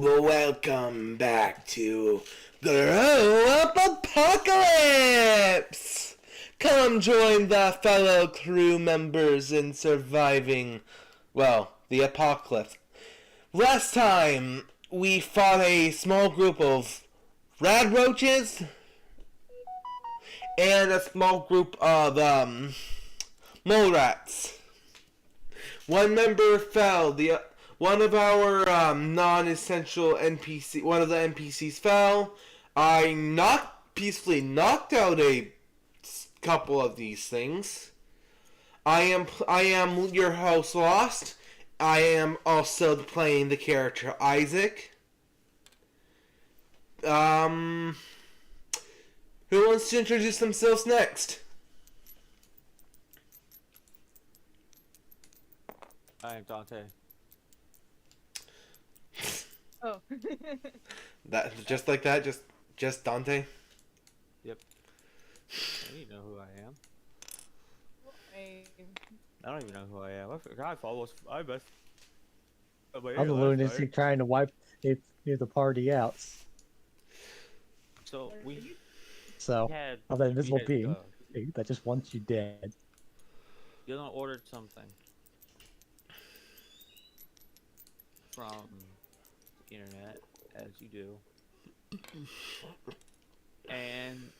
Welcome back to Grow Up Apocalypse! Come join the fellow crew members in surviving, well, the apocalypse. Last time, we fought a small group of rad roaches and a small group of, mole rats. One member fell, one of our non-essential one of the NPCs fell. I peacefully knocked out a couple of these things. I am your host, Lost. I am also playing the character Isaac. Who wants to introduce themselves next? I'm Dante. Oh. That just like that, just Dante. Yep. You know who I am. I don't even know who I am. I forgot. I must. I'm the lunatic trying to wipe the party out. So I'm that invisible being that just wants you dead. You don't ordered something from the internet, as you do, and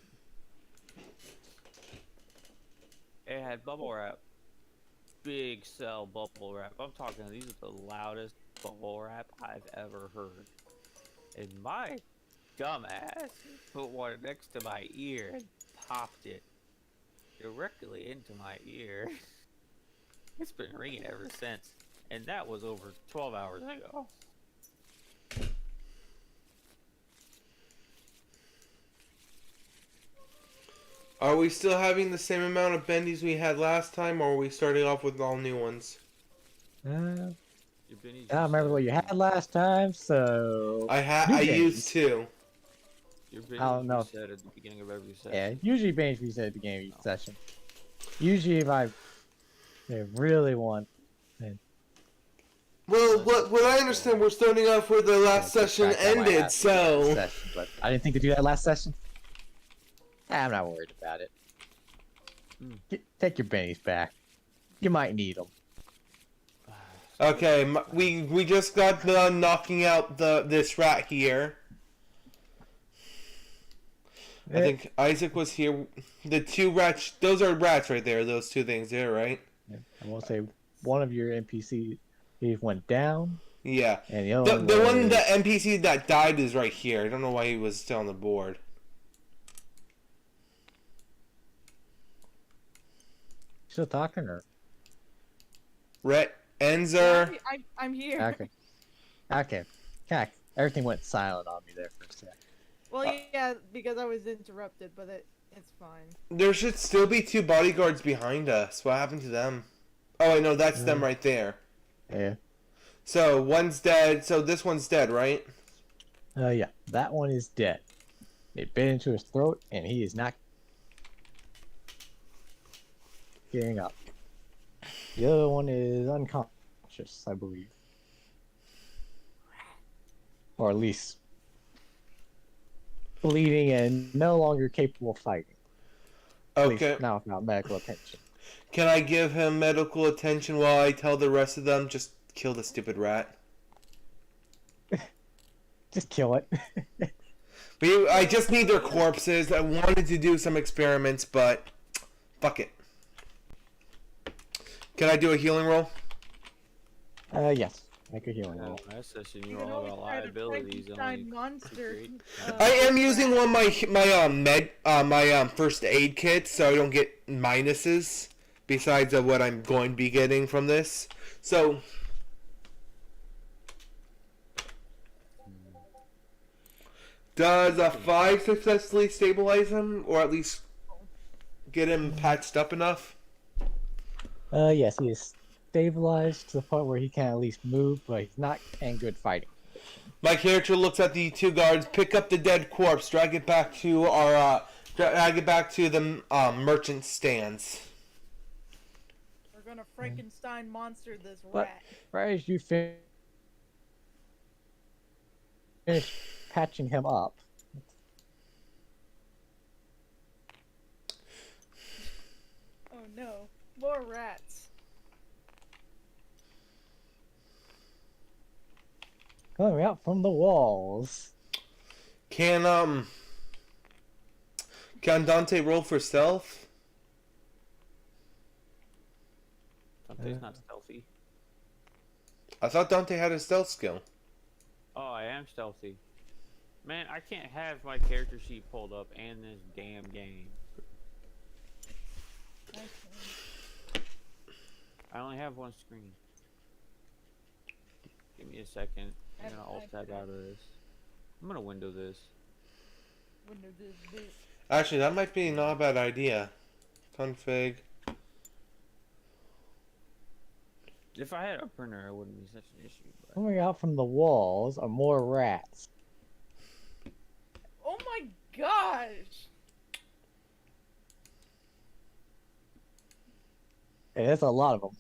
it had bubble wrap. Big cell bubble wrap. I'm talking, these are the loudest bubble wrap I've ever heard. And my dumbass put one next to my ear and popped it directly into my ear. It's been ringing ever since. And that was over 12 hours ago. Are we still having the same amount of bendies we had last time, or are we starting off with all new ones? I don't remember what you had last time, so... I used two. Your I don't know. Reset at the beginning of every session. Yeah, usually bench reset at the beginning of each session. Usually if I really want... Well, what I understand, we're starting off where the last session ended, so... Session, but I didn't think to do that last session. I'm not worried about it. Take your bennies back. You might need them. Okay, we just got done knocking out this rat here. I think Isaac was here. The two rats, those are rats right there, those two things there, right? I will say one of your NPCs went down. Yeah. And the other the NPC that died is right here. I don't know why he was still on the board. Still talking or? Rhett, Enzer. I'm here. Okay. Cack. Everything went silent on me there for a sec. Well, yeah, because I was interrupted, but it's fine. There should still be two bodyguards behind us. What happened to them? Oh, I know, that's them right there. Yeah. So, one's dead. So, this one's dead, right? Yeah. That one is dead. It bit into his throat, and he is not getting up. The other one is unconscious, I believe. Or at least bleeding and no longer capable of fighting. Okay. Now without medical attention. Can I give him medical attention while I tell the rest of them just kill the stupid rat? Just kill it. I just need their corpses. I wanted to do some experiments, but fuck it. Can I do a healing roll? Yes. Make a healing roll. Last session you were all about liabilities. Monster. I am using one of my first aid kit, so I don't get minuses besides of what I'm going to be getting from this. So does a 5 successfully stabilize him, or at least get him patched up enough? Yes, he is stabilized to the point where he can at least move, but he's not in good fighting. My character looks at the two guards, pick up the dead corpse, drag it back to the merchant stands. We're gonna Frankenstein monster this But rat. right as you finish finish patching him up. Oh no, more rats. Coming out from the walls. Can Dante roll for stealth? Dante's not stealthy. I thought Dante had a stealth skill. Oh, I am stealthy. Man, I can't have my character sheet pulled up and this damn game. I only have one screen. Give me a second. I'm gonna alt tab out of this. I'm gonna window this. Window this bitch. Actually, that might be not a bad idea. Config. If I had a printer, it wouldn't be such an issue. But... Coming out from the walls are more rats. Oh my gosh! Hey, there's a lot of them.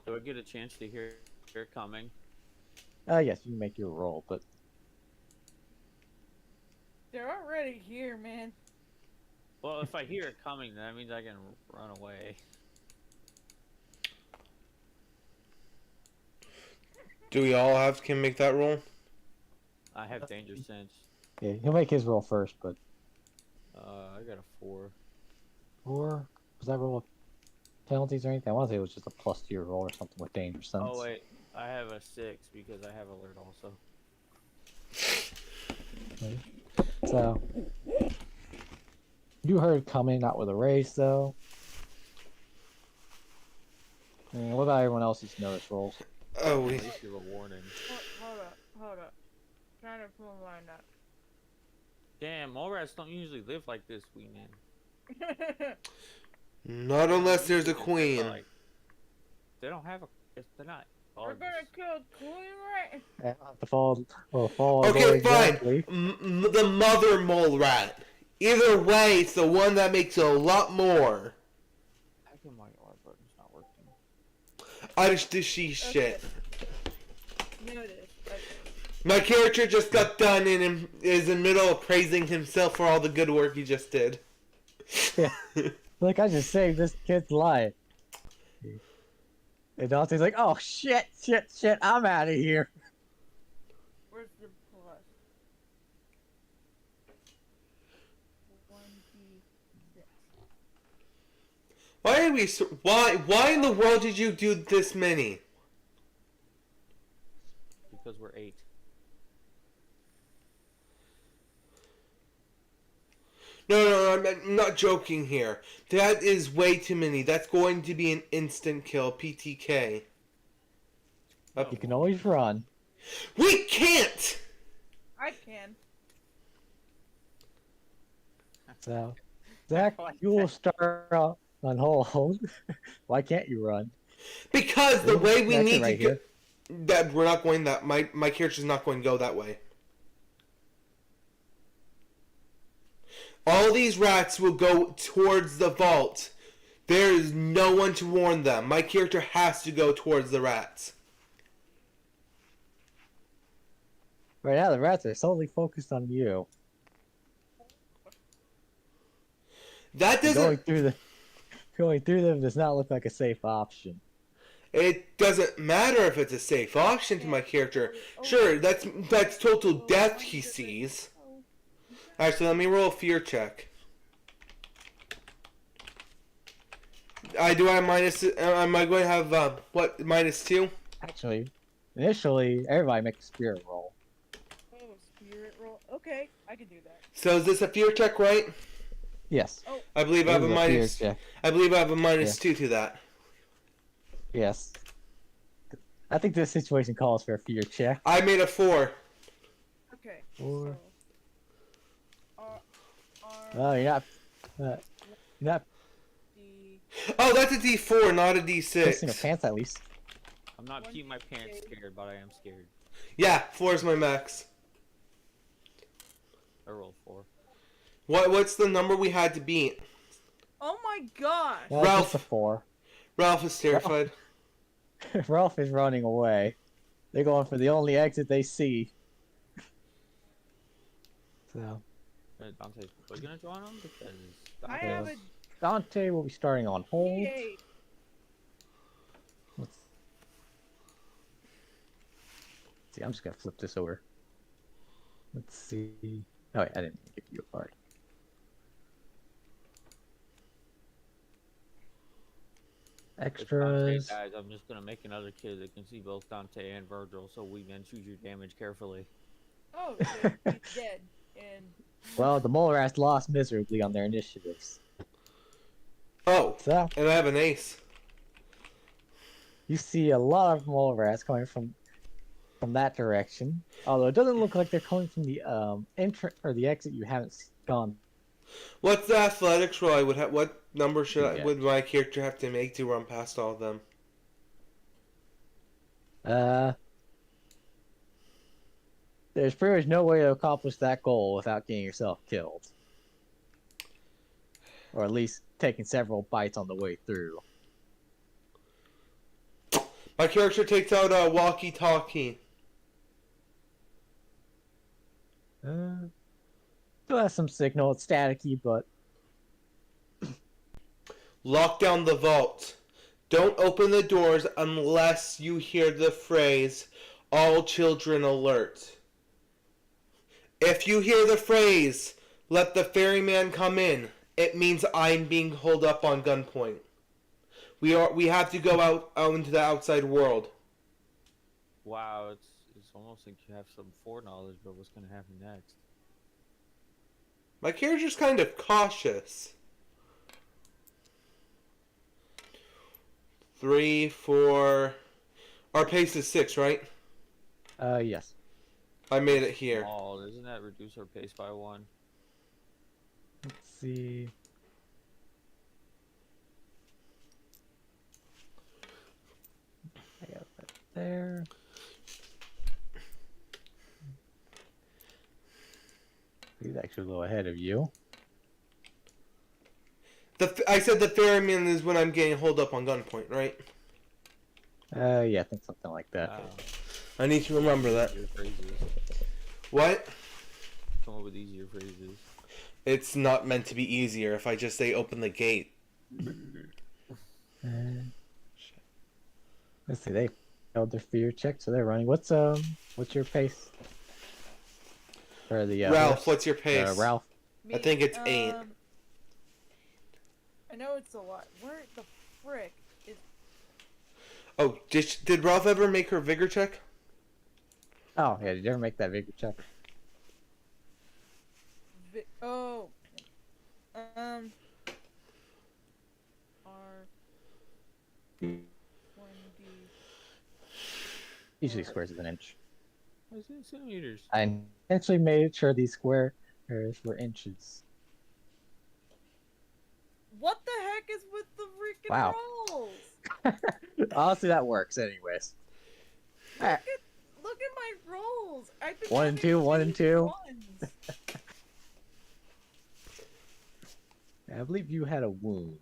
Do I get a chance to hear it coming? Yes, you can make your roll, but They're already here, man. Well, if I hear it coming, then that means I can run away. Do we all can make that roll? I have danger sense. yeah, he'll make his roll first. But I got a 4. 4 was that roll with penalties or anything? I want to say it was just a plus to your roll or something with danger sense. Oh wait, I have a 6 because I have alert also. Okay. So you heard coming, not with a race though. And what about everyone else's notice rolls? Oh, we. At least give a warning. Hold up. Trying to pull mine up. Damn, mole rats don't usually live like this, wee man. Not unless there's a queen. Like, they don't have a. They're not. We're gonna kill Queen Rat. I have to follow. Okay, fine. exactly. The mother mole rat. Either way, it's the one that makes a lot more. How come my R button's not working? I just did shit. Notice. Okay. My character just got done and is in the middle of praising himself for all the good work he just did. Yeah. Like, I just saved this kid's life. And Dante's like, oh shit, I'm out of here. Where's the plus? 1d6. Why are we? Why in the world did you do this many? Because we're 8. No, I'm not joking here. That is way too many. That's going to be an instant kill, PTK. You can always run. We can't! I can. So, Zach, you will start out on hold. Why can't you run? Because the way we That's need right to go... here. That we're not going that... My character's not going to go that way. All these rats will go towards the vault. There is no one to warn them. My character has to go towards the rats. Right now, the rats are solely focused on you. That doesn't... Going through them does not look like a safe option. It doesn't matter if it's a safe option to my character. Sure, that's total death he sees. Actually, let me roll a fear check. Do I have minus... am I going to have, what, -2? Actually, initially, everybody makes a spirit roll. Oh, spirit roll. Okay, I can do that. So is this a fear check, right? Yes. Oh, I believe I have a This is fear minus... check. I believe I have a -2 to that. Yes. I think this situation calls for a fear check. I made a 4. okay. Or- So, Oh, you're not D. Oh, that's a D4, not a pissing your D6. pants at least. I'm not keeping my parents scared, but I am scared. Yeah, 4 is my max. I rolled 4. What's the number we had to beat? Oh my gosh! Well, Ralph. just a 4. Ralph is terrified. Ralph is running away. They're going for the only exit they see. So Dante's probably gonna join them because I Dante, have a Dante will be starting on hold. G8. Let's see. I'm just gonna flip this over. Let's see. Oh, wait, I didn't give you a card. if Dante Extras. dies, I'm just gonna make another kid that can see both Dante and Virgil, so we can choose your damage carefully. Oh, so he's dead. And Well, the mole rats lost miserably on their initiatives. Oh, So and I have an ace. you see a lot of mole rats coming from that direction. Although it doesn't look like they're coming from the entrance or the exit you haven't gone What's the athletics roll? I would have. What number yet. would my character have to make to run past all of them? There's pretty much no way to accomplish that goal without getting yourself killed. Or at least taking several bites on the way through. My character takes out a walkie-talkie. Still has some signal, it's staticky, but Lock down the vault. Don't open the doors unless you hear the phrase, "All children alert." If you hear the phrase, "Let the ferryman come in," it means I'm being held up on gunpoint. We have to go out into the outside world. Wow, it's almost like you have some foreknowledge about what's gonna happen next. My character's kind of cautious. 3, 4. Our pace is 6, right? yes. I made it here. Oh, doesn't that reduce our pace by 1? Let's see. I got that there. He's actually a little ahead of you. I said the ferryman is when I'm getting held up on gunpoint, right? Yeah, I think something like that. I need to remember that. Easier phrases. What? Come up with easier phrases. It's not meant to be easier if I just say open the gate. Let's see, they failed their fear check, so they're running. What's your pace? Or the Ralph, horse? what's your pace? Ralph. I think it's 8. I know it's a lot. Where the frick is? Oh, did Ralph ever make her vigor check? Oh yeah, did you ever make that vigor check? Oh. R. 1D. Usually squares is an inch. What's it in centimeters? I intentionally made sure these squares were inches. What the heck is with the freaking Wow. rolls? Honestly, that works anyways. Alright. Look at my rolls. I've been 1 and having 2, 1 and 2. ones. I believe you had a wound.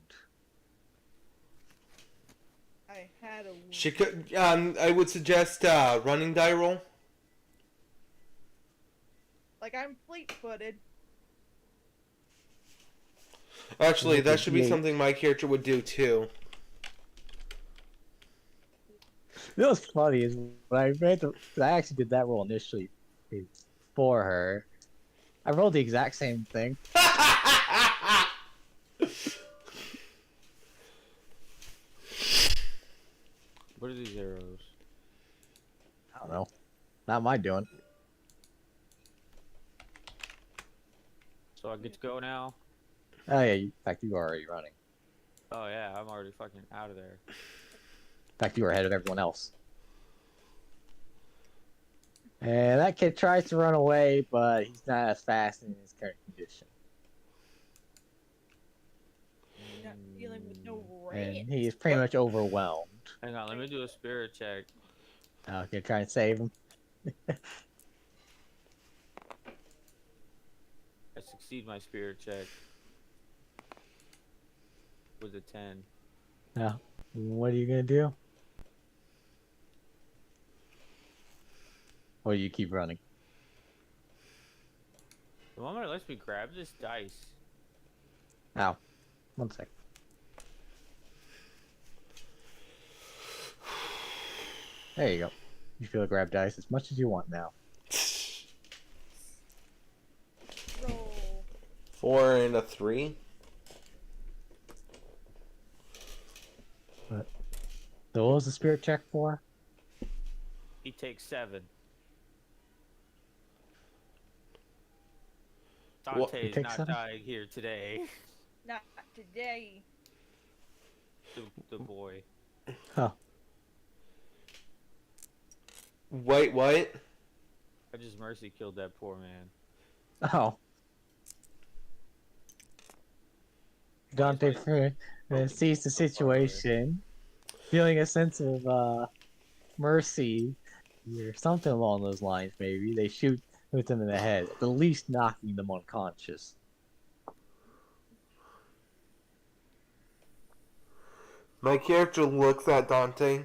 I had a wound. She could. I would suggest running die roll. Like I'm fleet-footed. Actually, that should be Yeah. something my character would do too. You know what's funny is when I actually did that roll initially for her. I rolled the exact same thing. What are these arrows? I don't know. Not my doing. So I get to go now? Oh yeah, in fact you are already running. Oh yeah, I'm already fucking out of there. In fact you were ahead of everyone else. And that kid tries to run away, but he's not as fast in his current condition. Not dealing with no And rats. he is pretty much overwhelmed. Hang on, let me do a spirit check. Okay, try and save him. I succeed my spirit check with a 10. Now, what are you gonna do? Or do you keep running? Come lets me grab this dice. Ow. 1 sec. There you go. You feel grab dice as much as you want now. Roll. 4 and a 3. So what was the spirit check for? He takes 7. What? Dante's take not 7? dying here today. Not today. The boy. Oh. Wait, what? I just mercy killed that poor man. Oh. Dante sees the situation, feeling a sense of mercy or something along those lines. Maybe they shoot with him in the head, at the least knocking them unconscious. My character looks at Dante.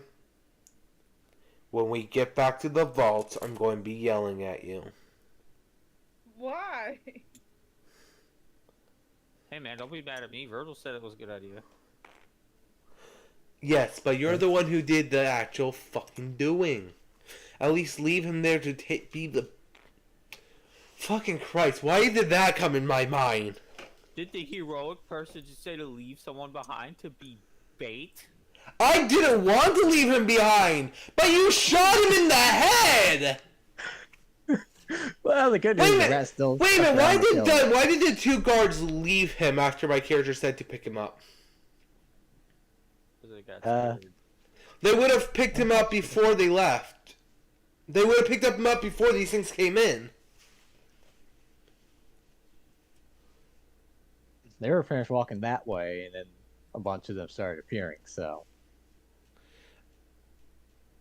When we get back to the vault, I'm going to be yelling at you. Why? Hey man, don't be mad at me. Virgil said it was a good idea. Yes, but you're the one who did the actual fucking doing. At least leave him there to be the... Fucking Christ, why did that come in my mind? Did the heroic person just say to leave someone behind to be bait? I didn't want to leave him behind, but you shot him in the head! Well, the good news is that still. Wait a minute, stuck around to kill him. why did the 2 guards leave him after my character said to pick him up? Because they got scared. They would have picked him up before they left. They would have picked him up before these things came in. They were finished walking that way, and then a bunch of them started appearing. So.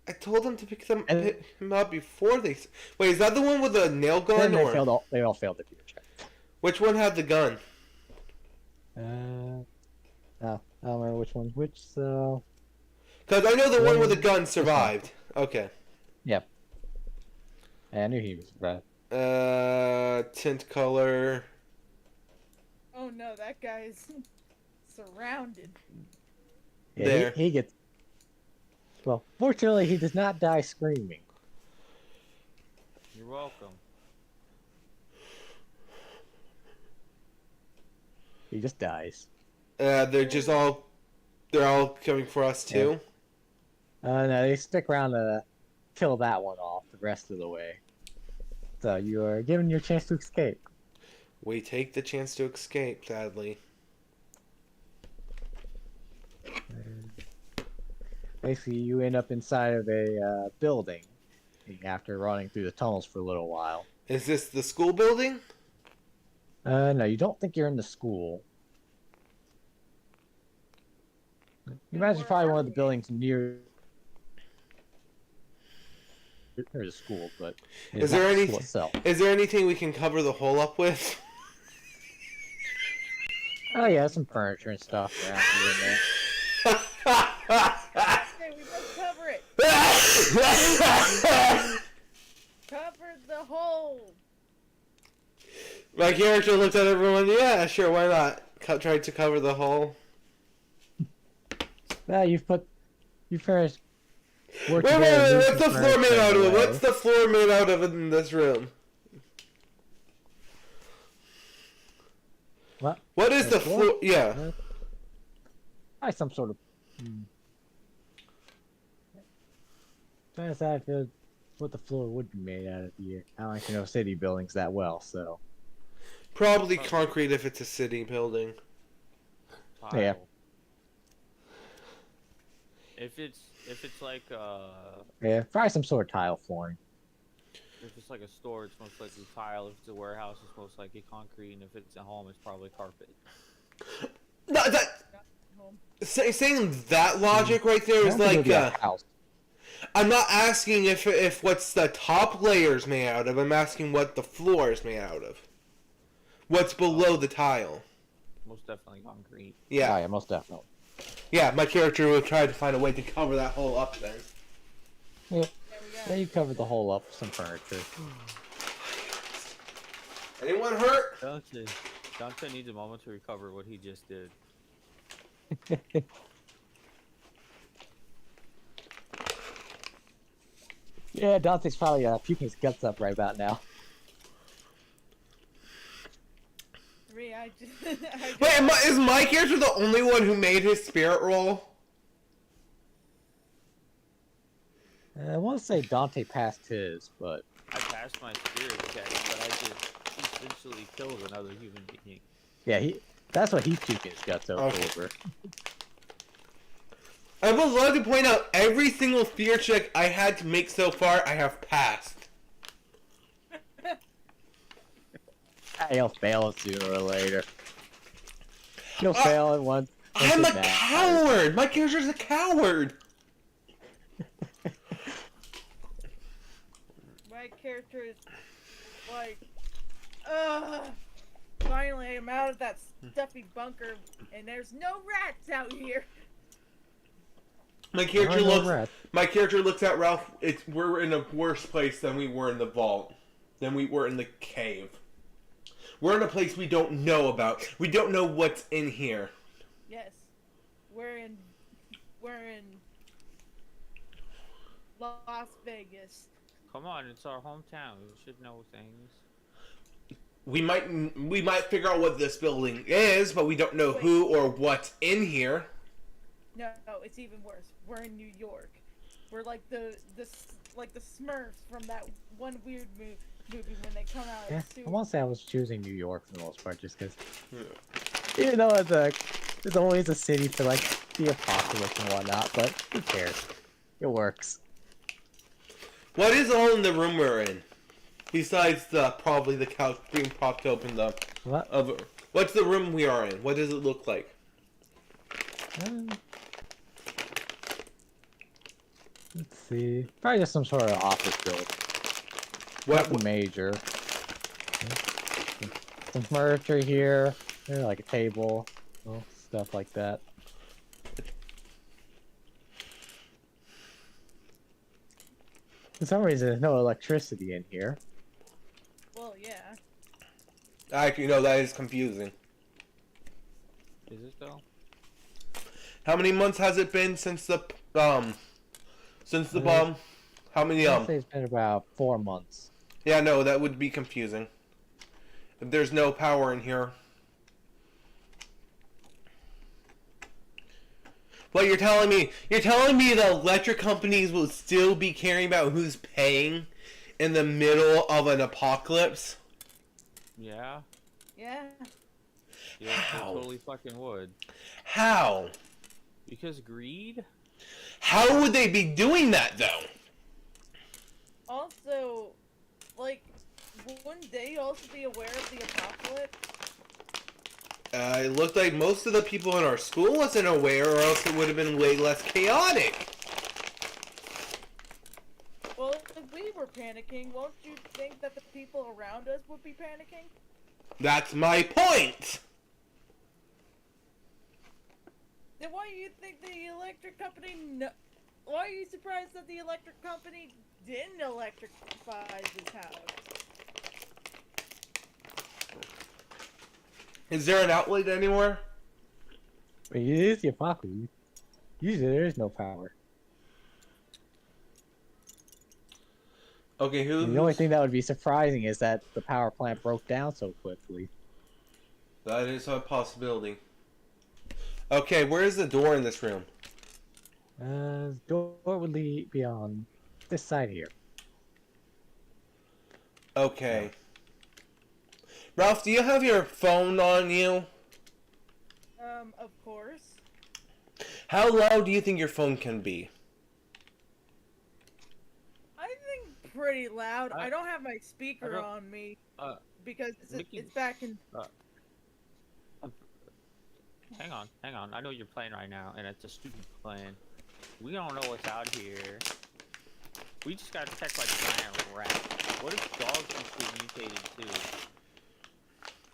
I told them to pick him up before they... Wait, is that the one with the nail gun? Then Or... they all failed the fear check. Which one had the gun? Oh, I don't remember which one's which, so... Because I know the one with the gun survived. Okay. Yep. I knew he was right. Tint color... Oh no, that guy's surrounded. Yeah, There. he gets... Well, fortunately, he does not die screaming. You're welcome. He just dies. They're just all... They're all coming for us too? No, they stick around to kill that one off the rest of the way. So you are given your chance to escape. We take the chance to escape, sadly. Basically, you end up inside of a building after running through the tunnels for a little while. Is this the school building? No, you don't think you're in the school. You imagine Where probably are one of the we? buildings near the school, but Is there any any- school itself. Is there anything we can cover the hole up with? Oh yeah, some furniture and stuff around here and there. Okay, we must cover it. Cover the hole. My character looked at everyone. Yeah, sure, why not? Tried to cover the hole. Well, you finished. Wait, what's the floor made out of? What's the floor made out of in this room? What? What is the floor? Yeah. Some sort of. Trying to decide what the floor would be made out of here. I don't actually know city buildings that well, so. Probably concrete if it's a city building. Tile. Yeah. If it's like Yeah, probably some sort of tile flooring. if it's like a store, it's most likely tile. If it's a warehouse, it's most likely concrete. And if it's a home, it's probably carpet. No, Home. saying that logic right there is I don't think like, it'll be a house. I'm not asking if what's the top layer's made out of. I'm asking what the floor is made out of. What's below the tile? Most definitely concrete. Yeah, Yeah, most definitely. yeah. My character will try to find a way to cover that hole up then. Yeah. There we go. Yeah, you covered the hole up with some furniture. Anyone hurt? Dante needs a moment to recover what he just did. Yeah, Dante's probably puking his guts up right about now. Me, I just. Wait, is my character the only one who made his spirit roll? I want to say Dante passed his, but I passed my spirit check, but I just essentially killed another human being. yeah, that's what he's puking his guts over. I would love to point out every single fear check I had to make so far, I have passed. He'll fail sooner or later. He'll fail at once. I'm a coward! My character's a coward! My character is like, finally I'm out of that stuffy bunker, and there's no rats out here. My character looks at Ralph. We're in a worse place than we were in the vault, than we were in the cave. We're in a place we don't know about. We don't know what's in here. Yes, we're in Las Vegas. Come on, it's our hometown. We should know things. We might figure out what this building is, but we don't know who or what's in here. No, it's even worse. We're in New York. We're like the Smurfs from that one weird movie when they come out. Yeah, as I want to say I was choosing New York for the most part, just because. Even though it's always a city for like the apocalypse and whatnot, but who cares? It works. What is all in the room we're in? Besides probably the couch being propped open. What? What's the room we are in? What does it look like? Let's see. Probably just some sort of office building. Nothing major. Some furniture here. Like a table. Stuff like that. For some reason, there's no electricity in here. Well, yeah. Actually, no, that is confusing. Is it though? How many months has it been since the bomb? How many I'd say it's been about 4 months. Yeah, no, that would be confusing. If there's no power in here. What you're telling me the electric companies will still be caring about who's paying in the middle of an apocalypse? Yeah. Yeah. Yeah, How? they totally fucking would. How? Because greed? How would they be doing that, though? Also, like, wouldn't they also be aware of the apocalypse? It looked like most of the people in our school wasn't aware, or else it would have been way less chaotic. Well, if we were panicking, won't you think that the people around us would be panicking? That's my point! Then why do you think the electric company why are you surprised that the electric company didn't electrify this house? Is there an outlet anywhere? But it is the apocalypse. Usually there is no power. Okay, The only thing that would be surprising is that the power plant broke down so quickly. That is a possibility. Okay, where is the door in this room? The door would be on this side here. Okay. Ralph, do you have your phone on you? Of course. How loud do you think your phone can be? I think pretty loud. I don't have my speaker on me because it's back in. Hang on. I know you're playing right now, and it's a stupid plan. We don't know what's out here. We just got attacked by giant rats. What if dogs just mutated too?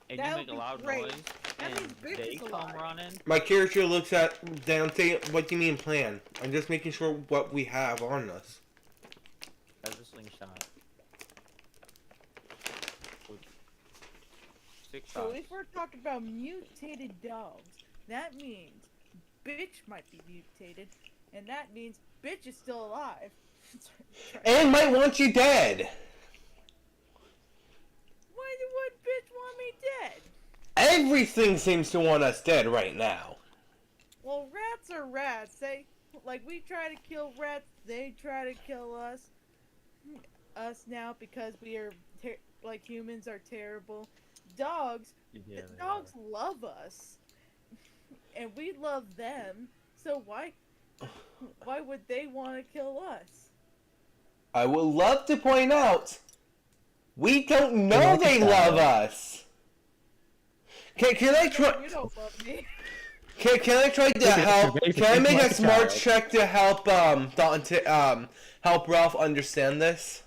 And That you would make a be loud great. noise, That and means Biggs they is come alive. running? My character looks at Dante. What do you mean plan? I'm just making sure what we have on us. That's a slingshot. 6 So shots. if we're talking about mutated dogs, that means bitch might be mutated, and that means bitch is still alive. And might want you dead. Why would bitch want me dead? Everything seems to want us dead right now. Well, rats are rats. We try to kill rats, they try to kill us. Us now because we are like humans are terrible. Dogs, Yeah, dogs love us, and we love them. So why would they want to kill us? I would love to point out, we don't know like they a love child. us. Can I try? You don't love me. Can I try to You're help? basically Can I make like a a smart child. check to help Dante help Ralph understand this?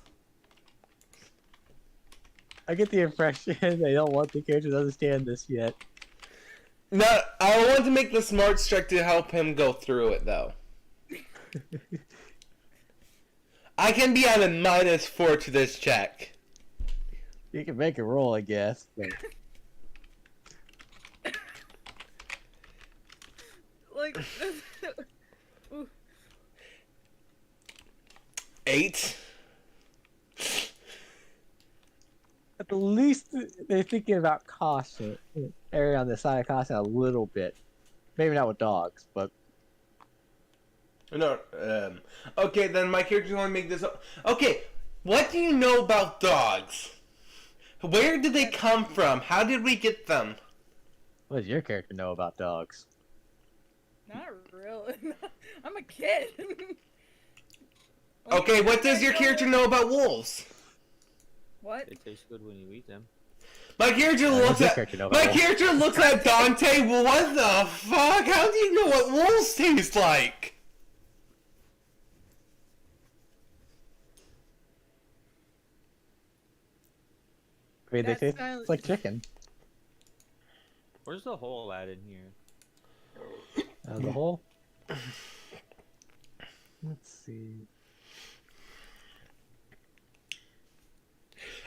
I get the impression they don't want the characters to understand this yet. No, I want to make the smart check to help him go through it though. I can be at a -4 to this check. You can make a roll, I guess. But... Like, ooh, 8. At the least, they're thinking about caution. Erring on the side of caution a little bit. Maybe not with dogs, but No, okay, then my character's gonna make this up. Okay, what do you know about dogs? Where did they come from? How did we get them? what does your character know about dogs? not really. I'm a kid. Okay, what does your character know about wolves? What? They taste good when you eat them. My character What looks does your at character know my about wolves? character looks at Dante. Well, what the fuck? How do you know what wolves taste like? I mean, they That's taste silent- like chicken. Where's the hole at in here? The whole. Let's see.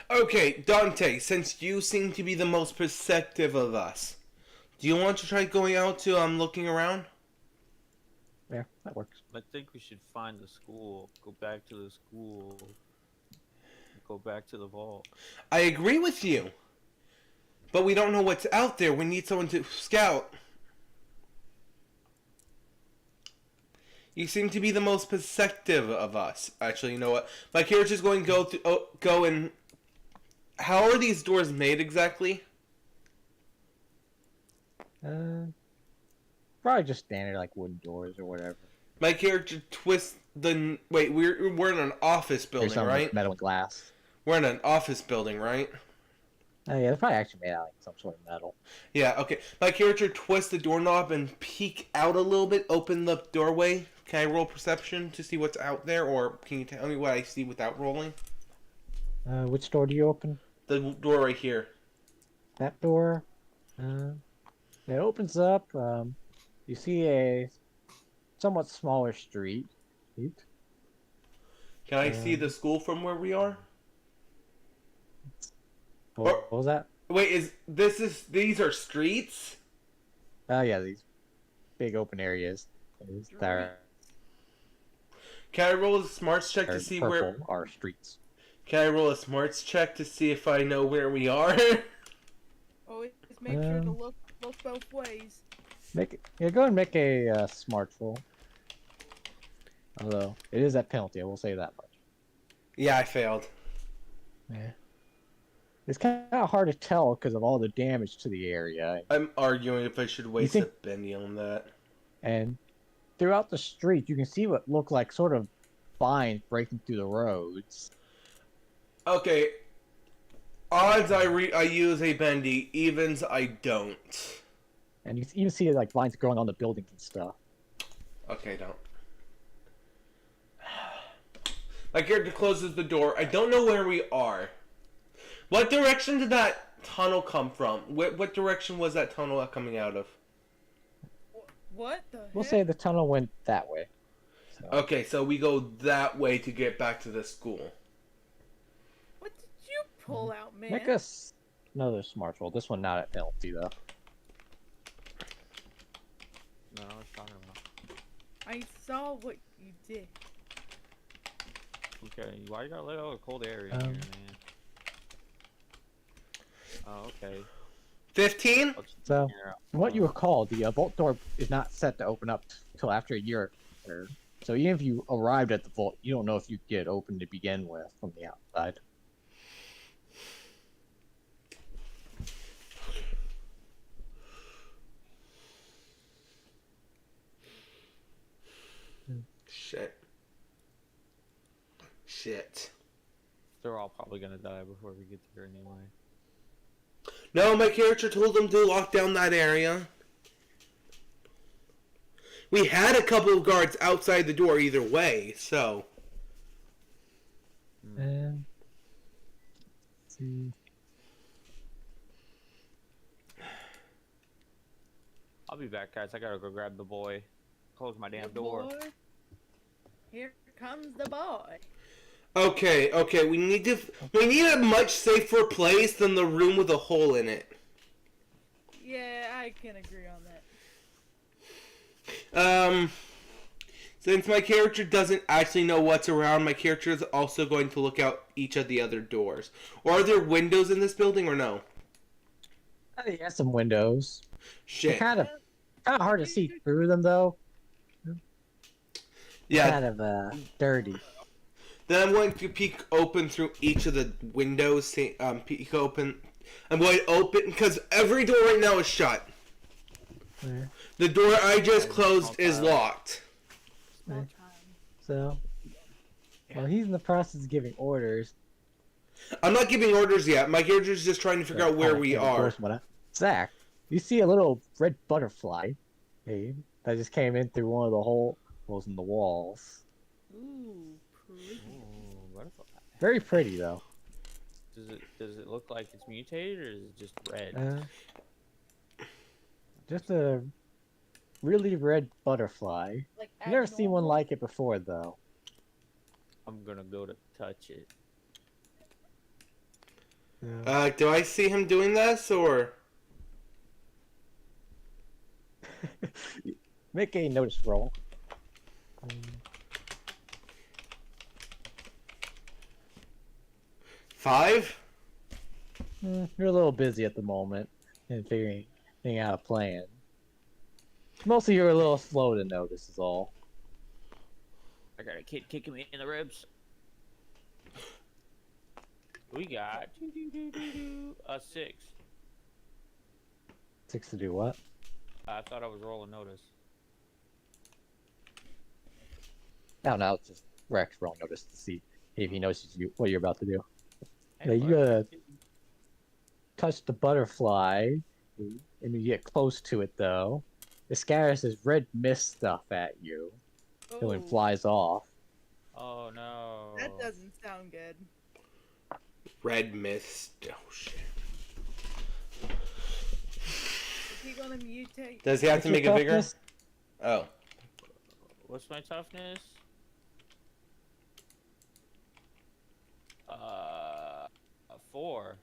Okay, Dante, since you seem to be the most perceptive of us, do you want to try going out to looking around? Yeah, that works. I think we should find the school. Go back to the school. Go back to the vault. I agree with you. But we don't know what's out there. We need someone to scout. You seem to be the most perceptive of us. Actually, you know what? My character's going to go and... How are these doors made exactly? Probably just standard like wooden doors or whatever. My character twists the... Wait, we're in an office Or building, some right? metal and glass. We're in an office building, right? Oh yeah, they're probably actually made out of like some sort of metal. Yeah, okay. My character twists the doorknob and peek out a little bit, open the doorway. Can I roll perception to see what's out there, or can you tell me what I see without rolling? Which door do you open? The door right here. That door. It opens up. You see a somewhat smaller street. Can I see the school from where we are? What was that? Wait, these are streets? Oh yeah, these big open areas. That Can I roll a smarts check are to see purple where... are streets. Can I roll a smarts check to see if I know where we are? Always make sure to look both ways. Go ahead and make a smart roll. Although it is at penalty, I will say that much. Yeah, I failed. Yeah. It's kind of hard to tell because of all the damage to the area. I'm arguing if I should waste think- a penny on that. And throughout the street, you can see what look like sort of vines breaking through the roads. Okay. Odds I use a bendy, evens I don't. And you can even see like vines growing on the buildings and stuff. Okay, don't. My character closes the door. I don't know where we are. What direction did that tunnel come from? What direction was that tunnel coming out of? What the We'll heck? say the tunnel went that way. So, Okay, so we go that way to get back to the school. What did you pull out, man? Another smart roll. This one not at penalty though. No, I was talking about. I saw what you did. Okay, why you gotta let out a cold air in here, man? Oh, okay. 15? I'll keep So, the air out. from what you recall, the vault door is not set to open up till after a year. So even if you arrived at the vault, you don't know if you get it open to begin with from the outside. Shit. They're all probably gonna die before we get there anyway. No, my character told them to lock down that area. We had a couple of guards outside the door either way, so... And let's see. I'll be back, guys. I gotta go grab the boy. Close my damn The door. boy. Here comes the boy. Okay, we need a much safer place than the room with a hole in it. Yeah, I can agree on that. Since my character doesn't actually know what's around, my character is also going to look out each of the other doors. Or are there windows in this building or no? He has some windows. Shit. Kind of hard to see through them though. Yeah. Kind of dirty. Then I'm going to peek open through each of the windows. Peek open. I'm going to open because every door right now is shut. There. The door I just closed is locked. Small Right. time. So, well, he's in the process of giving orders. I'm not giving orders yet. My character's just trying to figure out where we are. Zach, you see a little red butterfly, hey, that just came in through one of the holes in the walls. Ooh, pretty. Ooh, butterfly. Very pretty though. Does it look like it's mutated or is it just red? Just a really red butterfly. Like I've never seen one abnormal. like it before though. I'm gonna go to touch it. Do I see him doing this or? Make a notice roll. 5? You're a little busy at the moment in figuring out a plan. Mostly you're a little slow to notice is all. I got a kid kicking me in the ribs. We got a 6. 6 to do what? I thought I was rolling notice. No, it's just Rex roll notice to see if he knows what you're about to do. Hey, Yeah, you bud. gotta touch the butterfly, and you get close to it though. It scatters this red mist stuff at you, and it Oh, flies off. Oh no. that doesn't sound good. Red mist. Oh shit. Is he gonna mutate? Does he have to What's make your it bigger? toughness? Oh. What's my toughness? 4.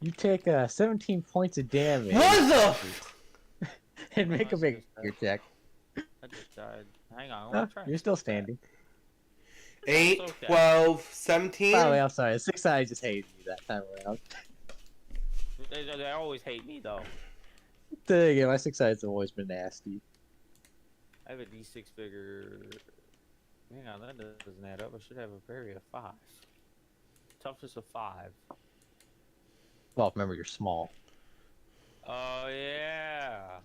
You take 17 points of damage. What the? And make a Oh, big that's figure check. I just died. Hang on, Oh, I'm trying. you're still standing. 8, okay. 12, 17? By the way, I'm sorry. 6 eyes just hated you that time around. They always hate me though. Yeah, my 6 eyes have always been nasty. I have a D6 figure. Hang on, that doesn't add up. I should have a parry of 5. Toughness of 5. Well, remember you're small. Oh yeah.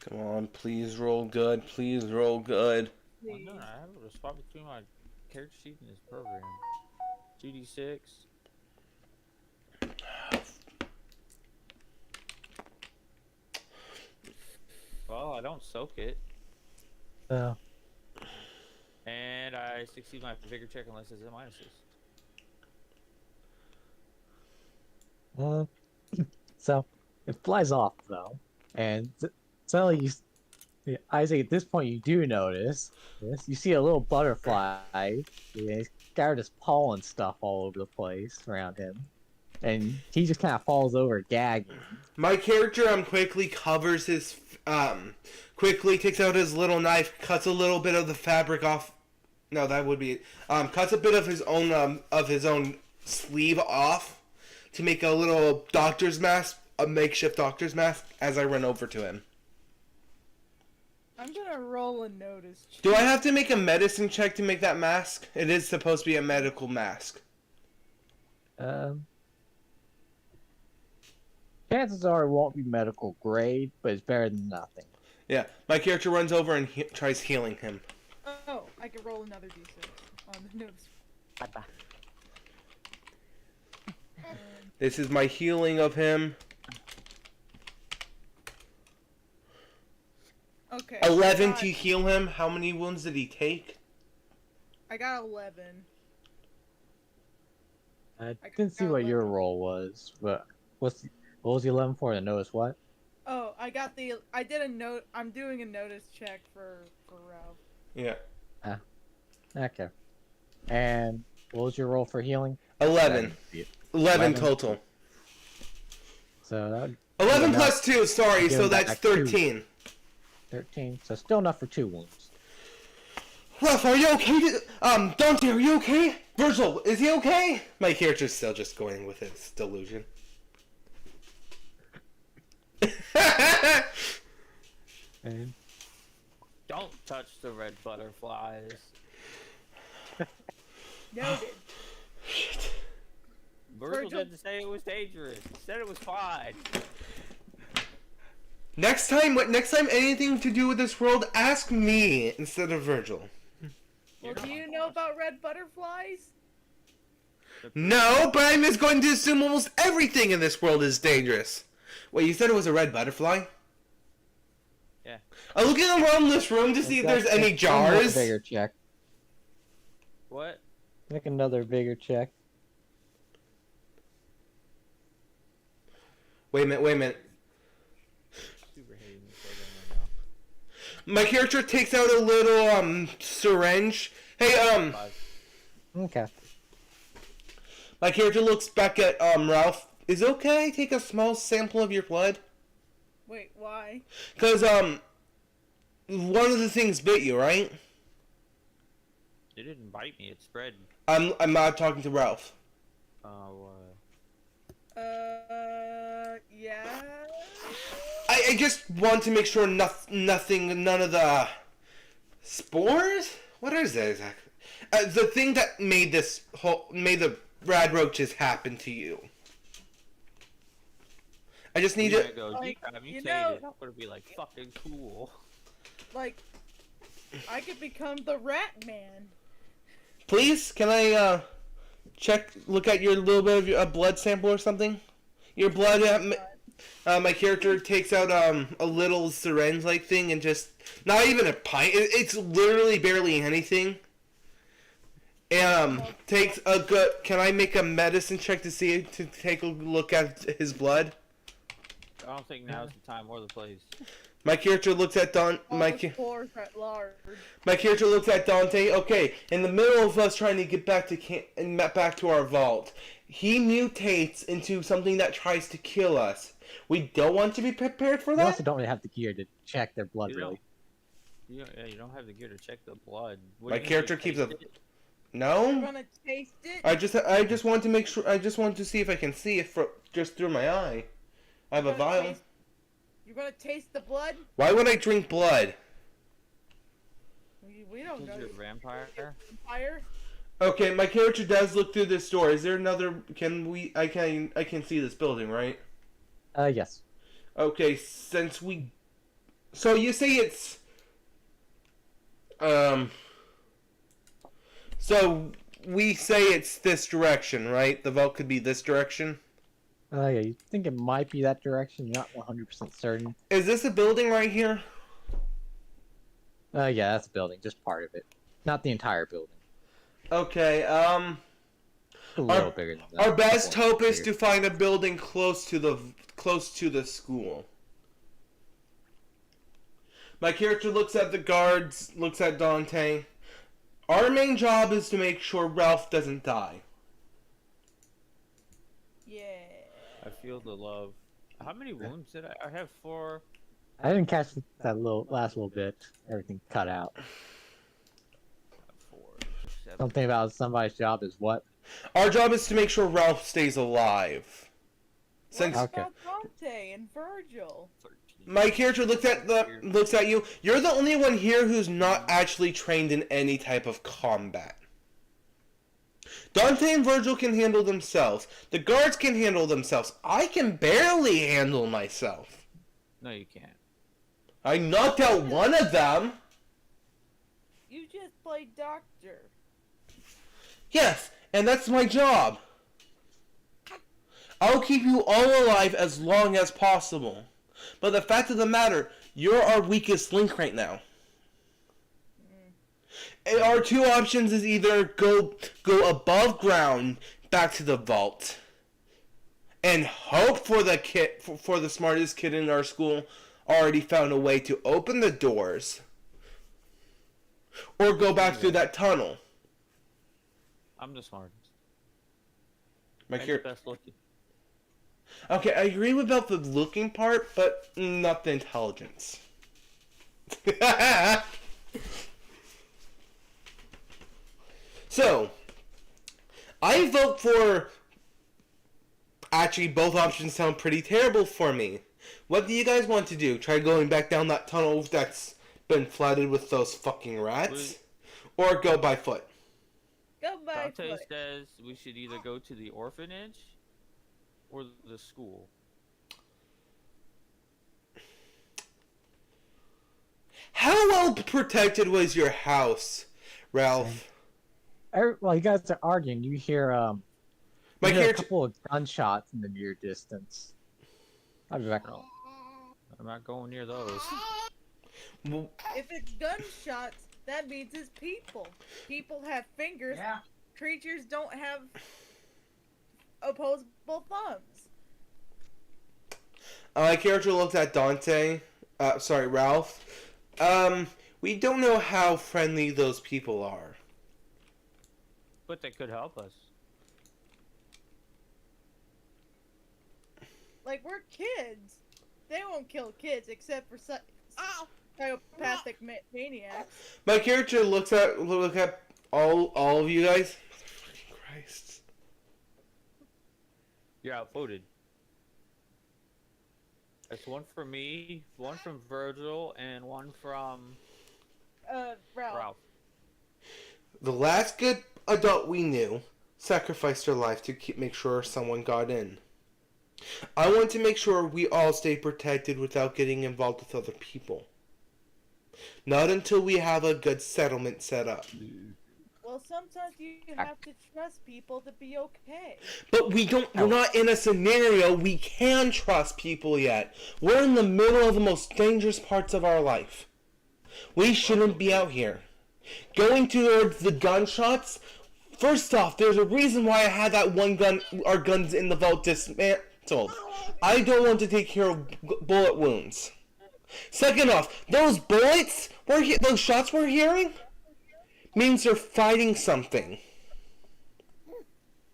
Come on, please roll good. Please roll good. Well, no, I have a spot between my character sheet and this program. 2D6. Well, I don't soak it. So, And I succeed my figure check unless it's a -6. so it flies off though, and suddenly Yeah, Isaac, at this point, you do notice this. You see a little butterfly. Yeah, he's scattered his pollen stuff all over the place around him, and he just kind of falls over, gagging. My character quickly covers his quickly takes out his little knife, cuts a little bit of the fabric off. No, that would be cuts a bit of his own sleeve off to make a little doctor's mask, a makeshift doctor's mask. As I run over to him. I'm gonna roll a notice check. Do I have to make a medicine check to make that mask? It is supposed to be a medical mask. Chances are it won't be medical grade, but it's better than nothing. Yeah, my character runs over and tries healing him. Oh, I can roll another d6 on the notice. Bye-bye. This is my healing of him. Okay. 11 to heal him. How many wounds did he take? I got 11. I didn't see what your 11. role was, but what was the 11 for? To notice what? Oh, I did a note. I'm doing a notice check for Ralph. Yeah. Okay. And what was your role for healing? 11. 11 total. So that would 11 enough. plus 2, sorry, Give so him that's back 2. 13. 13. So still enough for 2 wounds. Ruff, are you okay? Dante, are you okay? Virgil, is he okay? My character's still just going with his delusion. And Don't touch the red butterflies. Noted. Virgil Virgil- didn't say it was dangerous. He said it was fine. Next time anything to do with this world, ask me instead of Virgil. Well, do you know about red butterflies? No, but I'm just going to assume almost everything in this world is dangerous. Wait, you said it was a red butterfly? Yeah. I'm looking around this room to see if there's any Make jars. a bigger check. What? Make another bigger check. Wait a minute. Super hating this program right now. My character takes out a little syringe. Hey, Okay. my character looks back at Ralph. Is it okay I take a small sample of your blood? Wait, why? Cause one of the things bit you, right? It didn't bite me. It spread. I'm not talking to Ralph. Yeah. I just want to make sure none of the spores. What is that exactly? The thing that made the rad roaches happen to you. I just need to. Go, Like, got you mutated. know- I'm gonna be like fucking cool. Like, I could become the Rat Man. Please, can I look at your little bit of your blood sample or something? Your blood. My character takes out a little syringe-like thing and just not even a pint. It's literally barely anything. And takes a good. Can I make a medicine check to take a look at his blood? I don't think now's the time or the place. My character looks at All the spores at large. My character looks at Dante. Okay, in the middle of us trying to get back to our vault, he mutates into something that tries to kill us. We don't want to be prepared for You that. also don't really have the gear to check their blood, You don't. really. You don't have the gear to check the blood. What My do you character do, keeps taste a- it? You're No, gonna taste it? I just want to make sure. I just want to see if I can see it just through my eye. I have a You're gonna vial. taste- You're gonna taste the blood? Why would I drink blood? We don't know. You're a vampire. Fire? Okay, my character does look through this door. Is there another? I can see this building, right? Yes. Okay, so you say it's so we say it's this direction, right? The vault could be this direction. Yeah, you think it might be that direction. You're not 100% certain. Is this a building right here? Yeah, that's a building, just part of it. Not the entire building. Okay, A little bigger than that. our best Couple hope is bigger. to find a building close to the school. My character looks at the guards, looks at Dante. Our main job is to make sure Ralph doesn't die. Yeah. I feel the love. How many wounds did I have? 4. I didn't catch that last little bit. Everything cut out. 4, 7. Something about somebody's job is what? Our job is to make sure Ralph stays alive. Since What Okay. about Dante and Virgil? 13. my character looks at you, you're the only one here who's not actually trained in any type of combat. Dante and Virgil can handle themselves. The guards can handle themselves. I can barely handle myself. No, you can't. I knocked out one of them. You just played doctor. Yes, and that's my job. I'll keep you all alive as long as possible. But the fact of the matter, you're our weakest link right now. And our two options is either go above ground back to the vault and hope for the kid for the smartest kid in our school already found a way to open the doors, or go back through that tunnel. I'm the smartest. My And the character. best looking. Okay, I agree about the looking part, but not the intelligence. So, I vote for... Actually, both options sound pretty terrible for me. What do you guys want to do? Try going back down that tunnel that's been flooded with those fucking rats? Or go by foot? Go by Dante foot. says we should either go to the orphanage or the school. How well protected was your house, Ralph? While you guys are arguing, you hear My you hear a character... couple of gunshots in the near distance. I'll be back. No. I'm not going near those. If it's gunshots, that means it's people. People have fingers. Yeah. Creatures don't have opposable thumbs. My character looks at Dante. Ralph. We don't know how friendly those people are. But they could help us. Like, we're kids. They won't kill kids except for psychopathic maniacs. My character look at all of you guys. Motherfucking Christ. You're outvoted. That's one from me, one from Virgil, and one from Ralph. Ralph. The last good adult we knew sacrificed her life to make sure someone got in. I want to make sure we all stay protected without getting involved with other people. Not until we have a good settlement set up. Well, sometimes you have to trust people to be okay. But we're not in a scenario we can trust people yet. We're in the middle of the most dangerous parts of our life. We shouldn't be out here. Going towards the gunshots, first off, there's a reason why I had that one gun, our guns in the vault dismantled. I don't want to take care of bullet wounds. Second off, those bullets, those shots we're hearing, means they're fighting something.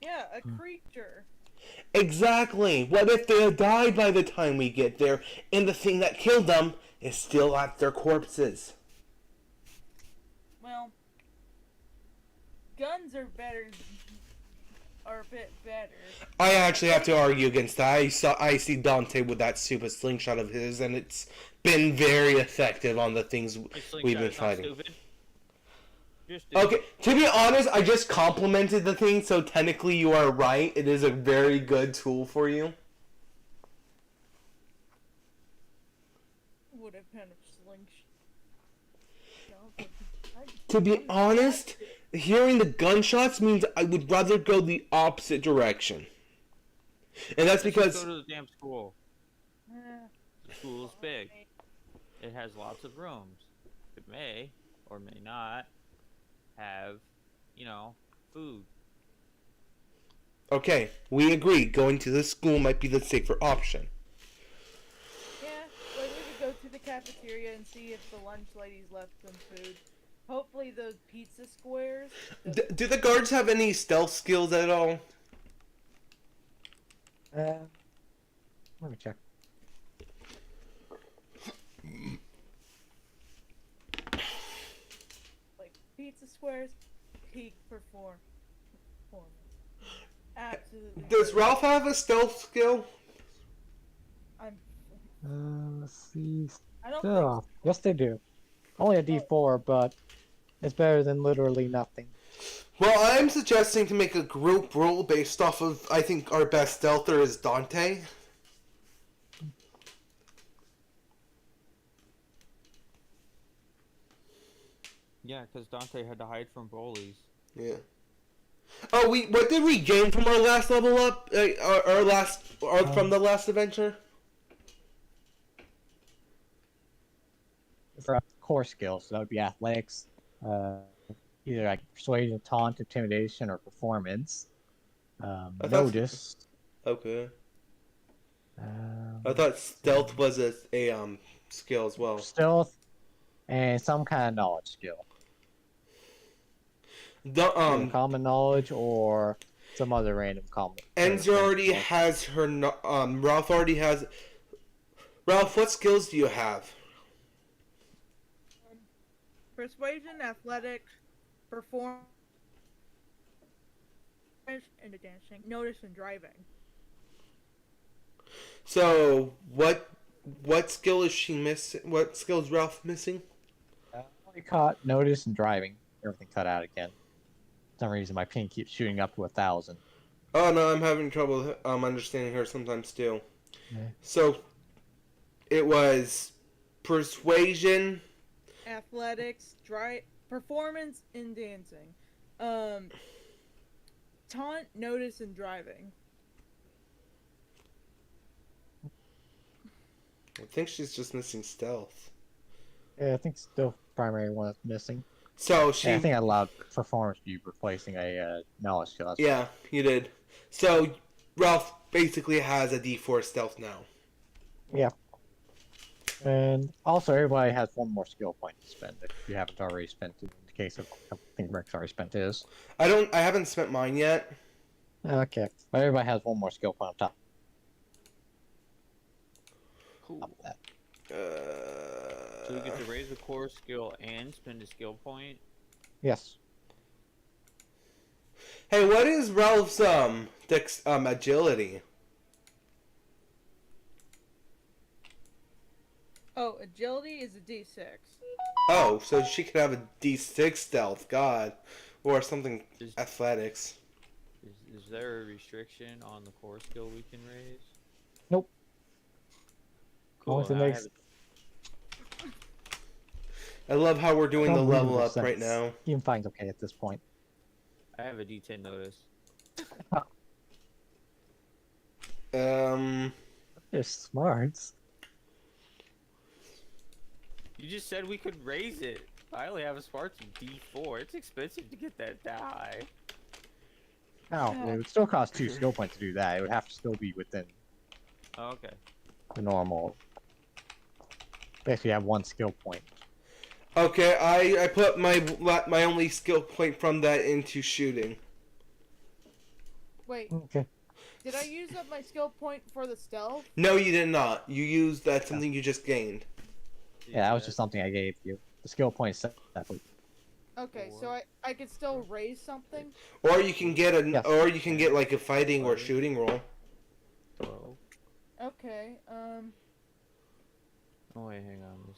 Yeah, a creature. Exactly. What if they died by the time we get there, and the thing that killed them is still at their corpses? Well, guns are a bit better. I actually have to argue against that. I see Dante with that stupid slingshot of his, and it's been very effective on the things we've been fighting. Okay, to be honest, I just complimented the thing, so technically you are right. It is a very good tool for you. What a kind of slingshot. To be honest, hearing the gunshots means I would rather go the opposite direction. And that's because... Let's go to the damn school. Uh, The school is big. It has lots of rooms. It may, or may not, have, food. Okay, we agree. Going to the school might be the safer option. yeah, like we could go to to the cafeteria and see if the lunch ladies left some food. Hopefully those pizza squares. Do the guards have any stealth skills at all? Let me check. Like pizza squares, peak performance. Absolutely. Does Ralph have a stealth skill? Let's see. I don't Oh, yes, they do. Only a D4, but it's better than literally nothing. Well, I'm suggesting to make a group roll based off of, I think our best stealther is Dante. Yeah, because Dante had to hide from bullies. Yeah. Oh, what did we gain from our last level up? From the last adventure? For core skills, so that would be athletics, either like persuasion, taunt, intimidation, or performance. Notice. Okay. I thought stealth was a skill as well. Stealth, and some kind of knowledge skill. The Either common knowledge or some other random common. Enzer already has her. Ralph already has. Ralph, what skills do you have? Persuasion, athletics, performance, and dancing. Notice and driving. So what skill is she missing? What skill is Ralph missing? Only caught notice and driving. Everything cut out again. For some reason, my ping keeps shooting up to 1,000. Oh no, I'm having trouble understanding her sometimes too. Yeah. So it was persuasion, Athletics, performance, and dancing. Taunt, notice, and driving. I think she's just missing stealth. Yeah, I think it's still primary one that's missing. So she. Yeah, I think I allowed performance to be replacing a knowledge skill. Yeah, you did. So Ralph basically has a D4 stealth now. Yeah. And also, everybody has one more skill point to spend if you haven't already spent it. In the case of, I think Rex already spent his. I haven't spent mine yet. Okay, but everybody has one more skill point on top. Cool. Top of that. So we get to raise a core skill and spend a skill point. Yes. Hey, what is Ralph's agility? Oh, agility is a D6. Oh, so she could have a D6 stealth, God, or something athletics. Is there a restriction on the core skill we can raise? Nope. Cool. Only the now I next- have I love how we're doing the Some level reasonable up right sense. now. Even fine's okay at this point. I have a D10 notice. They're smarts. You just said we could raise it. I only have a smarts of D4. It's expensive to get that high. Now, it would still cost 2 skill points to do that. It would have to still be within Oh, okay. the normal. Basically, you have 1 skill point. Okay, I put my only skill point from that into shooting. Wait, Okay. did I use up my skill point for the stealth? No, you did not. You used something you just gained. Yeah, that was just something I gave you. The skill point is separate. Okay, so I could still raise something? Or you can get Yes. or you can get like a fighting or shooting roll. 12. Okay, Oh wait, hang on. This...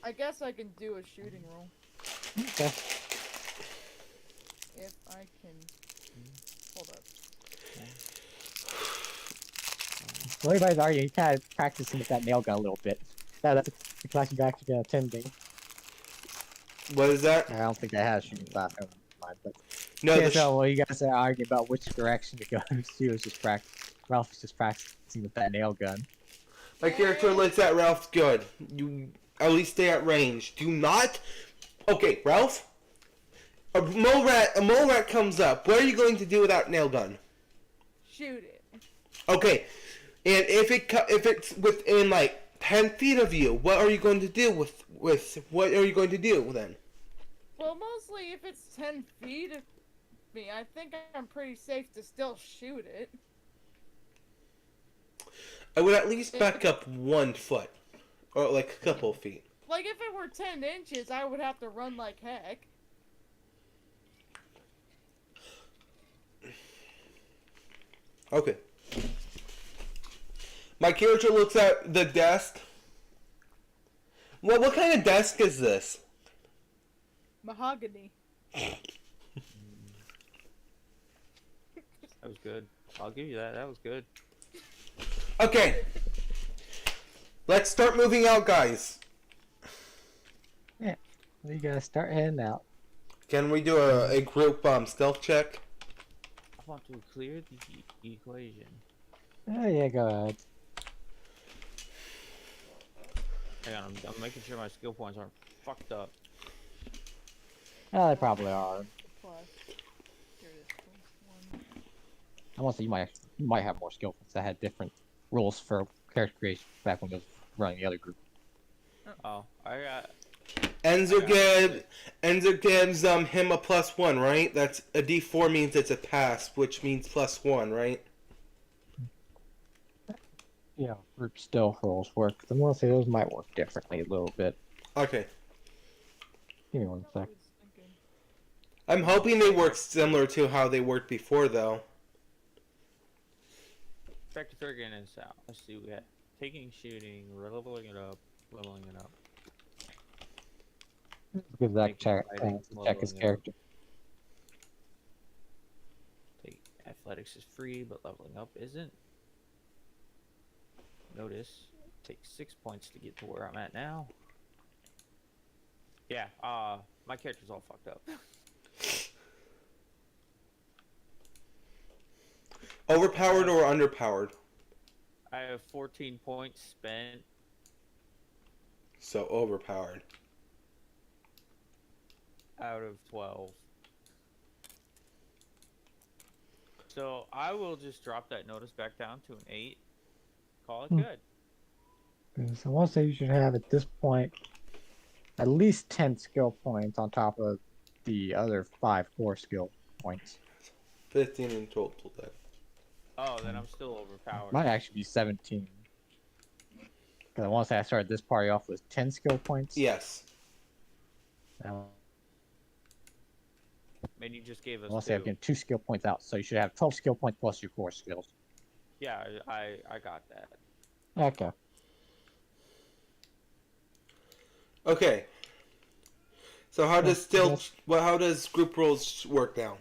I guess I can do a shooting roll. Okay. If I can... Hold up. Well, everybody's already kind of practicing with that nail gun a little bit. That's the class you actually get attending. What is that? I don't think I had a shooting class. Never mind, but No, yeah, so well, you guys are arguing about which direction to go. She was just Ralph was just practicing with that nail gun. my character looks at Ralph good. You at least stay at range. Do not. Okay, Ralph. A mole rat comes up. What are you going to do with that nail gun? Shoot it. Okay, and if it's within like 10 feet of you. What are you going to do with what are you going to do then? Well, mostly if it's 10 feet of me, I think I'm pretty safe to still shoot it. I would at least back up 1 foot. Or like a couple feet. Like, if it were 10 inches, I would have to run like heck. Okay. My character looks at the desk. What kind of desk is this? Mahogany. That was good. I'll give you that. That was good. Okay. Let's start moving out, guys. Yeah, we gotta start heading out. Can we do a group stealth check? I want to clear the equation. Oh yeah, go ahead. Hang on, I'm making sure my skill points aren't fucked up. Oh, they probably are. Plus. Here it is. Plus 1. I want to say you might have more skill points that had different rules for character creation back when it was running the other group. Oh, I got. Enzer gives him a +1, right? That's a D4 means it's a pass, which means +1, right? Yeah, group stealth rules work. I want to say those might work differently a little bit. Okay. Give me one sec. I'm hoping they work similar to how they worked before, though. Back to figuring this out. Let's see. We got taking, shooting, leveling it up, leveling it up. Give Zach Making, check fighting, check his leveling it up. character. Athletics is free, but leveling up isn't. Notice, takes 6 points to get to where I'm at now. Yeah, my character's all fucked up. Overpowered or underpowered? I have 14 points spent. So overpowered. Out of 12. So I will just drop that notice back down to an 8. Call it good. So I want to say you should have at this point at least 10 skill points on top of the other 5 core skill points. 15 in total then. Oh, then I'm still overpowered. Might actually be 17. Because I want to say I started this party off with 10 skill points. Yes. Now, And you just gave I us want to say I've 2. given 2 skill points out, so you should have 12 skill points plus your core skills. Yeah, I got that. Okay. Okay. So how does how does group roles work now?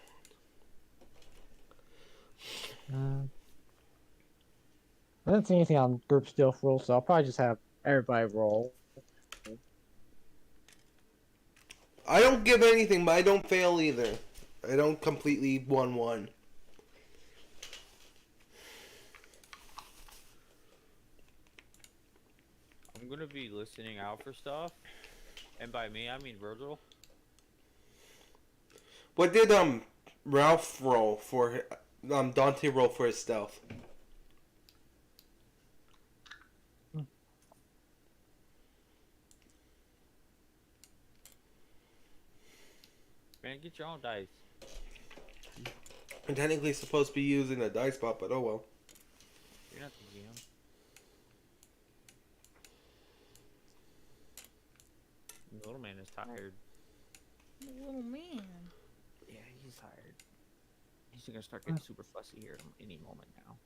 I didn't see anything on group stealth rules, so I'll probably just have everybody roll. I don't give anything, but I don't fail either. I don't completely 1-1. I'm gonna be listening out for stuff. And by me, I mean Virgil. What did Ralph roll for Dante roll for his stealth? Man, get your own dice. I'm technically supposed to be using a dice bot, but oh well. You're not the GM. The little man is tired. Little man. Yeah, he's tired. He's gonna start getting super fussy here any moment now.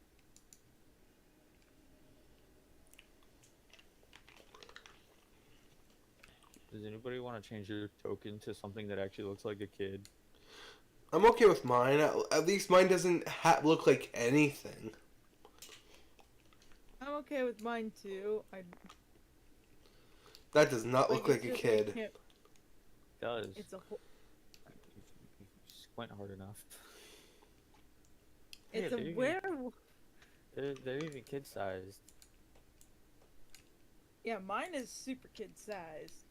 Does anybody want to change their token to something that actually looks like a kid? I'm okay with mine. At least mine doesn't look like anything. I'm okay with mine too. That does not look like it's a just kid. It does. It's a whole. If you squint hard enough. It's Yeah, a they're werewolf. They're even kid sized. Yeah, mine is super kid sized.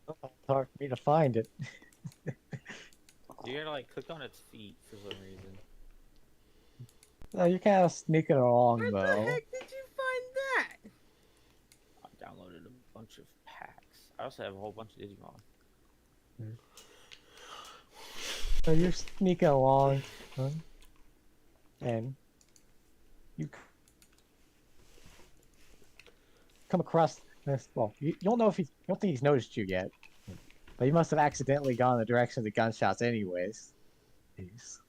It's hard for me to find it. You gotta like click on its feet for some reason. No, you're kind of sneaking along Where the though. heck did you bunch of packs. I also have a whole bunch of Digimon. So you're sneaking along, and you come across this. Well, you don't know if you don't think he's noticed you yet, but you must have accidentally gone in the direction of the gunshots, anyways. Jeez.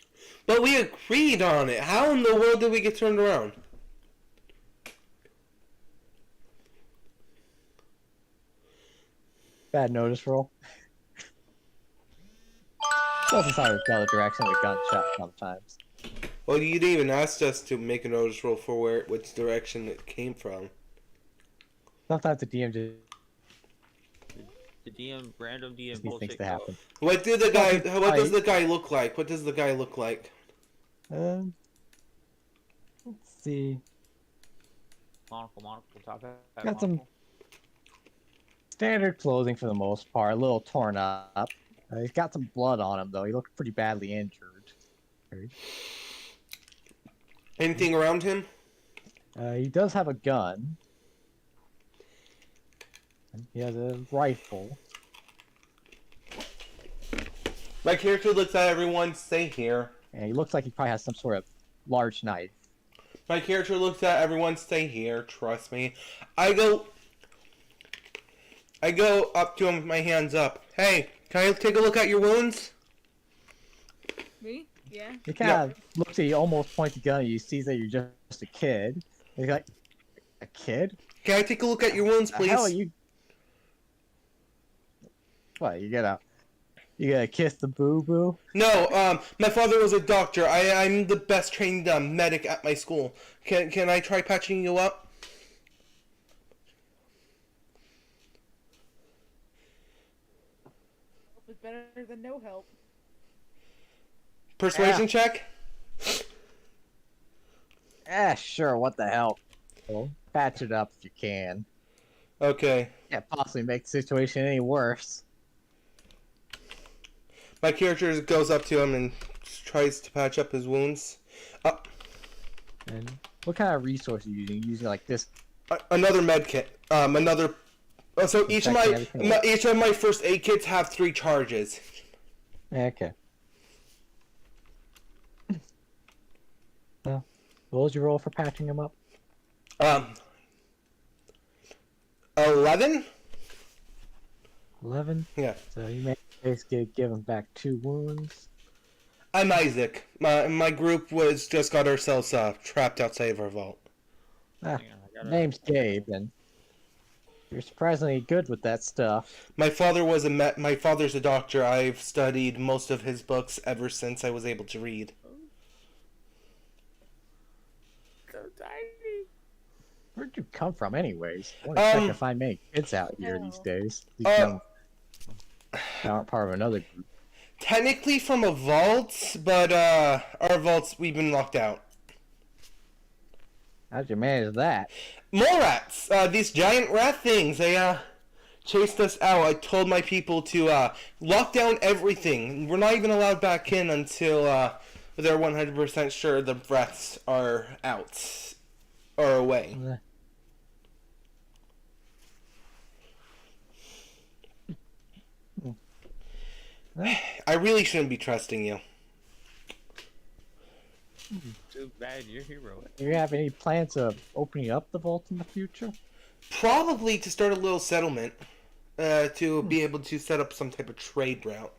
But we agreed on it. How in the world did we get turned around? Bad notice roll. Doesn't hard to tell the direction of the gunshot sometimes. Well, you didn't even ask us to make a notice roll for which direction it came from. Sometimes the DM just The DM, random DM needs bullshit. things to happen. What does the guy look like? What does the guy look like? Let's see. Monocle, top hat. Got some standard clothing for the most part, a little torn up. He's got some blood on him though. He looked pretty badly injured. Anything around him? He does have a gun. He has a rifle. My character looks at everyone, stay here. And he looks like he probably has some sort of large knife. My character looks at everyone, stay here, trust me. I go up to him with my hands up. Hey, can I take a look at your wounds? Me? Yeah. He kind of looks at you, almost points the gun at you, sees that you're just a kid. He's like, a kid? Can I take a look at your wounds, The please? hell are you? What, you gotta kiss the boo-boo? No, my father was a doctor. I'm the best trained medic at my school. Can I try patching you up? Help is better than no help. Persuasion check? Sure, what the hell. Well, patch it up if you can. Okay. Can't possibly make the situation any worse. My character goes up to him and tries to patch up his wounds. And what kind of resource are you using? Using like this? Another med kit. So each of my first aid kits have 3 charges. Okay. Well, what was your roll for patching him up? 11? 11? Yeah. So you may basically give him back 2 wounds. I'm Isaac. My group just got ourselves trapped outside of our vault. Name's Gabe, and you're surprisingly good with that stuff. My father's a doctor. I've studied most of his books ever since I was able to read. So tiny. Where'd you come from, anyways? I want to check to find many kids out here these days. These young aren't part of another group. Technically from a vault, but our vaults, we've been locked out. How'd you manage that? Mole rats! These giant rat things, they chased us out. I told my people to lock down everything. We're not even allowed back in until they're 100% sure the rats are out. Or away. I really shouldn't be trusting you. Too bad you're heroic. Do you have any plans of opening up the vault in the future? Probably to start a little settlement. To be able to set up some type of trade route.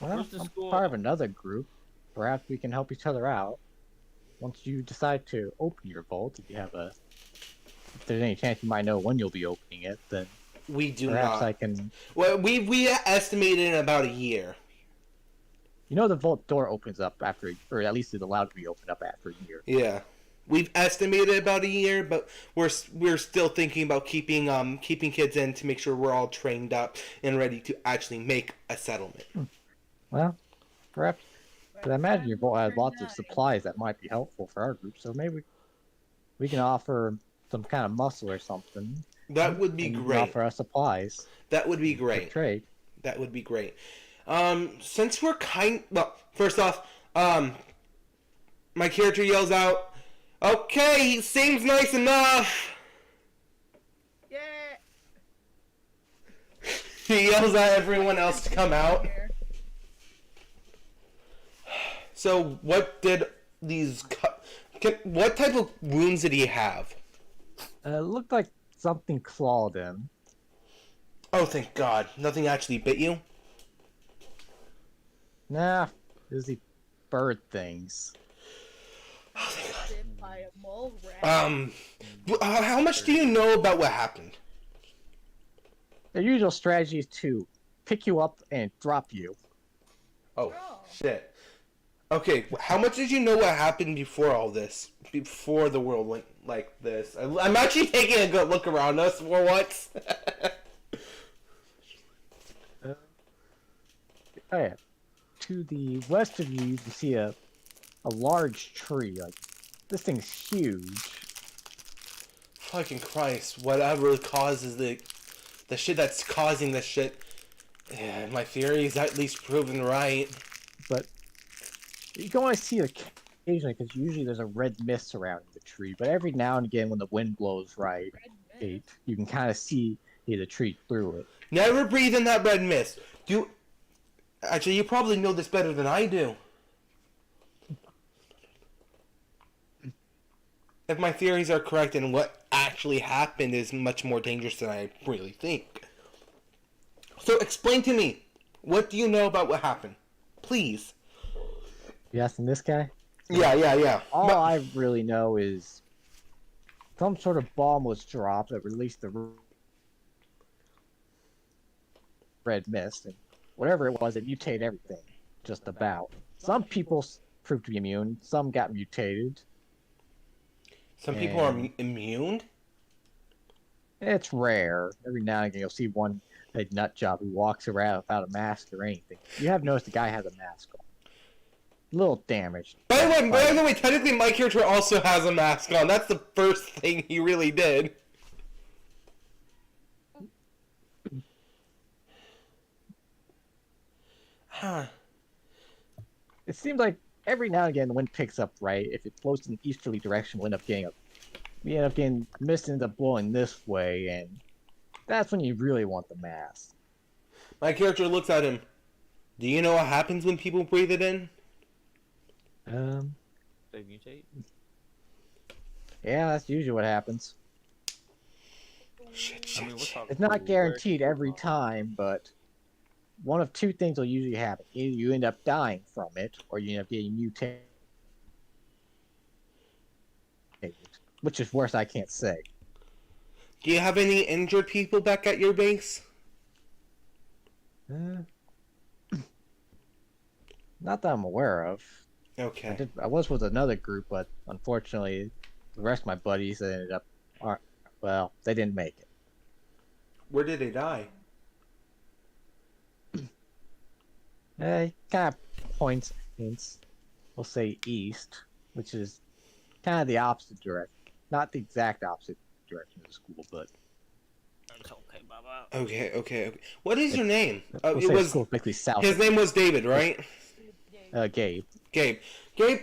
Well, Where's the I'm school? part of another group. Perhaps we can help each other out. Once you decide to open your vault, if there's any chance you might know when you'll be opening it, then We do perhaps not. I can. Well, we estimated in about a year. You know, the vault door opens up after, or at least is allowed to be opened up after a year. Yeah, we've estimated about a year, but we're still thinking about keeping kids in to make sure we're all trained up and ready to actually make a settlement. Well, perhaps. But I imagine your vault has lots of supplies that might be helpful for our group, so maybe we can offer some kind of muscle or something. That would be and you can great. offer us supplies. That would be For great. trade. That would be great. Since we're first off, my character yells out, "Okay, he seems nice enough." Yeah. He yells at everyone else to come out. So, what did these... What type of wounds did he have? It looked like something clawed him. Oh, thank God. Nothing actually bit you? Nah, it was the bird things. Bit by a mole rat. How much do you know about what happened? Their usual strategy is to pick you up and drop you. Oh, Oh. shit. Okay, how much did you know what happened before all this? Before the world went like this? I'm actually taking a good look around us for once. Oh yeah. To the west of you, you see a large tree. Like, this thing's huge. Fucking Christ, whatever causes the shit that's causing this shit, my theory is at least proven right. But you can only see it occasionally, because usually there's a red mist surrounding the tree. But every now and again, when the wind blows right, you can kind of see the tree through it. Never breathe in that red mist. Actually, you probably know this better than I do. If my theories are correct and what actually happened is much more dangerous than I really think. So explain to me, what do you know about what happened? Please. You asking this guy? Yeah. All I really know is some sort of bomb was dropped that released the red mist, and whatever it was, it mutated everything, just about. Some people proved to be immune, some got mutated. Some people are immune? It's rare. Every now and again, you'll see one nut job who walks around without a mask or anything. You have noticed the guy has a mask on. A little damaged. By the way, technically my character also has a mask on. That's the first thing he really did. Huh. It seems like every now and again the wind picks up right. If it blows in an easterly direction, we end up getting mist ends up blowing this way, and that's when you really want the mask. My character looks at him. Do you know what happens when people breathe it in? They mutate. Yeah, that's usually what happens. Shit. I mean, we're talking It's not pretty guaranteed rare. every time, but one of two things will usually happen. Either you end up dying from it, or you end up getting mutated. Which is worse, I can't say. Do you have any injured people back at your base? Not that I'm aware of. Okay. I was with another group, but unfortunately, the rest of my buddies ended up, they didn't make it. Where did they die? Kind of points, we'll say east, which is kind of the opposite direction. Not the exact opposite direction of the school, but... It's okay, Baba. Okay. What is your name? We'll say school's basically south. His name was David, right? Gabe. Gabe, Gabe.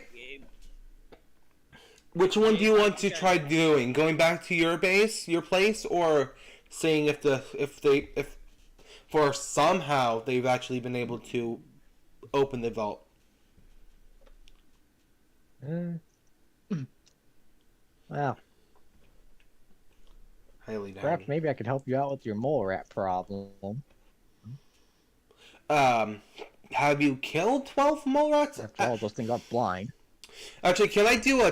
which one do you want to try doing? Going back to your base, your place, or seeing if for somehow they've actually been able to open the vault? Well, Highly doubted. perhaps maybe I could help you out with your mole rat problem. Have you killed 12 mole rats? After all, those things are blind. Actually, can I do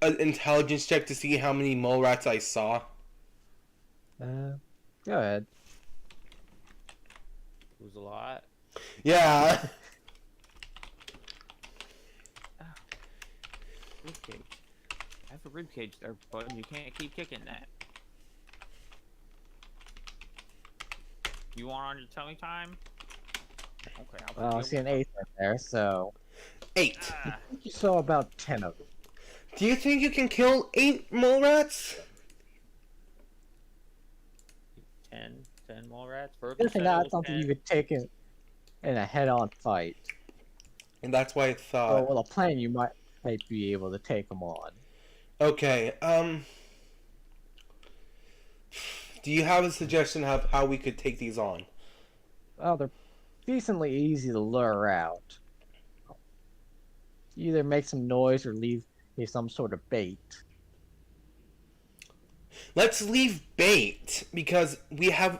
an intelligence check to see how many mole rats I saw? Go ahead. It was a lot. Yeah. Ribcage. I have a ribcage there, bud. You can't keep kicking that. You want on your tummy time? Okay, Well, I see an 8 right there, so... 8. I think you saw about 10 of them. Do you think you can kill 8 mole rats? 10 mole rats. Definitely not something you could take in a head-on fight. And that's why I Oh, thought... well, a plan you might be able to take them on. Okay, do you have a suggestion of how we could take these on? well, they're decently easy to lure out. Either make some noise or leave some sort of bait. Let's leave bait because Ralph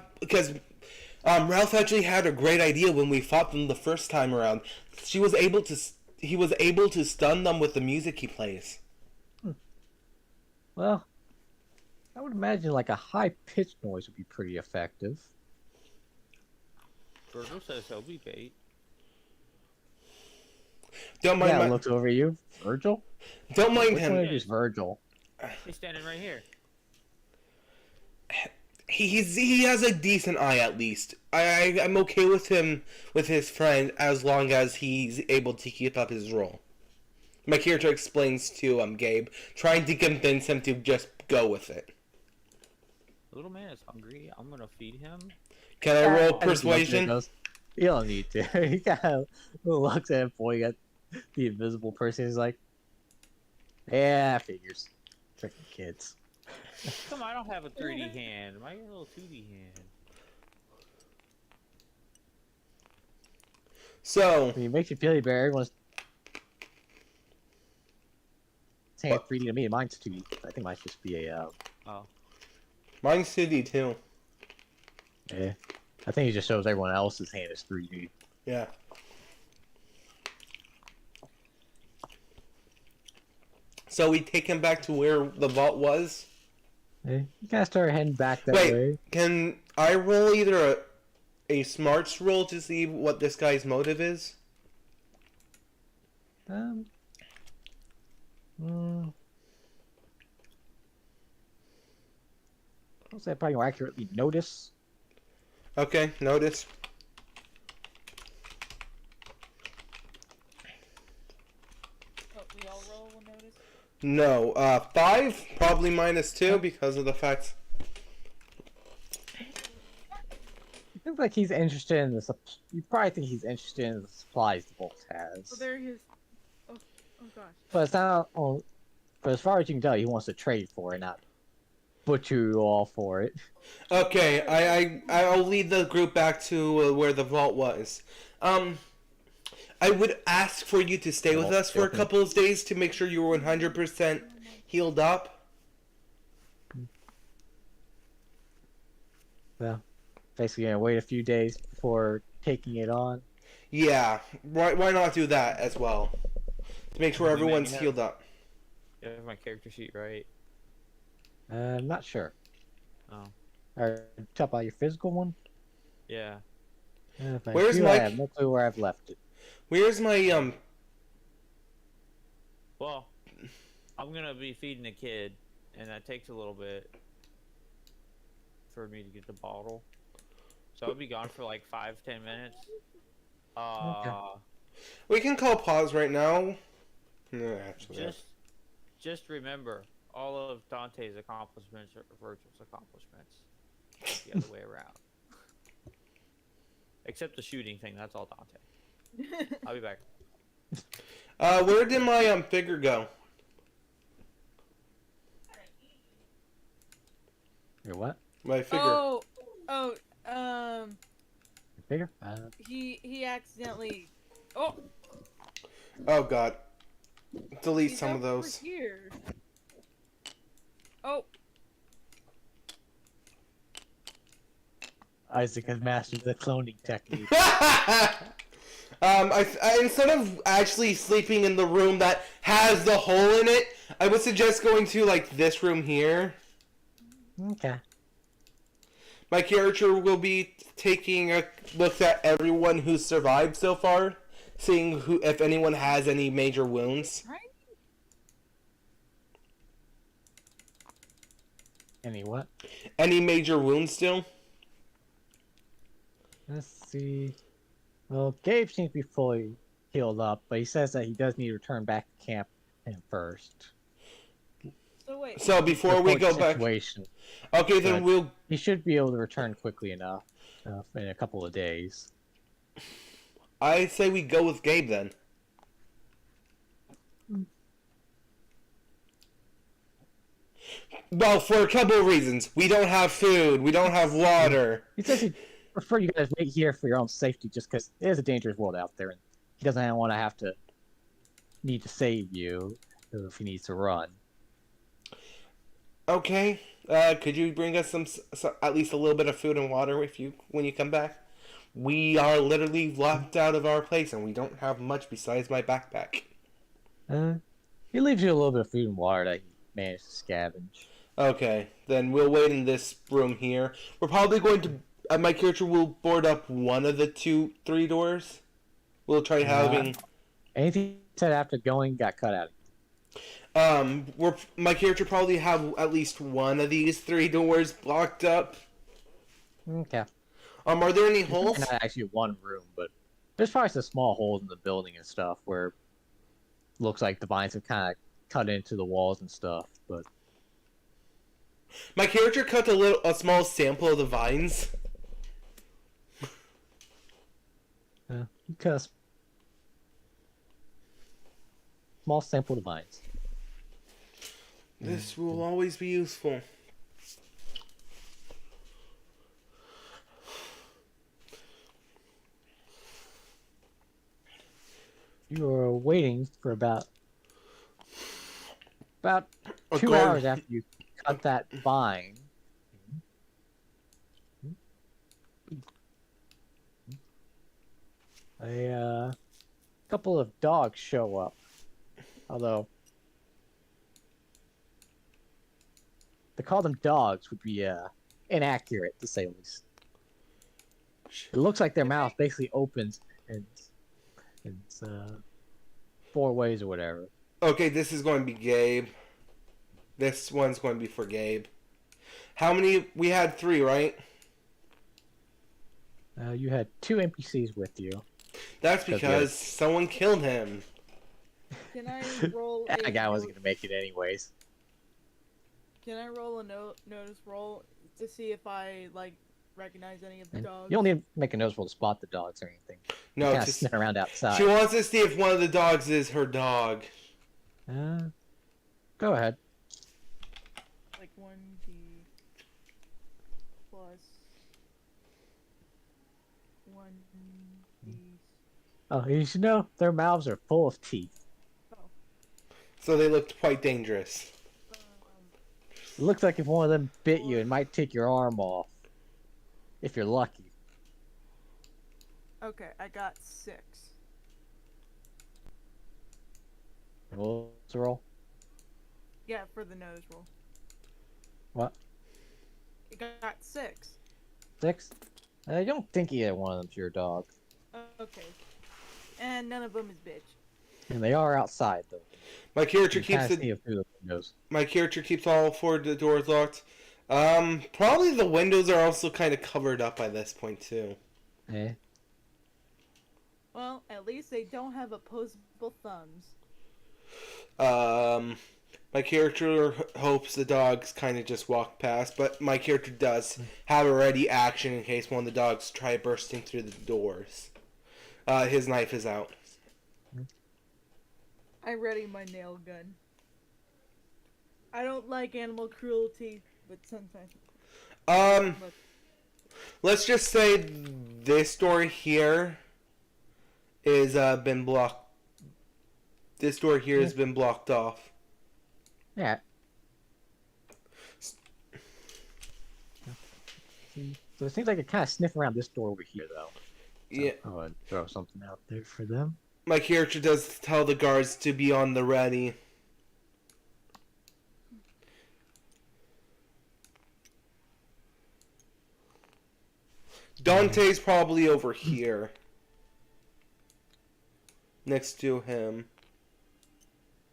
actually had a great idea when we fought them the first time around. He was able to stun them with the music he plays. Well, I would imagine like a high-pitched noise would be pretty effective. Virgil says he'll be bait. Don't mind Yeah, my, looks over you, Virgil. don't mind Which one him. of you is Virgil? He's standing right here. He has a decent eye at least. I'm okay with him with his friend as long as he's able to keep up his role. My character explains to Gabe, trying to convince him to just go with it. Little man is hungry. I'm gonna feed him. Can I roll I think he looks at it and persuasion? goes, you don't need to. He kind of looks at him, pointing at the invisible person. He's like, yeah, figures. Freaking kids. Come on, I don't have a 3D hand. I got a little 2D hand. So, I mean, it makes you feel better. Everyone's saying 3D to me, and mine's 2D. I think mine's just be a, Oh. mine's 2D too. yeah. I think it just shows everyone else's hand is 3D. Yeah. So we take him back to where the vault was. Yeah. You gotta start heading back that Wait, way. can I roll either a smarts roll to see what this guy's motive is? Um. Mm, I'll say I probably more accurately notice. Okay, notice. Oh, we all roll, we'll notice. No, 5, probably -2 because of the fact. It looks like he's interested in the. You probably think he's interested in the supplies the vault has. So they're his. Oh gosh. But it's not. Well, but as far as you can tell, he wants to trade for it, not butcher you all for it. Okay, I'll lead the group back to where the vault was. I would ask for you to stay with us for a couple of days to make sure you were 100% healed up. Well, basically gonna wait a few days before taking it on. Yeah, why not do that as well? To make sure We everyone's maybe healed up. You have my character sheet right. I'm not sure. Oh. Or talk about your physical one. Yeah. If I Where's do, Mike? I have no clue where I've left it. Where's my Well, I'm gonna be feeding a kid, and that takes a little bit for me to get the bottle. So I'll be gone for like 5-10 minutes. We can call pause right now. No, actually. Just remember, all of Dante's accomplishments are Virgil's accomplishments. The other way around. Except the shooting thing, that's all Dante. I'll be back. Where did my figure go? Your what? My figure. Oh, Your figure? he accidentally. Oh, Oh god. Delete he's some of over those. Here. Oh, Isaac has mastered the cloning technique. I instead of actually sleeping in the room that has the hole in it, I would suggest going to like this room here. Okay. My character will be taking a look at everyone who's survived so far, seeing who if anyone has any major wounds. right. Any what? Any major wounds still? Let's see. Well, Gabe seems to be fully healed up, but he says that he does need to return back to camp first. So wait. So before we Report go back, situation. okay, then But- we'll. He should be able to return quickly enough in a couple of days. I say we go with Gabe then. Well, for a couple of reasons. We don't have food. We don't have water. He says he prefer you guys wait here for your own safety, just because it is a dangerous world out there, and he doesn't want to need to save you if he needs to run. Okay. Could you bring us some, at least a little bit of food and water when you come back? We are literally locked out of our place, and we don't have much besides my backpack. He leaves you a little bit of food and water that he managed to scavenge. Okay, then we'll wait in this room here. We're probably going to. My character will board up one of the 3 doors. We'll try having. Anything you said after going got cut out. My character probably have at least one of these 3 doors blocked up. Okay. Are there any holes? Not actually one room, but there's probably some small holes in the building and stuff where looks like the vines have kind of cut into the walls and stuff. But my character cut a small sample of the vines. because small sample of the vines. This will always be useful. You are waiting for about 2 Guard. hours after you cut that vine. A couple of dogs show up, although to call them dogs would be inaccurate to say the least. It looks like their mouth basically opens and 4 ways or whatever. Okay, this is going to be Gabe. This one's going to be for Gabe. How many? We had 3, right? You had 2 NPCs with you. That's because someone killed him. Can I roll? That guy wasn't gonna make it anyways. Can I roll a notice roll to see if I recognize any of the dogs? You don't need to make a notice roll to spot the dogs or anything. No, Kind of sniff around outside. she wants to see if one of the dogs is her dog. Go ahead. 1d plus 1d. Oh, you should know their mouths are full of teeth. So they looked quite dangerous. It looks like if one of them bit you, it might take your arm off. If you're lucky. Okay, I got 6. Roll to roll. Yeah, for the nose roll. What? I got 6. 6? I don't think either one of them's your dog. Okay. And none of them is bitch. And they are outside though. My character You keeps kinda see it through the windows. My character keeps all 4 the doors locked. Probably the windows are also kind of covered up by this point too. Eh? Well, at least they don't have opposable thumbs. My character hopes the dogs kind of just walk past, but my character does have a ready action in case one of the dogs try bursting through the doors. His knife is out. I ready my nail gun. I don't like animal cruelty, but sometimes. Let's just say this door here is been blocked. This door here has been blocked off. Yeah. So it seems like it kind of sniff around this door over here, though. So Yeah. I'm gonna throw something out there for them. My character does tell the guards to be on the ready. Dante's probably over here. Next to him.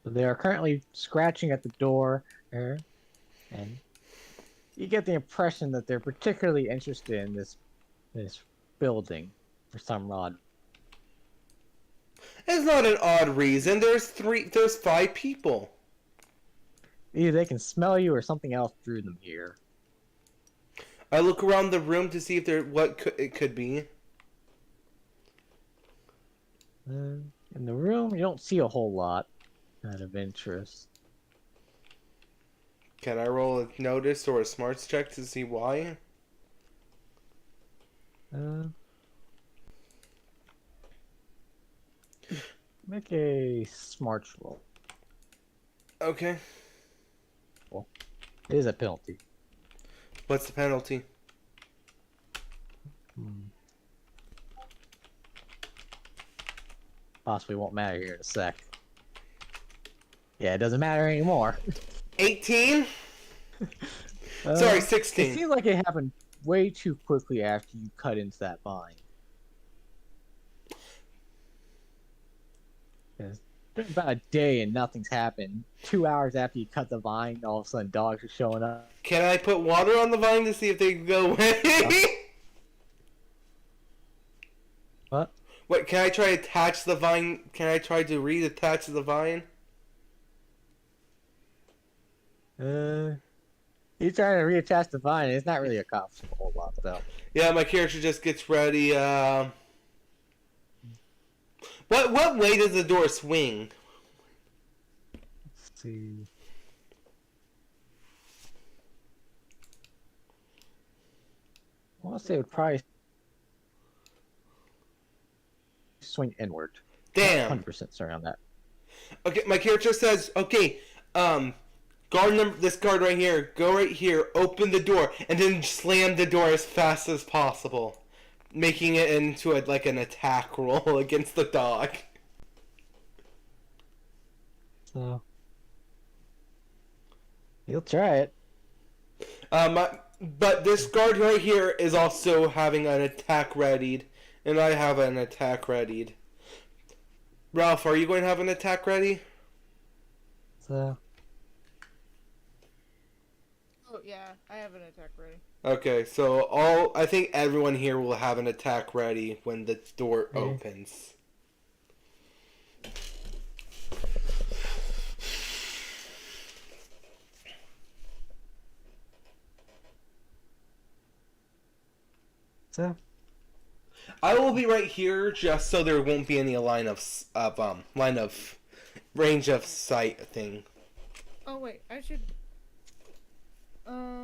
So they are currently scratching at the door, and you get the impression that they're particularly interested in this building for some odd. It's not an odd reason. There's 5 people. Either they can smell you or something else drew them here. I look around the room to see if it could be. In the room, you don't see a whole lot out of interest. Can I roll a notice or a smarts check to see why? Uh, make a smart roll. Okay. It is a penalty. What's the penalty? Possibly won't matter here in a sec. Yeah, it doesn't matter anymore. 18? Sorry, It 16. seems like it happened way too quickly after you cut into that vine. It's been about a day and nothing's happened. 2 hours after you cut the vine, all of a sudden dogs are showing up. Can I put water on the vine to see if they can go away? What? Wait, can I try to attach the vine? Can I try to reattach the vine? You trying to reattach the vine, it's not really accomplishing a whole lot, though. Yeah, my character just gets ready. What way does the door swing? Let's see. I want to say it would probably swing inward. Damn. 100% sorry on that. Okay, my character says, okay, this guard right here, go right here, open the door, and then slam the door as fast as possible, making it into like an attack roll against the dog. So, you'll try it. But this guard right here is also having an attack readied, and I have an attack readied. Ralph, are you going to have an attack ready? So, Oh yeah, I have an attack ready. Okay, so I think everyone here will have an attack ready when the door opens. I will be right here just so there won't be any line of range of sight thing. Oh wait, I should.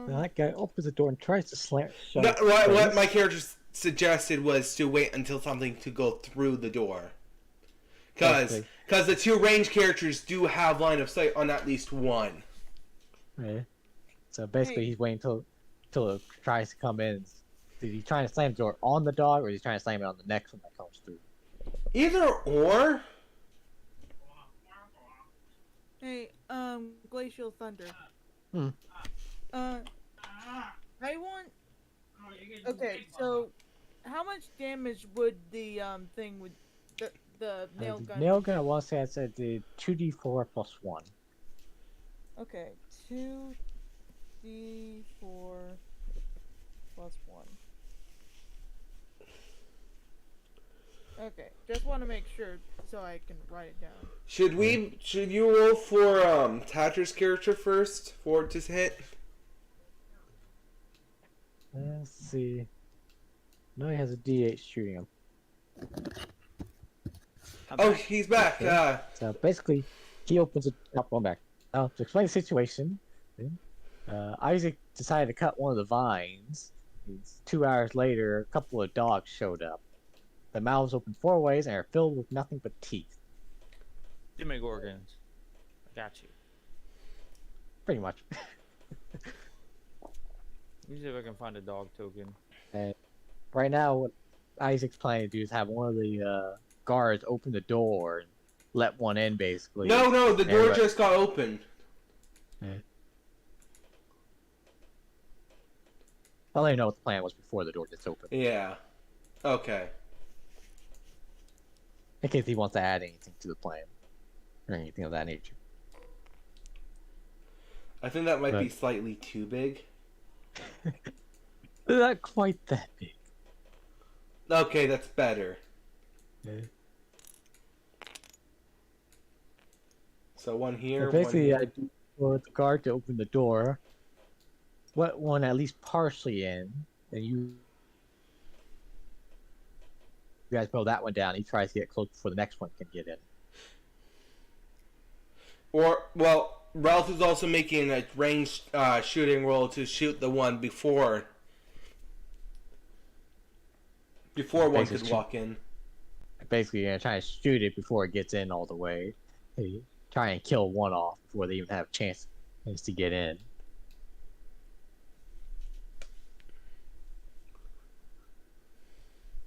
that guy opens the door and tries to slam it shut. No, what my character suggested was to wait until something to go through the door. Because the two range characters do have line of sight on at least one. Yeah. So basically, he's waiting till it tries to come in. Is he trying to slam the door on the dog, or is he trying to slam it on the next one that comes through? Either or. Hey, Glacial Thunder. Hmm. I want. Okay, so how much damage would the thing with the nail gun? Nail gun, I want to say I said did 2d4 plus 1. Okay, 2d4 plus 1. Okay, just want to make sure so I can write it down. Should you roll for Tatcher's character first for it to hit? Let's see. No, he has a d8 shooting him. Oh, he's back. Okay. So basically, he opens it up. Going back. Now, to explain the situation, Isaac decided to cut one of the vines. 2 hours later, a couple of dogs showed up. The mouths open 4 ways and are filled with nothing but teeth. Demogorgons. I got you. Pretty much. Let me see if I can find a dog token. And right now, what Isaac's planning to do is have one of the guards open the door and let one in, basically. No, the door just got open. Yeah. I'll let you know what the plan was before the door gets open. Yeah. Okay. In case he wants to add anything to the plan. Or anything of that nature. I think that might be slightly too big. Not quite that big. Okay, that's better. Yeah. So one here, So basically, one I do for the guard to open the door, let one at least partially in, and you guys blow that one down. He tries to get close before the next one can get in. Or, well, Ralph is also making a ranged shooting roll to shoot the one before. Before one Basically, could walk in. Basically, you're gonna try to shoot it before it gets in all the way. You try and kill one off before they even have a chance to get in.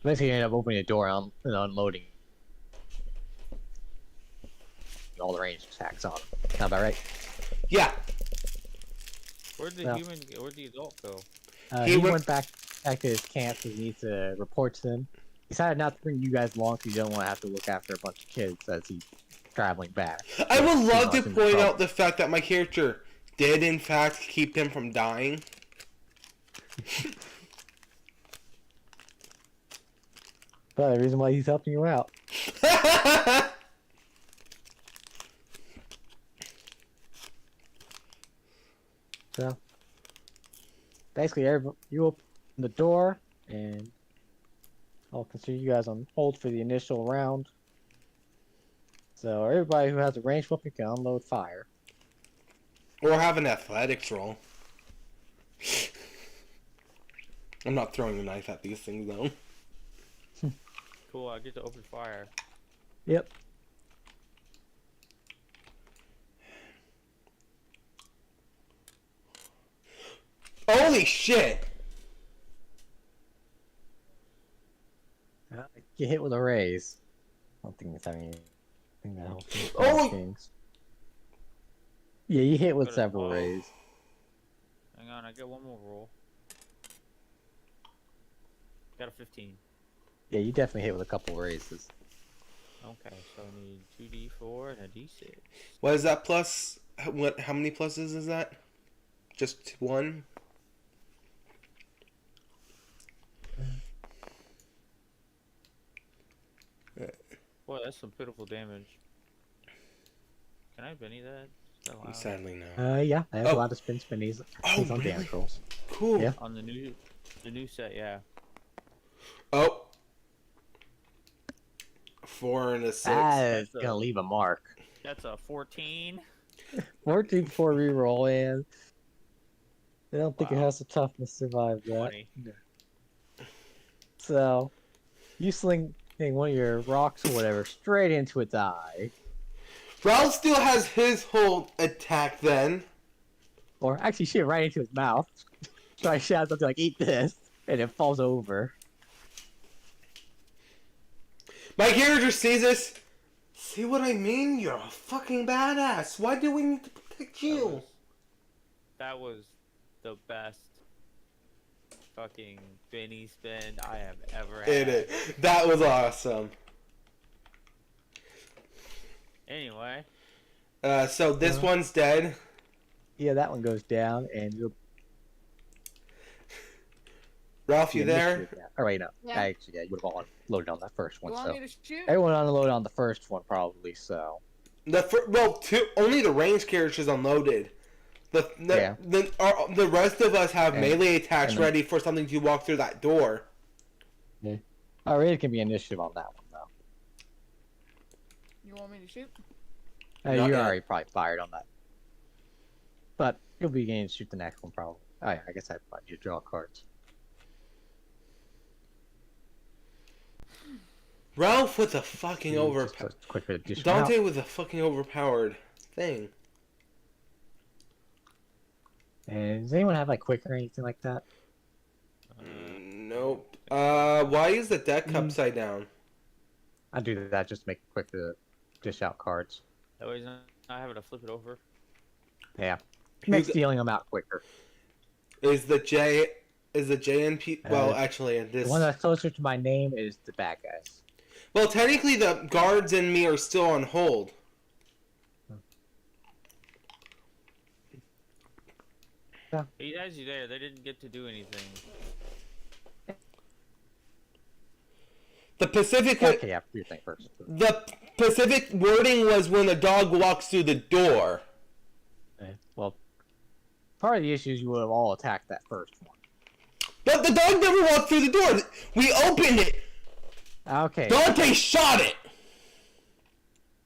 Basically, you end up opening the door and unloading all the ranged attacks on them. Sound about right? Yeah. Where'd the Well. human? Where'd the adult go? He went back to his camp because he needs to report to them. He decided not to bring you guys along because you don't want to have to look after a bunch of kids as he's traveling back. I would He's love not to in point trouble. out the fact that my character did in fact keep him from dying. But the reason why he's helping you out. So, basically, you open the door, and I'll consider you guys on hold for the initial round. So, everybody who has a ranged weapon can unload fire. Or have an athletics roll. I'm not throwing a knife at these things though. Cool, I get to open fire. Yep. Holy shit! Get hit with a raise. I don't think it's having anything that helps you. Oh! Things. Yeah, you hit with Good. several Oh. rays. Hang on, I get one more roll. Got a 15. Yeah, you definitely hit with a couple raises. Okay, so I need 2d4 and a d6. What is that plus? What? How many pluses is that? Just one? Boy, that's some pitiful damage. Can I Benny that? Is that allowed? Sadly, no. Yeah, I have Oh. a lot of spinnies Oh, on really? damage rolls. Cool. Yeah. On the new set, yeah. Oh. 4 and a 6. That's That's gonna leave a mark. That's a 14. 14 for reroll, and I don't think it Wow. has the toughness to survive that. 20. So, you sling one of your rocks or whatever straight into its eye. Ralph still has his whole attack then. Or actually, shit, right into his mouth. So I shout something like, eat this, and it falls over. My character sees this. See what I mean? You're a fucking badass. Why do we need to protect you? That was the best fucking Benny spin I have ever had. It is. That was awesome. Anyway, So this one's dead. Yeah, that one goes down, and you'll Ralph, you there? Oh, wait, no. Yeah. Actually, yeah, you would have all unloaded on that first You one, want so. me to shoot? Everyone unloaded on the first one, probably, so. Only the ranged characters unloaded. Yeah. The rest of us have And- melee attacks and then- ready for something to walk through that door. Oh, it can be initiative on that one, though. You want me to shoot? Not You yet. already probably fired on that. But you'll be getting to shoot the next one, probably. Oh, yeah, I guess I probably need to draw cards. Ralph with a fucking Just overpowered. a quick bit of dish Dante out. with a fucking overpowered thing. And does anyone have, like, quick or anything like that? Nope. Why is the deck upside down? I do that just to make it quick to dish out cards. that way not having to flip it over. Yeah. Makes Who- dealing them out quicker. Is the JNP? Well, actually, this. The one that's closer to my name is the bad guys. Well, technically, the guards and me are still on hold. He has you there. They didn't get to do anything. The Pacific. Okay, yeah, do your thing first. The Pacific wording was when the dog walks through the door. Okay. Well, part of the issue is you would have all attacked that first one. But the dog never walked through the door. We opened it. Okay. Dante shot it.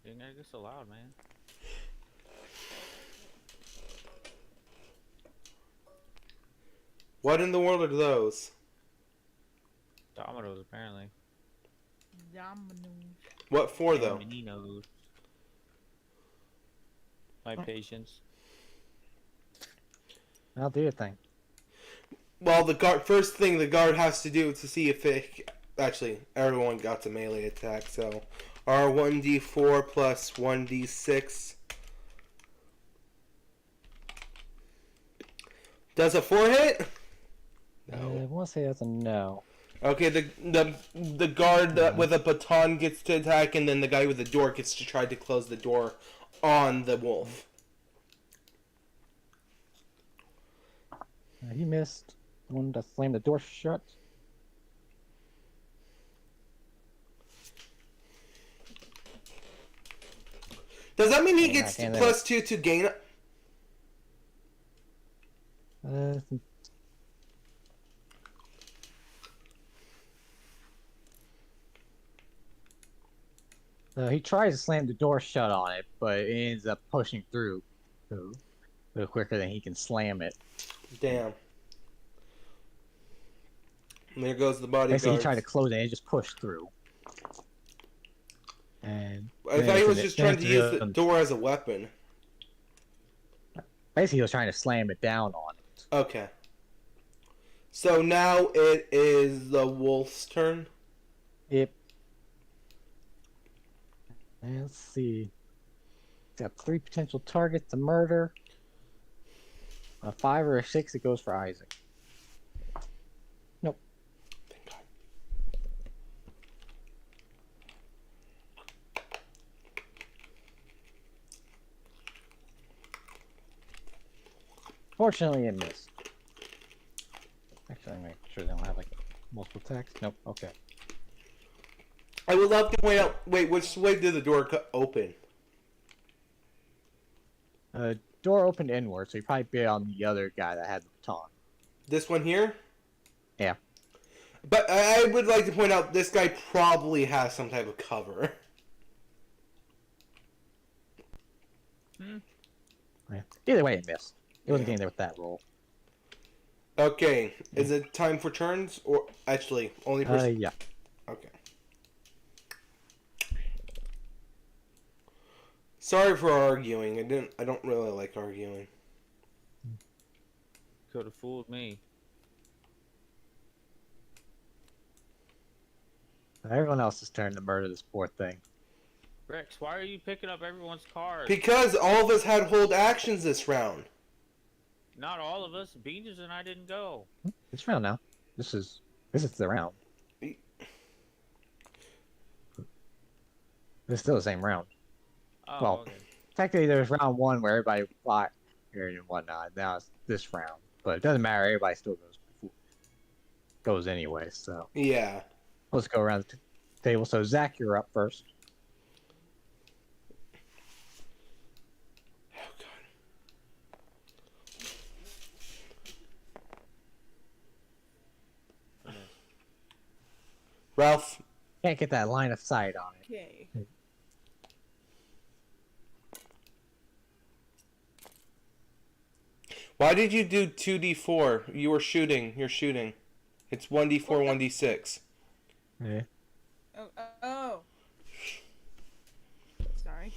You gotta get so loud, man. What in the world are those? Dominoes, apparently. Dominoes. What for though? Meninos. My patience. I'll do your thing. Well, the guard first thing the guard has to do to see if it actually everyone got to melee attack. So, R1d4 plus 1d6. Does a 4 hit? I No. want to say that's a no. Okay, the guard with a baton gets to attack, and then the guy with the door gets to try to close the door on the wolf. He missed. One to slam the door shut. Does that mean he Yeah, gets can't do plus 2 to gain? Uh, he tries to slam the door shut on it, but it ends up pushing through a little quicker than he can slam it. Damn. And there goes the bodyguard. Basically, he tried to close it and it just pushed through. And I thought he was just trying to use the door as a weapon. Basically, he was trying to slam it down on it. Okay. So now it is the wolf's turn. Yep. And let's see. Got 3 potential targets to murder. A 5 or a 6, it goes for Isaac. Nope. Thank God. Fortunately, it missed. Actually, let me make sure they don't have like multiple attacks. Nope. Okay. I would love to point out. Wait, which way did the door open? Door opened inward, so you probably bit on the other guy that had the baton. This one here? Yeah. But I would like to point out this guy probably has some type of cover. Yeah. Either way, it missed. It wasn't Yeah. getting there with that roll. Okay, is it time for turns? Or actually, only person? Yeah. Okay. Sorry for arguing. I don't really like arguing. Could have fooled me. Everyone else is turning to murder this poor thing. Rex, why are you picking up everyone's cars? Because all of us had hold actions this round. Not all of us. Beans and I didn't go. It's round now. This is the round. It's still the same round. Oh, Well, okay. Technically, there's round 1 where everybody fought here and whatnot. Now it's this round, but it doesn't matter. Everybody still goes anyway. So Yeah. let's go around the table. So Zach, you're up first. Oh God. Ralph. Can't get that line of sight on it. Okay. Why did you do 2d4? You were shooting. You're shooting. It's 1d4, 1d6. Yeah. Oh. Sorry.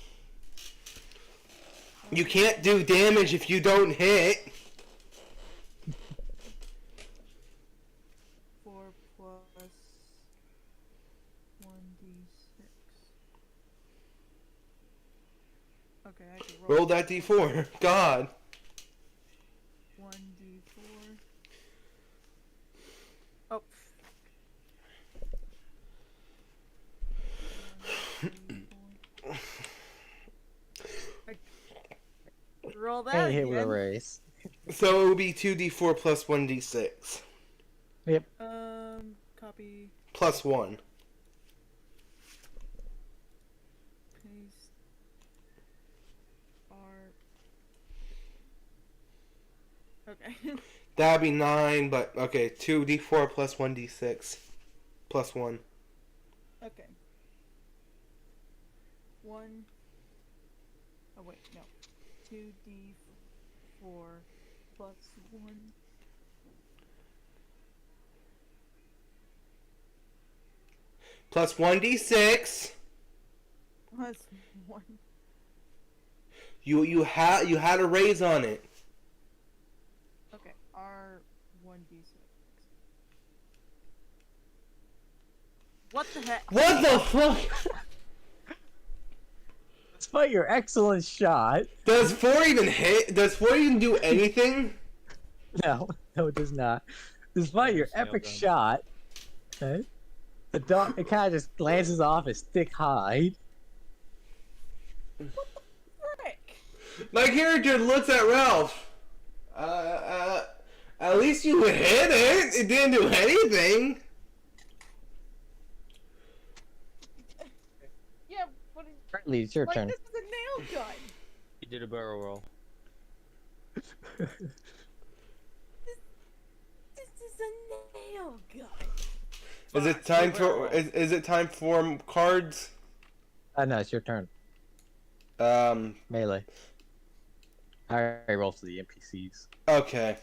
You can't do damage if you don't hit. 4 plus 1d6. Okay, I can roll. Roll that d4. God. 1d4. Oh. 1d4. Roll that And hit with a again. raise. So it would be 2d4 plus 1d6. Yep. Copy, Plus 1. paste, R. Okay. That'd be 9, but okay, 2d4 plus 1d6. Plus 1. Okay. 1. Oh wait, no. 2d4 plus 1. Plus 1d6. Plus 1. You had a raise on it. Okay, R1d6. What the heck? What the fuck? Despite your excellent shot. Does 4 even hit? Does 4 even do anything? No, no, it does not. Despite your Snail epic gun. shot, okay, the dog, it kind of just glances off his thick hide. Frick! My character looks at Ralph. At least you hit it. It didn't do anything. Yeah, but it's Currently, it's your like turn. this is a nail gun. He did a barrel roll. This is a nail gun. Is it time for? Is it time for cards? No, it's your turn. Melee. I already rolled for the NPCs. Okay.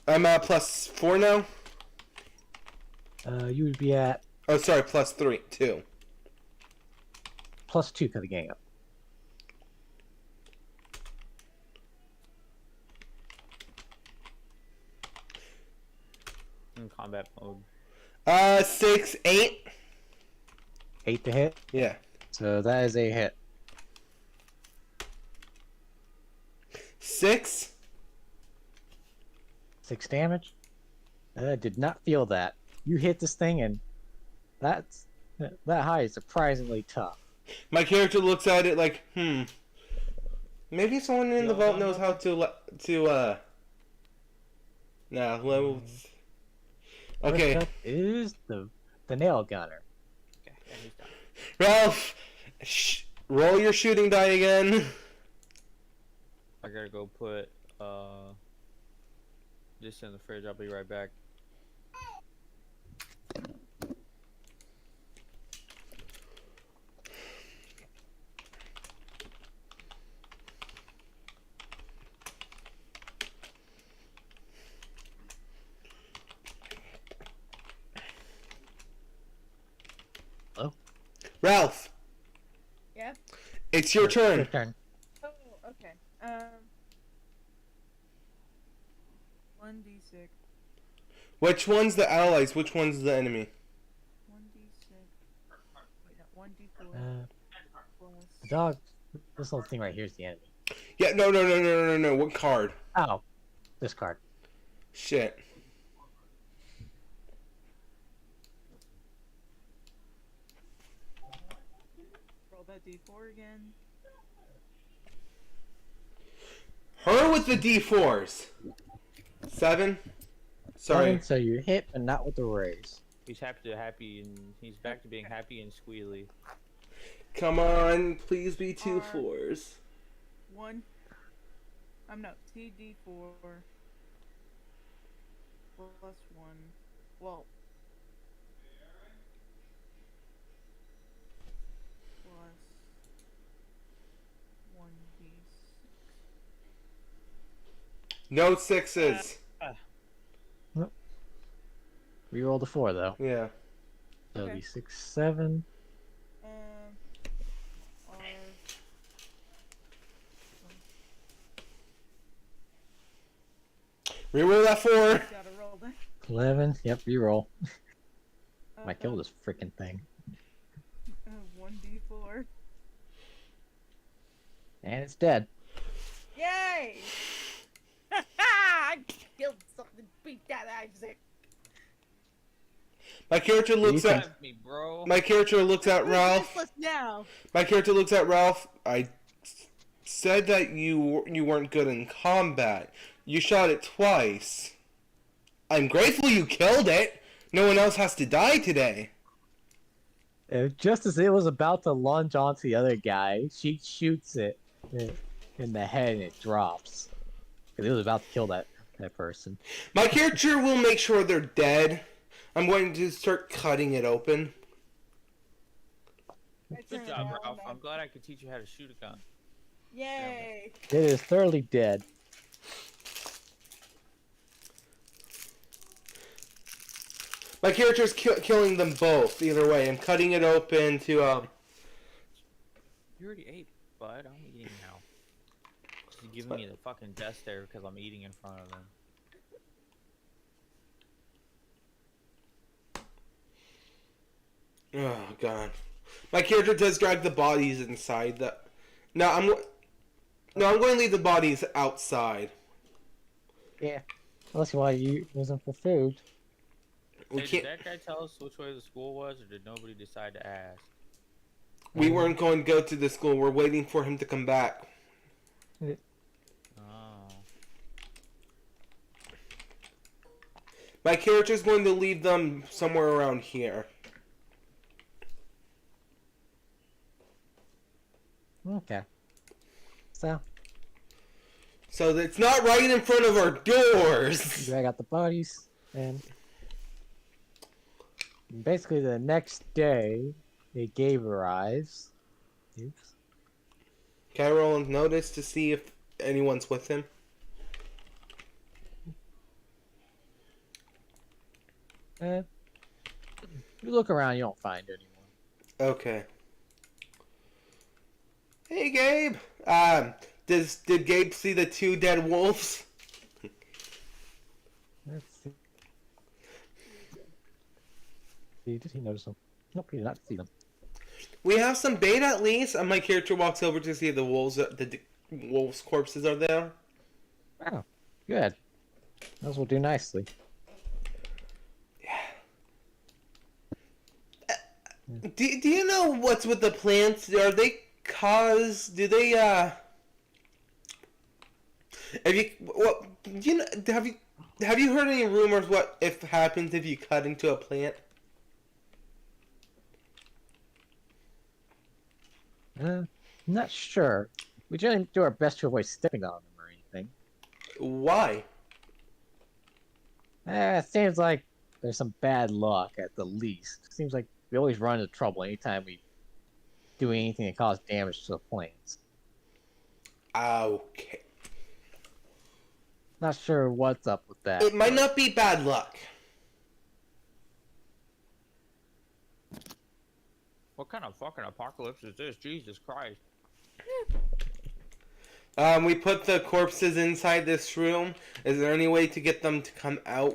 I'm at plus 4 now. You would be at Oh, sorry, plus 3, 2. +2 for the gang up. In combat mode. 6, 8. 8 to hit, Yeah. so that is a hit. 6. 6 damage. Did not feel that. You hit this thing, and that hide is surprisingly tough. My character looks at it like, maybe someone in the vault knows how nah, levels. Okay, First up is the nail gunner. Okay, yeah, he's done. Ralph, roll your shooting die again. I gotta go put this in the fridge. I'll be right back. Ralph, Yeah. it's your Your turn. turn. Oh, okay. 1d6. Which one's the allies? Which one's the enemy? 1d6. Wait, no, 1d4 The plus. dog. This little thing right here is the enemy. Yeah, no. What card? Oh, this card. Shit. Roll that d4 again. Her with the D4s. 7. Sorry. 7, so you hit, but not with the raise. He's happy, and he's back to being happy and squealy. Come on, please be 2 R. 4s. 1. No, TD4 plus 1. Well. Plus 1d6. No 6s. Reroll the 4 though. Yeah. So it'll Okay. be 6, 7. R. Reroll that 4. Gotta roll that. 11. Yep, reroll. Might kill this freaking thing. 1d4. And it's dead. Yay! I killed something. Beat that Isaac. My character looks You at Drive me, bro. my character looks at Who's Ralph. useless now. My character looks at Ralph. I said that you weren't good in combat. You shot it twice. I'm grateful you killed it. No one else has to die today. Just as it was about to lunge onto the other guy, she shoots it in the head and it drops. Because it was about to kill that person. My character will make sure they're dead. I'm going to start cutting it open. Good job, Ralph. I'm glad I could teach you how to shoot a gun. Yay! It is thoroughly dead. My character's killing them both. Either way, I'm cutting it open to You already ate, bud. I'm eating now. She's giving me the fucking death stare because I'm eating in front of them. Oh god. My character does drag the bodies inside the. No, I'm going to leave the bodies outside. Yeah. Unless you want to use them for food. We Hey, can't. did that guy tell us which way the school was, or did nobody decide to ask? We weren't going to go to the school. We're waiting for him to come back. Oh. My character's going to leave them somewhere around here. Okay. So, It's not right in front of our doors. drag out the bodies, and basically the next day, Gabe arrives. Oops. Can I roll a notice to see if anyone's with him? You look around, you don't find anyone. Okay. Hey, Gabe. Did Gabe see the 2 dead wolves? Let's see. Did he notice them? Nope, he did not see them. We have some bait at least. And my character walks over to see if the wolves' corpses are there. Oh, good. Those will do nicely. Do you know what's with the plants? Do they have you heard any rumors what if happens if you cut into a plant? Not sure. We generally do our best to avoid stepping on them or anything. Why? It seems like there's some bad luck at the least. Seems like we always run into trouble anytime we do anything that causes damage to the plants. Okay. Not sure what's up with that. It might not be bad luck. What kind of fucking apocalypse is this? Jesus Christ. We put the corpses inside this room. Is there any way to get them to come out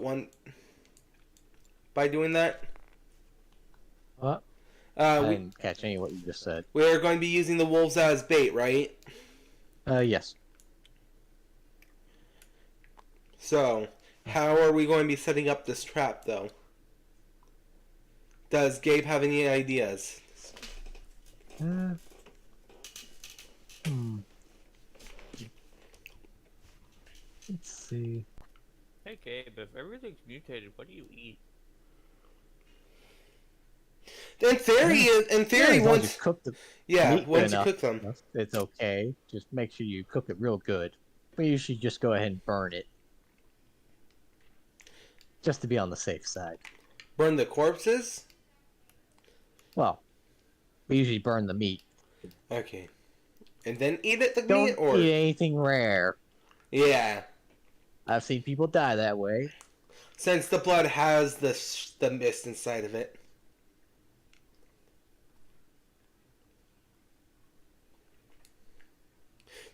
by doing that? What? I We didn't catch any of what you just said. are going to be using the wolves as bait, right? Yes. So, how are we going to be setting up this trap, though? Does Gabe have any ideas? Hmm. Let's see. Hey, Gabe, if everything's mutated, what do you eat? In theory, As long as you cook the meat once you enough, cook them. it's okay. Just make sure you cook it real good. We usually just go ahead and burn it. Just to be on the safe side. Burn the corpses? Well, we usually burn the meat. Okay. And then eat it, the Don't meat, or... eat anything rare. Yeah. I've seen people die that way. Since the blood has the mist inside of it.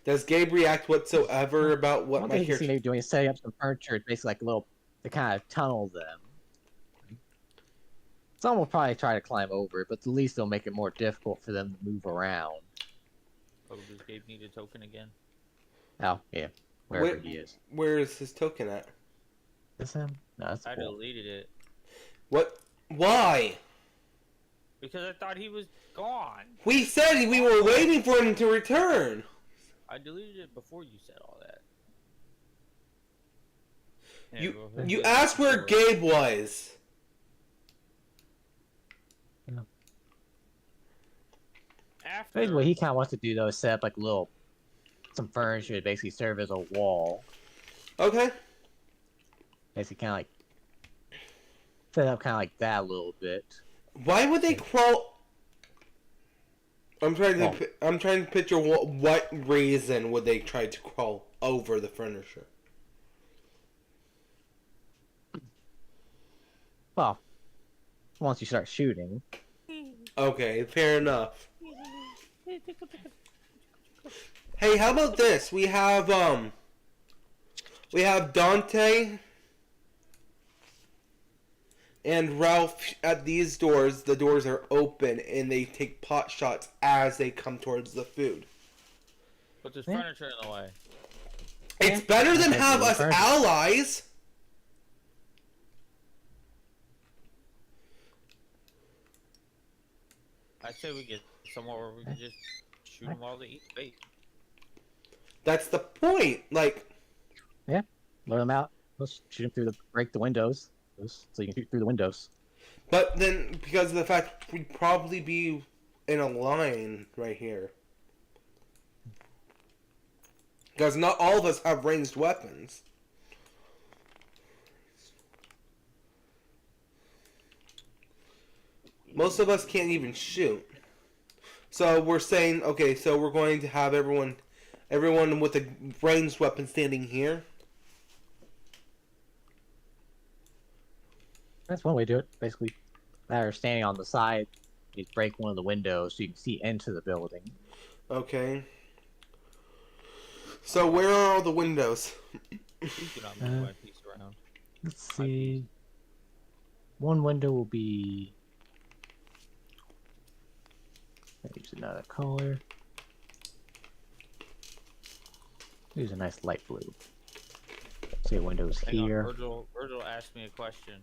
Does Gabe react whatsoever about what One my thing you can see character... maybe doing is setting up some furniture. It's basically like a little, to kind of tunnel them. Some will probably try to climb over it, but at least it'll make it more difficult for them to move around. Oh, does Gabe need a token again? Oh, yeah. Wherever he is. Where is his token at? Is him? No, that's I cool. deleted it. What? Why? Because I thought he was gone. We said we were waiting for him to return. I deleted it before you said all that. You asked where Gabe was. After... What he kind of wants to do, though, is set up like some furniture to basically serve as a wall. Okay. Basically kind of like, set up kind of like that a little bit. Why would they crawl? I'm trying to picture what reason would they try to crawl over the furniture? Well, once you start shooting. Okay, fair enough. Hey, how about this? We have Dante and Ralph at these doors. The doors are open and they take pot shots as they come towards the food. Put this Yeah. furniture in the way. It's better than Okay, have so us furniture. allies. I say we get somewhere where we can just shoot them while they eat bait. That's the point. Like, Lure them out. Let's shoot them through break the windows. So you can shoot through the windows. but then because of the fact we'd probably be in a line right here. Because not all of us have ranged weapons. Most of us can't even shoot. So we're saying, okay, so we're going to have everyone with a ranged weapon standing here. That's one way to do it. Basically, they're standing on the side. You break one of the windows so you can see into the building. Okay. So where are all the windows? Please do not move my piece around. Let's see. One window will be. Use another color. Use a nice light blue. See a window's Hang on, here. Virgil asked me a question.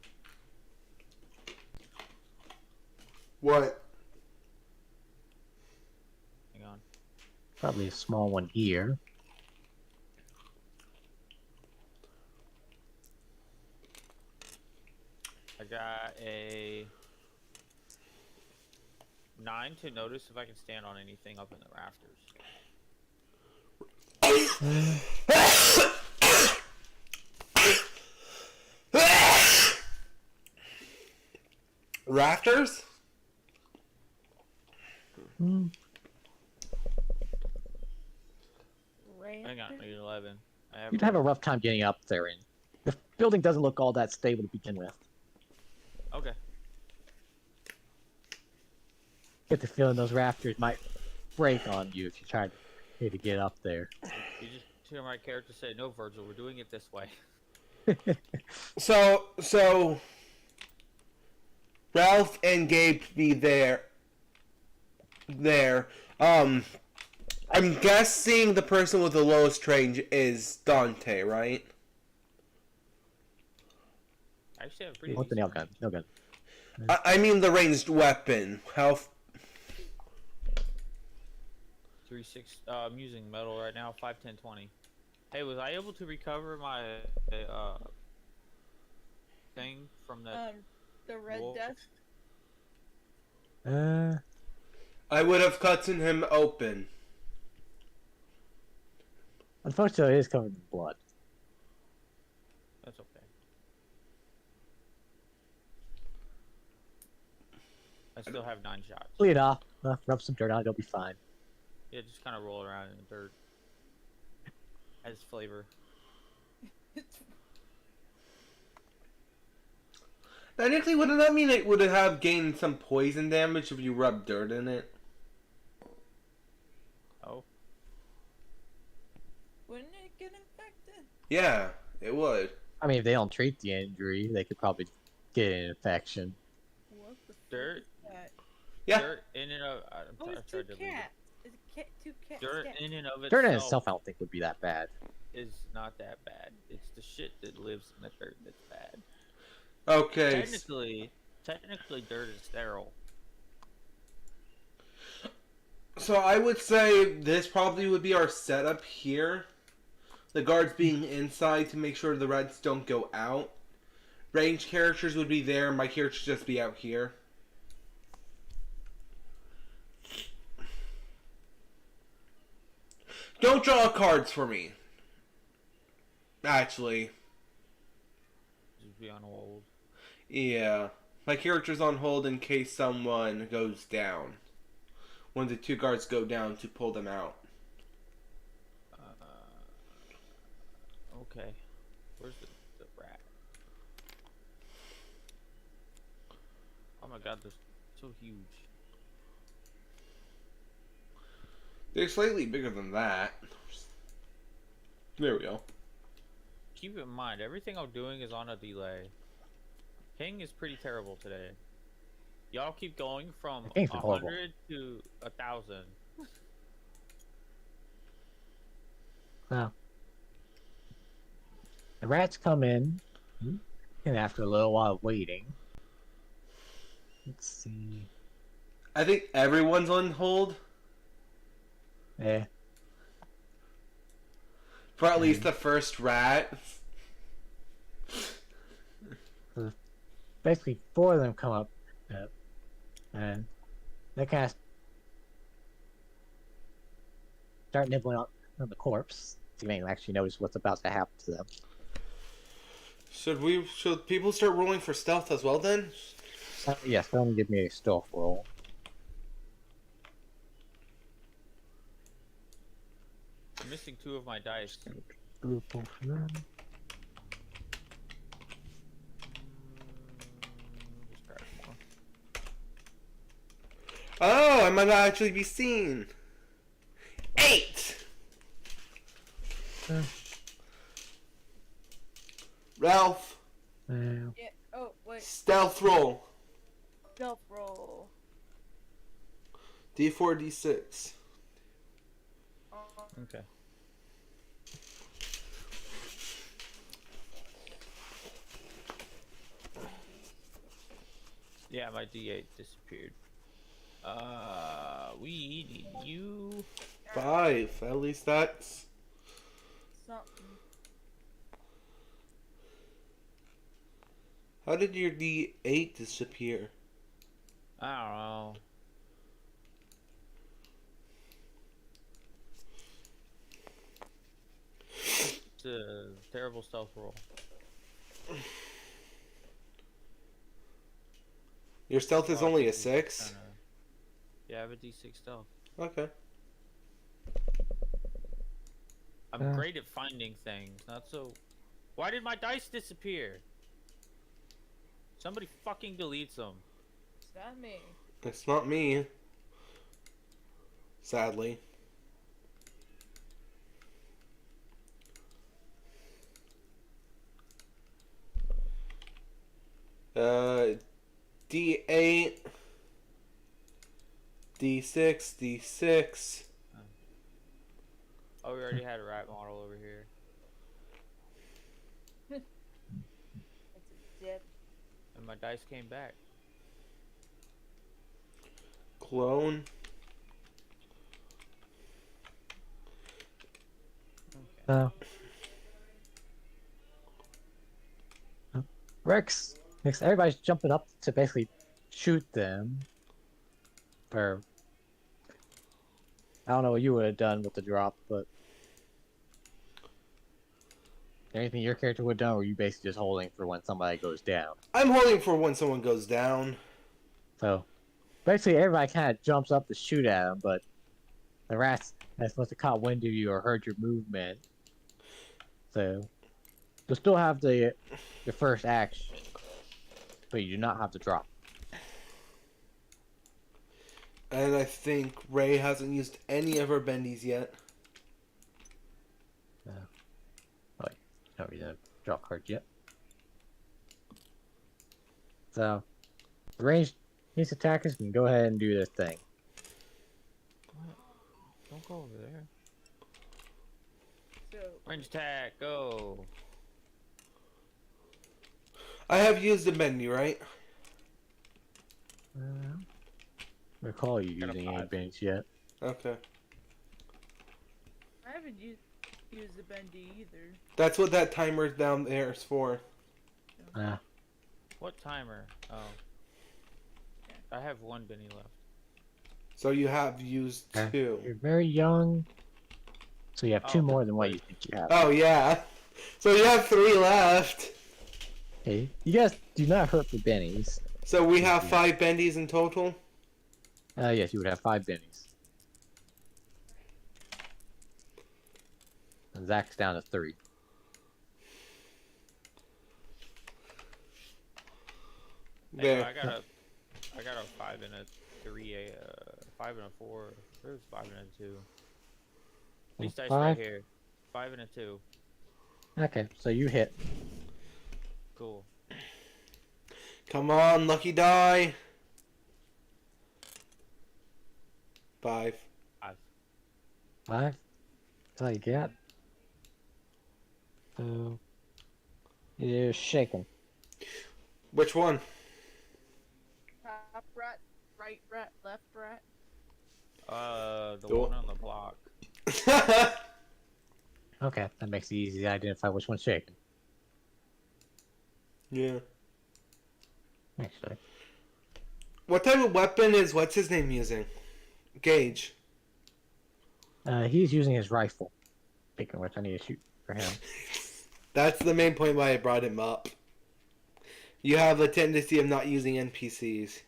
What? Hang on. Probably a small one here. I got a 9 to notice if I can stand on anything up in the rafters. Rafters? Hmm. Hang on, I need 11. You'd have a rough time getting up there, and the building doesn't look all that stable to begin with. Okay. Get the feeling those rafters might break on you if you try to get up there. You just hear my character say, "No, Virgil, we're doing it this way." So Ralph and Gabe be there. I'm guessing the person with the lowest range is Dante, right? I actually have a pretty What's the nail gun? Nail gun. I mean the ranged weapon. How? 3-6. I'm using metal right now. 5, 10, 20. Hey, was I able to recover my thing from that? The red wolf? dust. I would have cut him open. Unfortunately, it is covered in blood. That's okay. I still have 9 shots. Clean it off. Rub some dirt on it. It'll be fine. Yeah, just kind of roll it around in the dirt. Adds flavor. Technically, wouldn't that mean it would have gained some poison damage if you rub dirt in it? Oh. Wouldn't it get infected? Yeah, it would. I mean, if they don't treat the injury, they could probably get an infection. What the fuck Dirt? is that? Yeah. Dirt in and of. Oh, it's two cats. It's two cats. Dirt Cats. in and of itself, Dirt in itself, I don't think would be that bad. is not that bad. It's the shit that lives in the dirt that's bad. Okay. Technically, dirt is sterile. So I would say this probably would be our setup here. The guards being inside to make sure the reds don't go out. Ranged characters would be there. My characters just be out here. Don't draw cards for me. Actually, Just be on hold. yeah. My character's on hold in case someone goes down. When the two guards go down to pull them out. Okay. Where's the rat? I'm my god, they're so huge. They're slightly bigger than that. There we go. Keep in mind, everything I'm doing is on a delay. Ping is pretty terrible today. Y'all keep going from Ping's been horrible. 100 to 1,000. Well, the rats come in, and after a little while of waiting, let's see. I think everyone's on hold Eh, for at least the first rat. basically 4 of them come up, and they kind of start nibbling on the corpse. So you may actually notice what's about to happen to them. Should people start rolling for stealth as well then? Yes, go ahead and give me a stealth roll. I'm missing 2 of my dice. Group of them. Just grab more. Oh, I might not actually be seen. 8! Ralph, Uh, Yeah. Oh wait. stealth roll. Stealth roll. D4, D6. Okay. Yeah, my D8 disappeared. We need you. 5. At least that's... Something. How did your D8 disappear? I don't know. It's a terrible stealth roll. Your stealth is Oh, only a this is 6? kinda- Yeah, I have a D6 stealth. Okay. I'm great at finding things, not so... Why did my dice disappear? Somebody fucking deletes them. It's not me. It's not me. Sadly. D8, D6, D6. Oh, we already had a rat model over here. It's a dip. And my dice came back. Clone. Okay. Rex, everybody's jumping up to basically shoot them. Or I don't know what you would have done with the drop, but anything your character would have done, or were you basically just holding for when somebody goes down? I'm holding for when someone goes down. So basically, everybody kind of jumps up to shoot at them, but the rats that's supposed to caught wind of you or heard your movement. So you'll still have your first action, but you do not have the drop. And I think Ray hasn't used any of her bendies yet. Don't read the draw card yet. So the ranged attackers can go ahead and do their thing. What? Don't go over there. So Range attack, go. I have used a bendy, right? Recall you Got a using any 5. bench yet? Okay. I haven't used the bendy either. That's what that timer down there is for. What timer? Oh. I have 1 Benny left. So you have used 2. You're very young, so you have 2 Oh, more than what you think you have. Oh, yeah. So you have 3 left. Hey, you guys do not hurt for bennies. So we have 5 bendies in total? Yes, you would have 5 bennies. And Zach's down to 3. Hey, There. I got a 5 and a 3, 5 and a 4. There's 5 and a 2. These dice right 5? here. 5 and a 2. Okay, so you hit. Cool. Come on, lucky die. 5. 5. 5? That's all you got. So you're shaking. Which one? Top rat, right rat, left rat. The Cool. one on the block. Okay, that makes it easy to identify which one's shaking. Yeah. Actually, What type of weapon is what's his name using? Gage. he's using his rifle. Speaking of which, I need to shoot for him. That's the main point why I brought him up. You have a tendency of not using NPCs.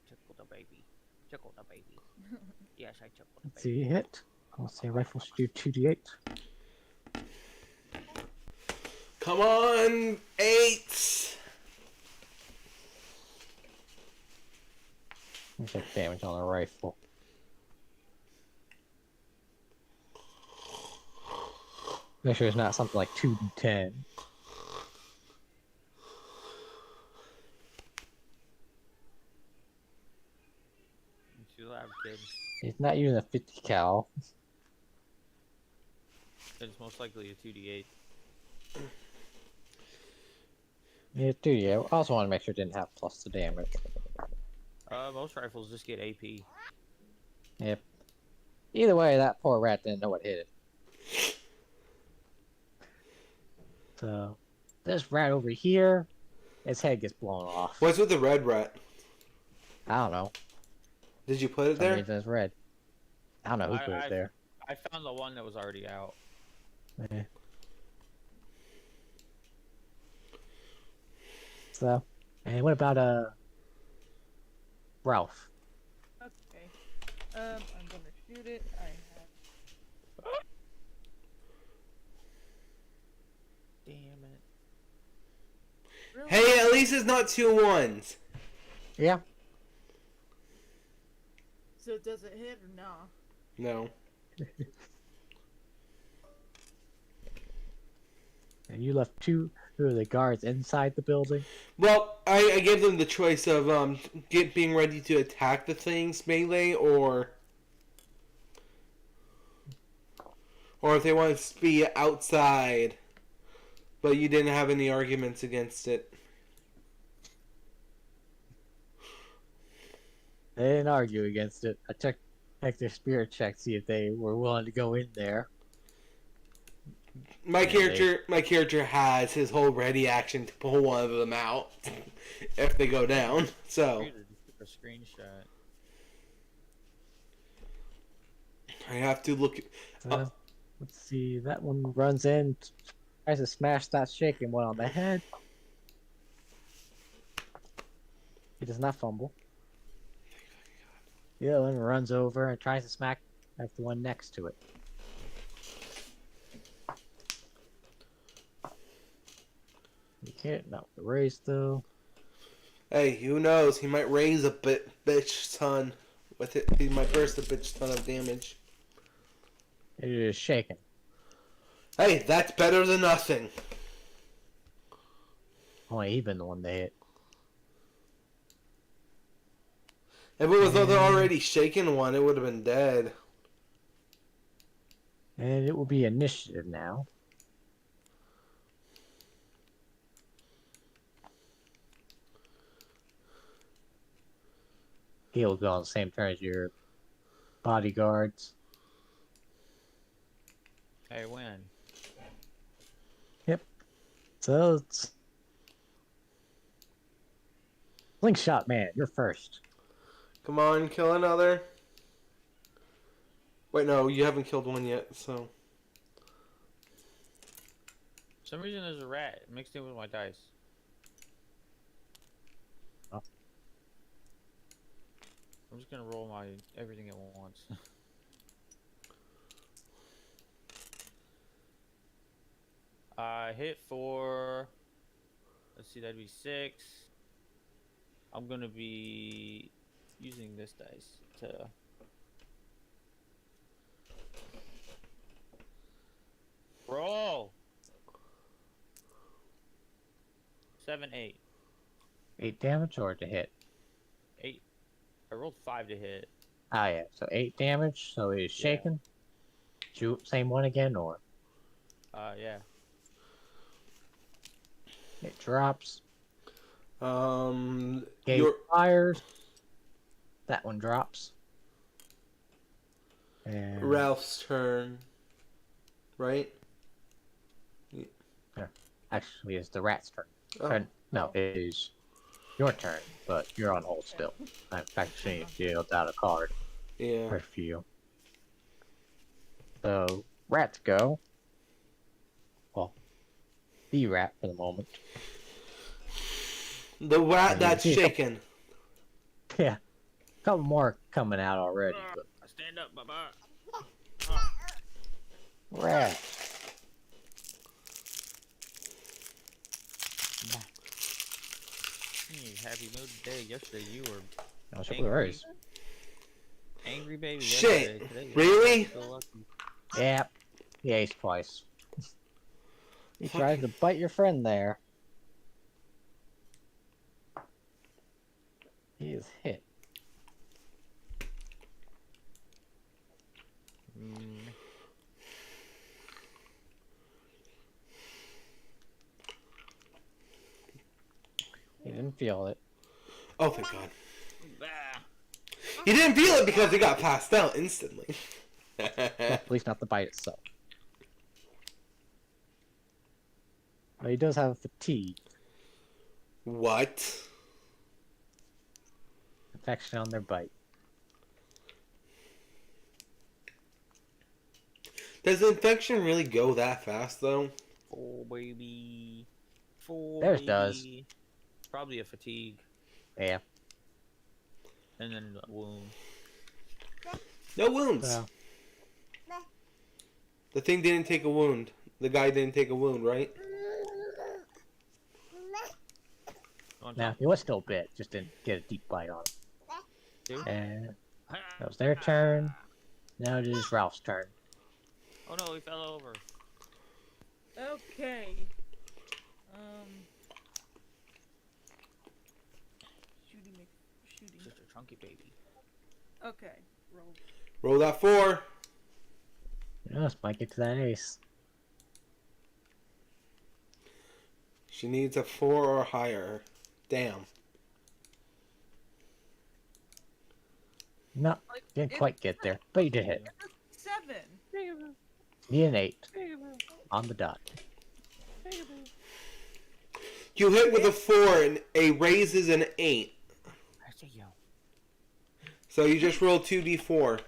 Tickle the baby. Tickle the baby. Yes, I tickle the Let's baby. see, hit. I'll say rifle should do 2d8. Come on, 8. Let's check damage on the rifle. Make sure it's not something like 2d10. You too loud, kid. He's not using a 50 cal. It's most likely a 2d8. Yeah, 2d8. I also want to make sure it didn't have plus the damage. Most rifles just get AP. Yep. Either way, that poor rat didn't know what hit it. So, this rat over here, its head gets blown off. What's with the red rat? I don't know. Did you put it For some there? reason it's red. I don't know who put it there. I found the one that was already out. Eh. So, and what about Ralph? Okay. I'm gonna shoot it. I have. Damn it. Really? Hey, at least it's not 2 1s. Yeah. So does it hit or no? No. And you left two of the guards inside the building. Well, I gave them the choice of being ready to attack the things melee or if they want to be outside. But you didn't have any arguments against it. They didn't argue against it. I checked their spirit check, see if they were willing to go in there. My character has his whole ready action to pull one of them out if they go down. So A screenshot. I have to look. So, let's see. That one runs in, tries to smash that shaking one on the head. He does not fumble. The other one runs over and tries to smack the one next to it. You can't not raise though. Hey, who knows? He might raise a bitch ton with it. He might burst a bitch ton of damage. It is shaking. Hey, that's better than nothing. Only even the one they hit. If it was the already shaken one, it would have been dead. And it will be initiative now. He'll go on the same turn as your bodyguards. Hey, win. So it's Slingshot Man, you're first. Come on, kill another. Wait, no, you haven't killed one yet, so. For some reason there's a rat mixed in with my dice. Oh. I'm just gonna roll my everything at once. Hit for, let's see, that'd be 6, I'm gonna be using this dice to. Roll. 7, 8. 8 damage or to hit? 8. I rolled 5 to hit. Ah, yeah. So 8 damage. So it is Yeah. shaken. Shoot, same one again, or Yeah. it drops. Gate Your fires. That one drops. And Ralph's turn, right? actually, it's the rat's turn. Oh. No, it is your turn, but you're on hold still. I'm actually dealt out a card Yeah. for you. So rats go. Well, the rat for the moment. The rat And that's you see a shaken. Yeah, a couple more coming out already. But Stand up, Baba. rat. Happy mood today. Yesterday you were No, she angry. worries. Angry baby. Shit. Yesterday. Today you're Really? so lucky. Yep. He aced twice. He Fucking- tries to bite your friend there. He is hit. He didn't feel it. Oh, thank God. Bah. He didn't feel it because he got passed out instantly. Well, at least not the bite itself. But he does have fatigue. What? Infection on their bite. Does the infection really go that fast, though? Oh baby. Oh, Theirs baby. does. Probably a fatigue. Yeah. And then a wound. No wounds. So, The thing didn't take a wound. The guy didn't take a wound, right? now, he was still bit, just didn't get a deep bite on Dude. him. And that was their turn. Now it is Ralph's turn. Oh no, he fell over. Okay. Shooting. Just a chunky baby. Okay. Roll. Roll that 4. Yes, might get to that ace. She needs a 4 or higher. Damn. No, didn't It- quite get there, but you did hit. 7. Need an 8 on the dot. You hit with a 4 and a raise is an 8. I see you. So you just roll 2d4.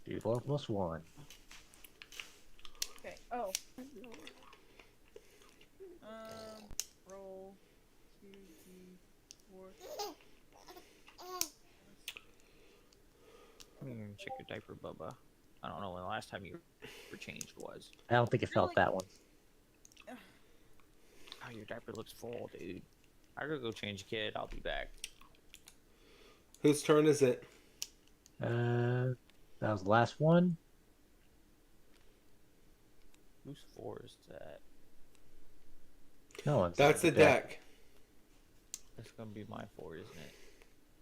D4 plus 1. Okay. Oh. Roll 2d4. Check your diaper, Bubba. I don't know when the last time you were changed was. I don't think it felt that one. Oh, your diaper looks full, dude. I gotta go change the kid. I'll be back. Whose turn is it? That was the last one. Whose 4 is that? No one's. That's the deck. That's gonna be my 4, isn't it?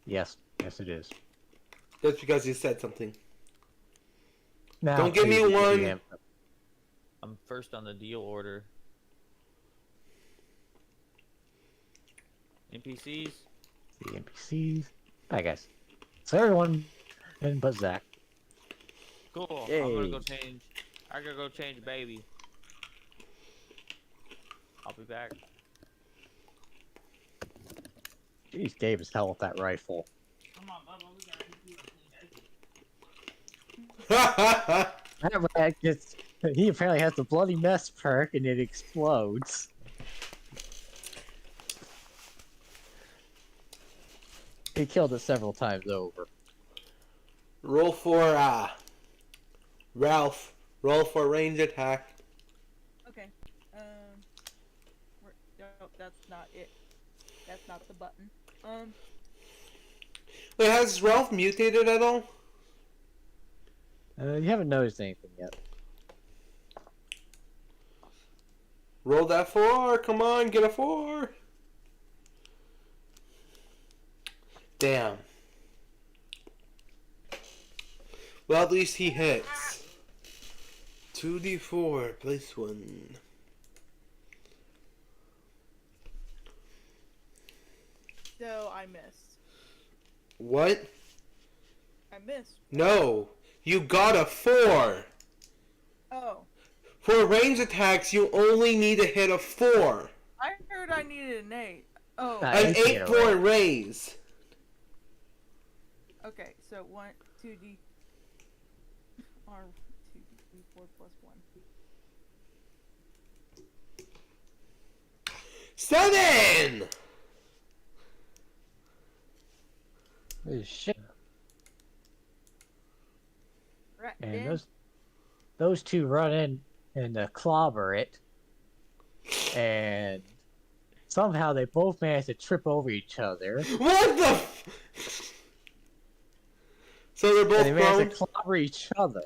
Yes, yes it is. That's because you said something. Now, Don't give me please, one. GM. I'm first on the deal order. NPCs? The NPCs. Hi guys. So everyone, and but Zach. Cool. Yay. I'm gonna go change. I gotta go change baby. I'll be back. Jeez, Dave is hell with that rifle. Come on, Bubba. We gotta do That rat gets. He apparently has the bloody mess perk, and it explodes. He killed it several times over. Roll for Ralph. Roll for range attack. Okay. No, that's not it. That's not the button. Wait, has Ralph mutated at all? You haven't noticed anything yet. Roll that 4. Come on, get a 4. Damn. Well, at least he hits. 2d4, place 1. So I missed. What? I missed. No. You got a 4. Oh. For ranged attacks, you only need to hit a 4. I heard I needed an 8. Oh. An 8 for a raise. Okay, so 2d. R 2d4 plus 1. 7! Holy shit. Right. And those two run in and clobber it. And somehow they both manage to trip over each other. What the So they're both And they manage prone? to clobber each other.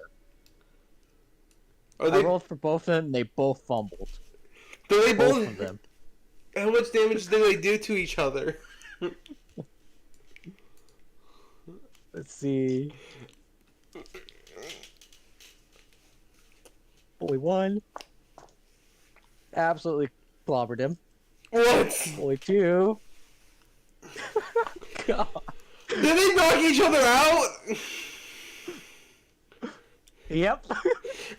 Are I they, rolled for both of them and they both fumbled. do they Both both... of them. How much damage do they do to each other? Let's see. Bully 1. Absolutely clobbered him. What? Bully 2. God. Did they knock each other out? Yep.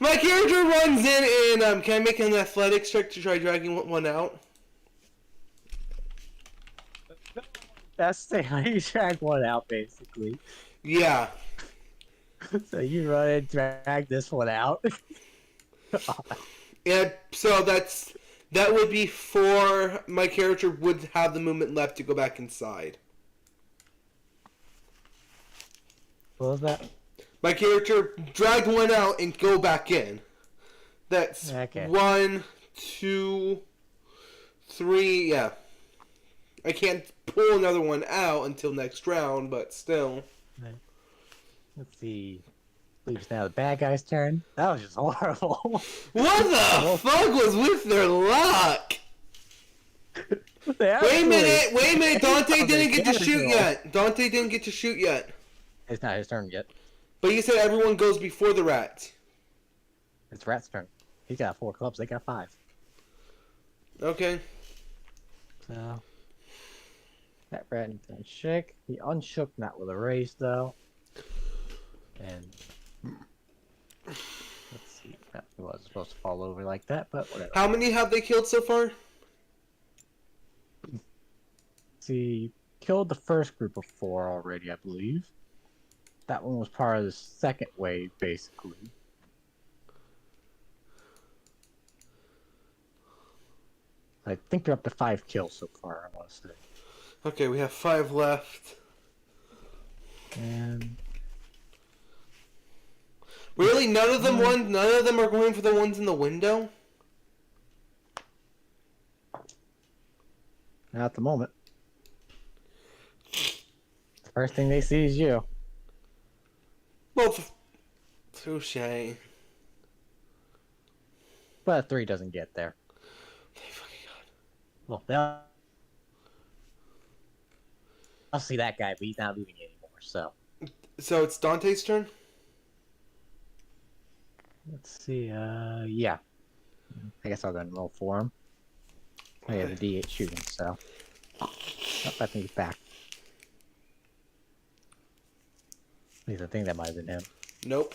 My character runs in and can I make an athletics check to try dragging one out? That's how you drag one out, basically. Yeah. So you run and drag this one out. Yeah, so that would be 4. My character would have the movement left to go back inside. What was that? My character dragged one out and go back in. That's Okay. 1, 2, 3, yeah. I can't pull another one out until next round, but still. Let's see. I believe it's now the bad guy's turn. That was just horrible. What the fuck was with their luck? Wait a minute, Dante didn't get to shoot yet. Dante didn't get to shoot yet. It's not his turn yet. But you said everyone goes before the rat. It's Rat's turn. He got 4 clubs, they got 5. Okay. So that rat can shake. He unshook, not with a raise though. And let's see, that was supposed to fall over like that, but whatever. How many have they killed so far? See, killed the first group of 4 already, I believe. That one was part of the second wave, basically. I think they're up to 5 kills so far, I want to say. Okay, we have 5 left. And Really, none of them are going for the ones in the window? not at the moment. The first thing they see is you. Well, touche. But a 3 doesn't get there. Thank fucking God. Well, I'll see that guy, but he's not moving anymore, so. So it's Dante's turn? Let's see, yeah. I guess I'll go and roll for him. I have a D8 shooting, so. Oh, I think he's back. At least I think that might have been him. Nope.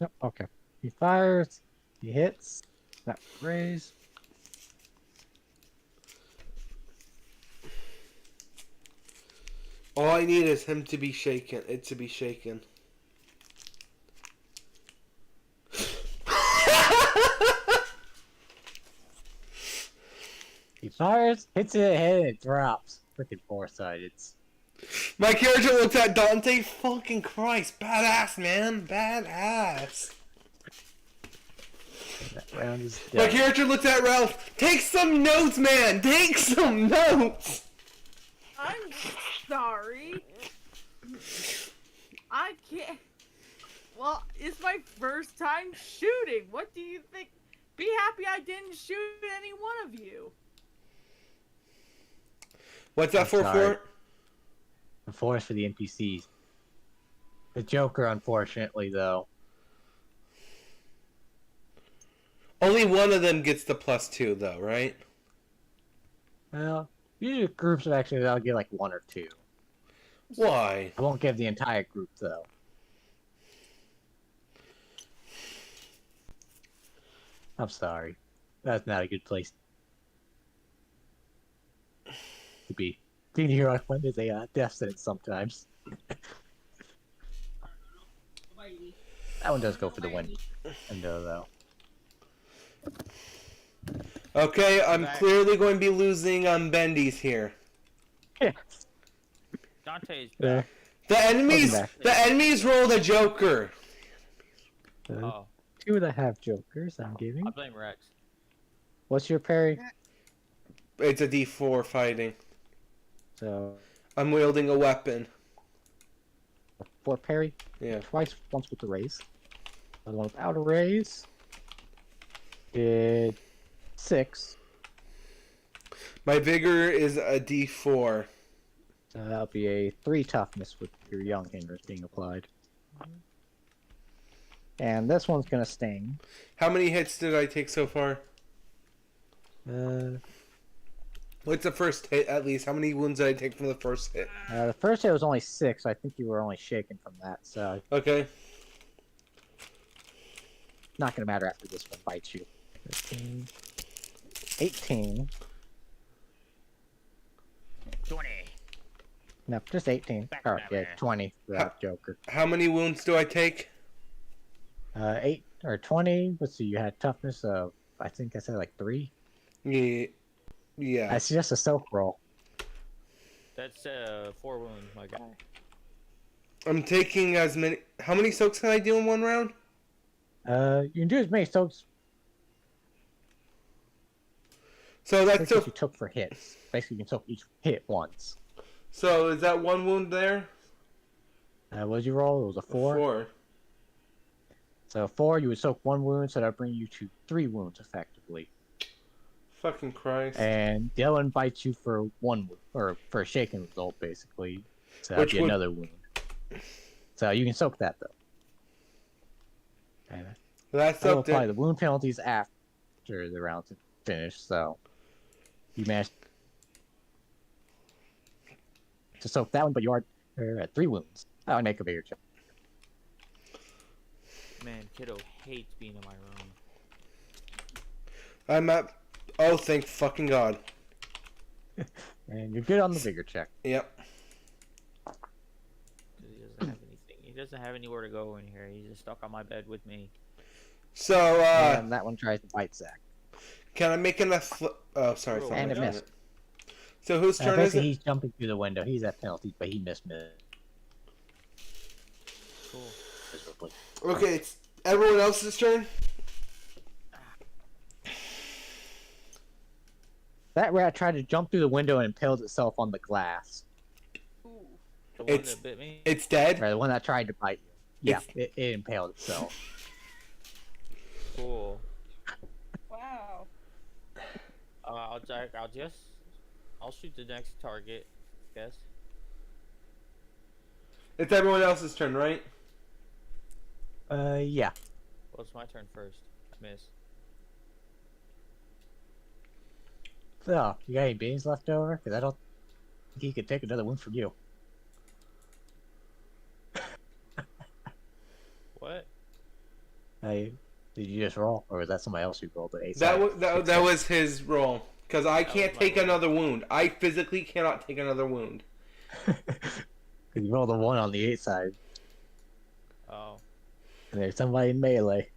Yep, okay. He fires, he hits, that raise. All I need is him to be shaken. It to be shaken. He fires, hits it in the head, and it drops. Freaking foresighted. My character looks at Dante. Fucking Christ. Badass, man. Badass. That round is My done. character looks at Ralph. Take some notes, man. Take some notes. I'm sorry. I can't. Well, it's my first time shooting. What do you think? Be happy I didn't shoot any one of you. What's that I'm for? sorry. The four is for the NPCs. The Joker, unfortunately, though. Only one of them gets the +2, though, right? Well, usually groups of actually I'll get like one or two. Why? I won't give the entire group though. I'm sorry. That's not a good place to be. Being here on Monday is a death sentence sometimes. That one does go for the win. Though. Okay, I'm Back. clearly going to be losing on bendies here. Dante's Yeah. back. The enemies roll the Joker. Oh, Two that have Jokers, I'm giving. I blame Rex. What's your parry? It's a D4 fighting. So, I'm wielding a weapon. 4 parry. Yeah. Twice, once with the raise. Another one without a raise. Did 6. My vigor is a D4. So that'll be a 3 toughness with your young hinders being applied. And this one's gonna sting. How many hits did I take so far? The What's the first hit, at least? How many wounds did I take from the first hit? first hit was only 6, so I think you were only shaken from that, so Okay. not gonna matter after this one bites you. 13, 18. 20. No, just 18. Back Oh, that yeah, way. 20 for that Joker. How many wounds do I take? 8 or 20. Let's see, you had toughness of, I think I said like 3. Yeah. Yeah. That's just a soak roll. That's 4 wounds, my guy. I'm taking as many... How many soaks can I do in one round? You can do as many soaks So that's as so... you took for hits. Basically, you can soak each hit once. So is that one wound there? What did you roll? It was a 4. 4. So 4, you would soak 1 wound, so that'll bring you to 3 wounds effectively. Fucking Christ. And the other one bites you for 1 wound, or for a shaken result, basically. So that'd Which be would- another wound. So you can soak that though. And That's I will up apply there. the wound penalties after the round's finished. So you managed to soak that one, but you are at 3 wounds. That would make a bigger check. Man, kiddo hates being in my room. I'm at... Oh, thank fucking God. And you're good on the bigger check. Yep. 'Cause he doesn't have anything. He doesn't have anywhere to go in here. He's just stuck on my bed with me. So, And that one tries to bite Zach. can I make enough... Oh, sorry. And someone it did missed. So whose turn is Basically, it? he's jumping through the window. He's at penalties, but he missed Cool. miserably. Okay, it's everyone else's turn? That rat tried to jump through the window and impaled itself on the glass. Ooh. The one It's- that bit me? It's dead? Right, the one that tried to bite you. Yeah, It's- it impaled itself. Cool. Wow. I'll shoot the next target, I guess. It's everyone else's turn, right? Yeah. Well, it's my turn first. Miss. So, you got any beans left over? Because I don't think he could take another one from you. What? Did you just roll? Or was that somebody else who rolled the 8? That was his roll. Because I That can't was my take roll. another wound. I physically cannot take another wound. Because you rolled a 1 on the 8 side. Oh. And there's somebody in melee.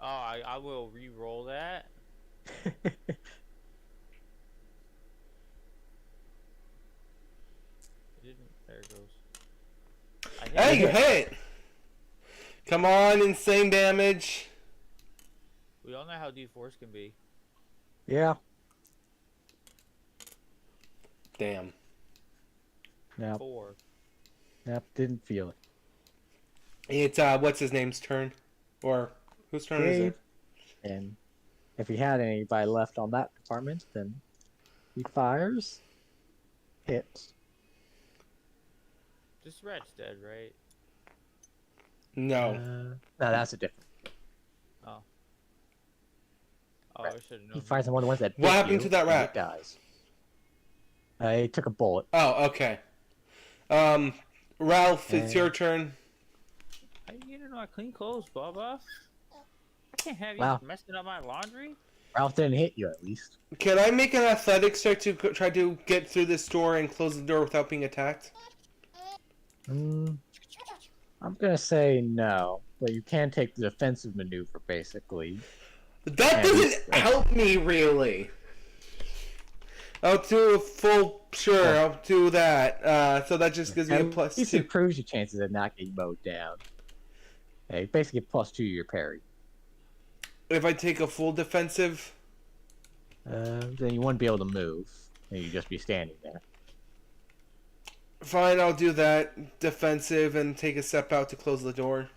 Oh, I will re-roll that. It didn't. There it goes. I hit Hey, you it. hit! Come on, insane damage. We all know how D4s can be. Yeah. Damn. Nope, 4. nope, didn't feel it. It's what's his name's turn, or whose turn is Dave, it? and if he had anybody left on that department, then he fires, hits. This rat's dead, right? No. No, that's a different. Oh. Oh, Rat. I should have known. He fires on one of the ones that What hit happened you, to that and rat? It dies. He took a bullet. Oh, okay. Ralph, it's your turn. You don't know I clean clothes, Bubba. I can't have you Wow. messing up my laundry. Ralph didn't hit you, at least. Can I make an athletics check to try to get through this door and close the door without being attacked? I'm gonna say no, but you can take the defensive maneuver, basically. That Yeah, doesn't help me, really. I'll do a full... Sure, I'll do that. So that just gives me a At plus least 2. improves your chances of not getting mowed down. Hey, basically +2 to your parry. If I take a full defensive... Then you wouldn't be able to move, and you'd just be standing there. Fine, I'll do that. Defensive and take a step out to close the door.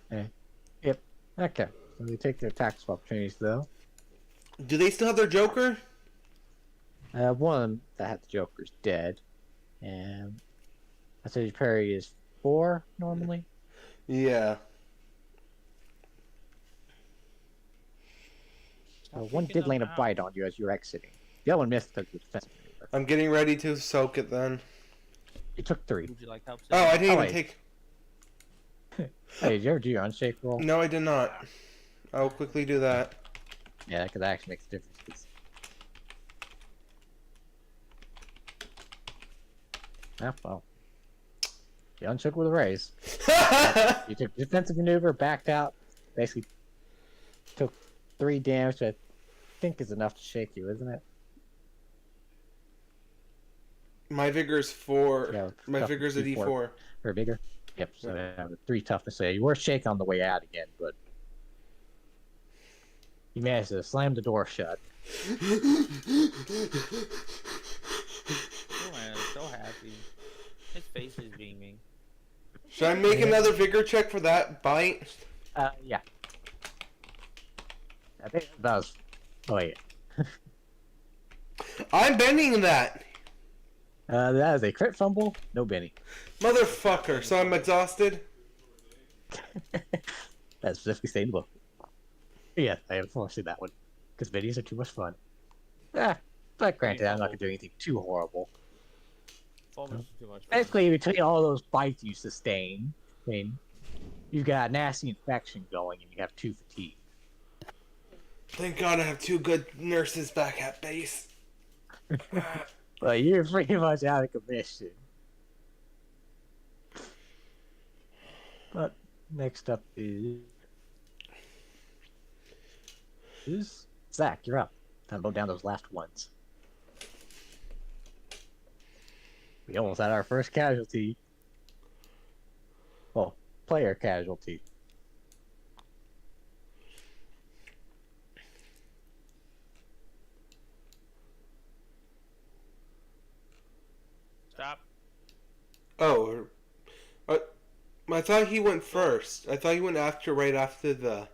Yep. Okay. So they take their attacks of opportunities, though. Do they still have their Joker? One of them that had the Joker's dead. And I said your parry is 4 normally. Yeah. One did land a bite on you as you were exiting. The other one missed because of the defensive maneuver. I'm getting ready to soak it then. You took 3. Would you like help? Oh, I didn't even wait. take... Hey, did you ever do your unshake roll? No, I did not. I'll quickly do that. Yeah, because that actually makes a difference. 'Cause... Ah, well. You unshook with a raise. You took defensive maneuver, backed out, basically took 3 damage, which I think is enough to shake you, isn't it? My vigor's 4. Yeah, My tough vigor's a D4. D4. Or bigger? Yep, so yeah, with 3 toughness. So you were shaken on the way out again, but you managed to slam the door shut. Oh man, I'm so happy. His face is beaming. Should I make another vigor check for that bite? Yeah. I think that was... Oh, wait. I'm bending that! That is a crit fumble. No Benny. Motherfucker, so I'm exhausted? That's specifically stated in the book. Yeah, I unfortunately that one. Because videos are too much fun. But granted, I'm not going to do anything too horrible. Almost too much. Basically, between all those bites you sustain, I mean, you've got a nasty infection going and you have 2 fatigue. Thank God I have 2 good nurses back at base. But you're pretty much out of commission. But next up is Zach. You're up. Time to load down those last ones. We almost had our first casualty. Well, player casualty. Stop. Oh. I thought he went first. I thought he went right after the...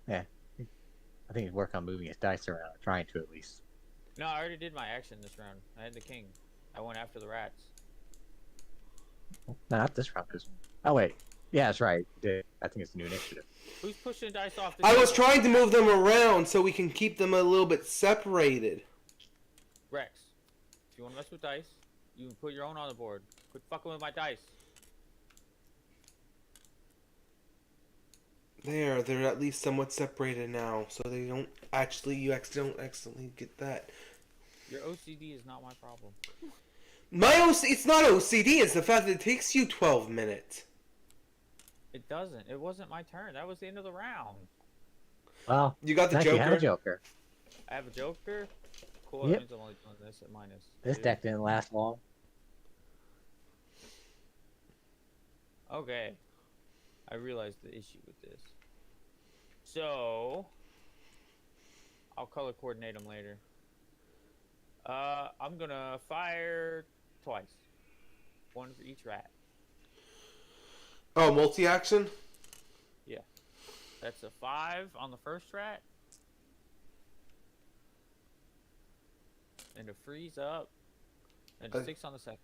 Yeah. I think he'd work on moving his dice around, trying to at least. No, I already did my action this round. I had the king. I went after the rats. Not this round. Oh, wait. Yeah, that's right. I think it's a new initiative. Who's pushing dice off the I table? was trying to move them around so we can keep them a little bit separated. Rex, if you want to mess with dice, you can put your own on the board. Quit fucking with my dice. There, they're at least somewhat separated now, so they don't actually, you don't accidentally get that. Your OCD is not my problem. It's not OCD, it's the fact that it takes you 12 minutes. It doesn't. It wasn't my turn. That was the end of the round. Well, You got the Zach, you Joker? have a Joker. I have a Joker. Cool. Yep. That means I'm only doing this at minus. This 2. deck didn't last long. Okay. I realized the issue with this. So, I'll color coordinate them later. I'm gonna fire twice. One for each rat. Oh, multi-action? Yeah. That's a 5 on the first rat. And a freeze up. And a 6 on the second.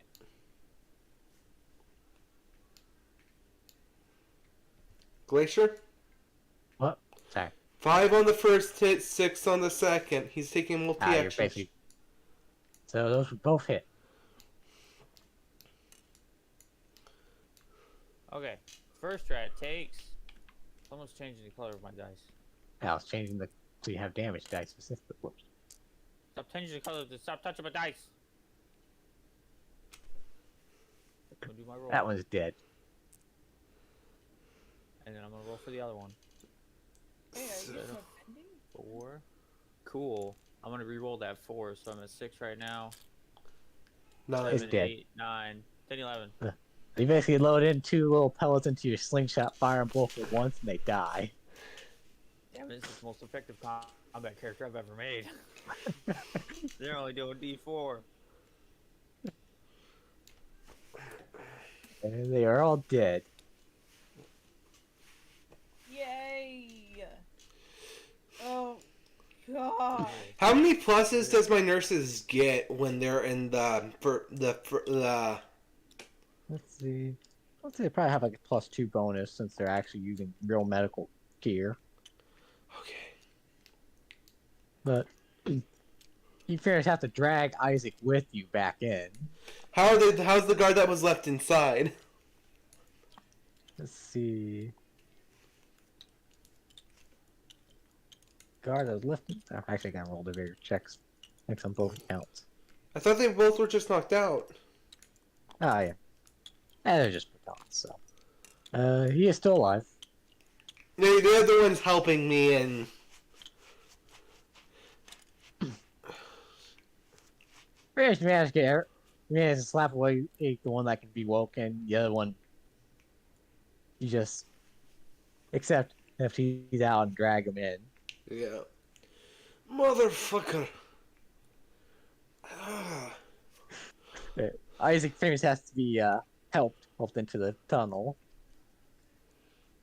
Glacier? What? Sorry. 5 on the first hit, 6 on the second. He's taking You're multi-action. basically... So those would both hit. Okay. First rat takes. Someone's changing the color of my dice. I was changing the... So you have damage dice specifically. Stop changing the color. Stop touching my dice. I'm gonna do my roll. That one's dead. And then I'm gonna roll for the other one. Hey, are you offending? 4. Cool. I'm gonna re-roll that 4, so I'm at 6 right now. Nice. 7, dead. 8, 9, 10, 11. You basically load in 2 little pellets into your slingshot, fire them both at once, and they die. Damn, this is the most effective combat character I've ever made. They're only doing D4. And they are all dead. Yay! Oh, God. How many pluses does my nurses get when they're in the Let's see. Let's say they probably have like a +2 bonus since they're actually using real medical gear. Okay. But you fairness have to drag Isaac with you back in. How's the guard that was left inside? Let's see. Guard that was lifting. I'm actually gonna roll the bigger checks on both accounts. I thought they both were just knocked out. Oh yeah. And they're just precautions, so. He is still alive. The other one's helping me and Pretty much you managed to slap away the one that can be woken. The other one, you just accept if he's out and drag him in. yeah. Motherfucker. Ah. Isaac famous has to be helped into the tunnel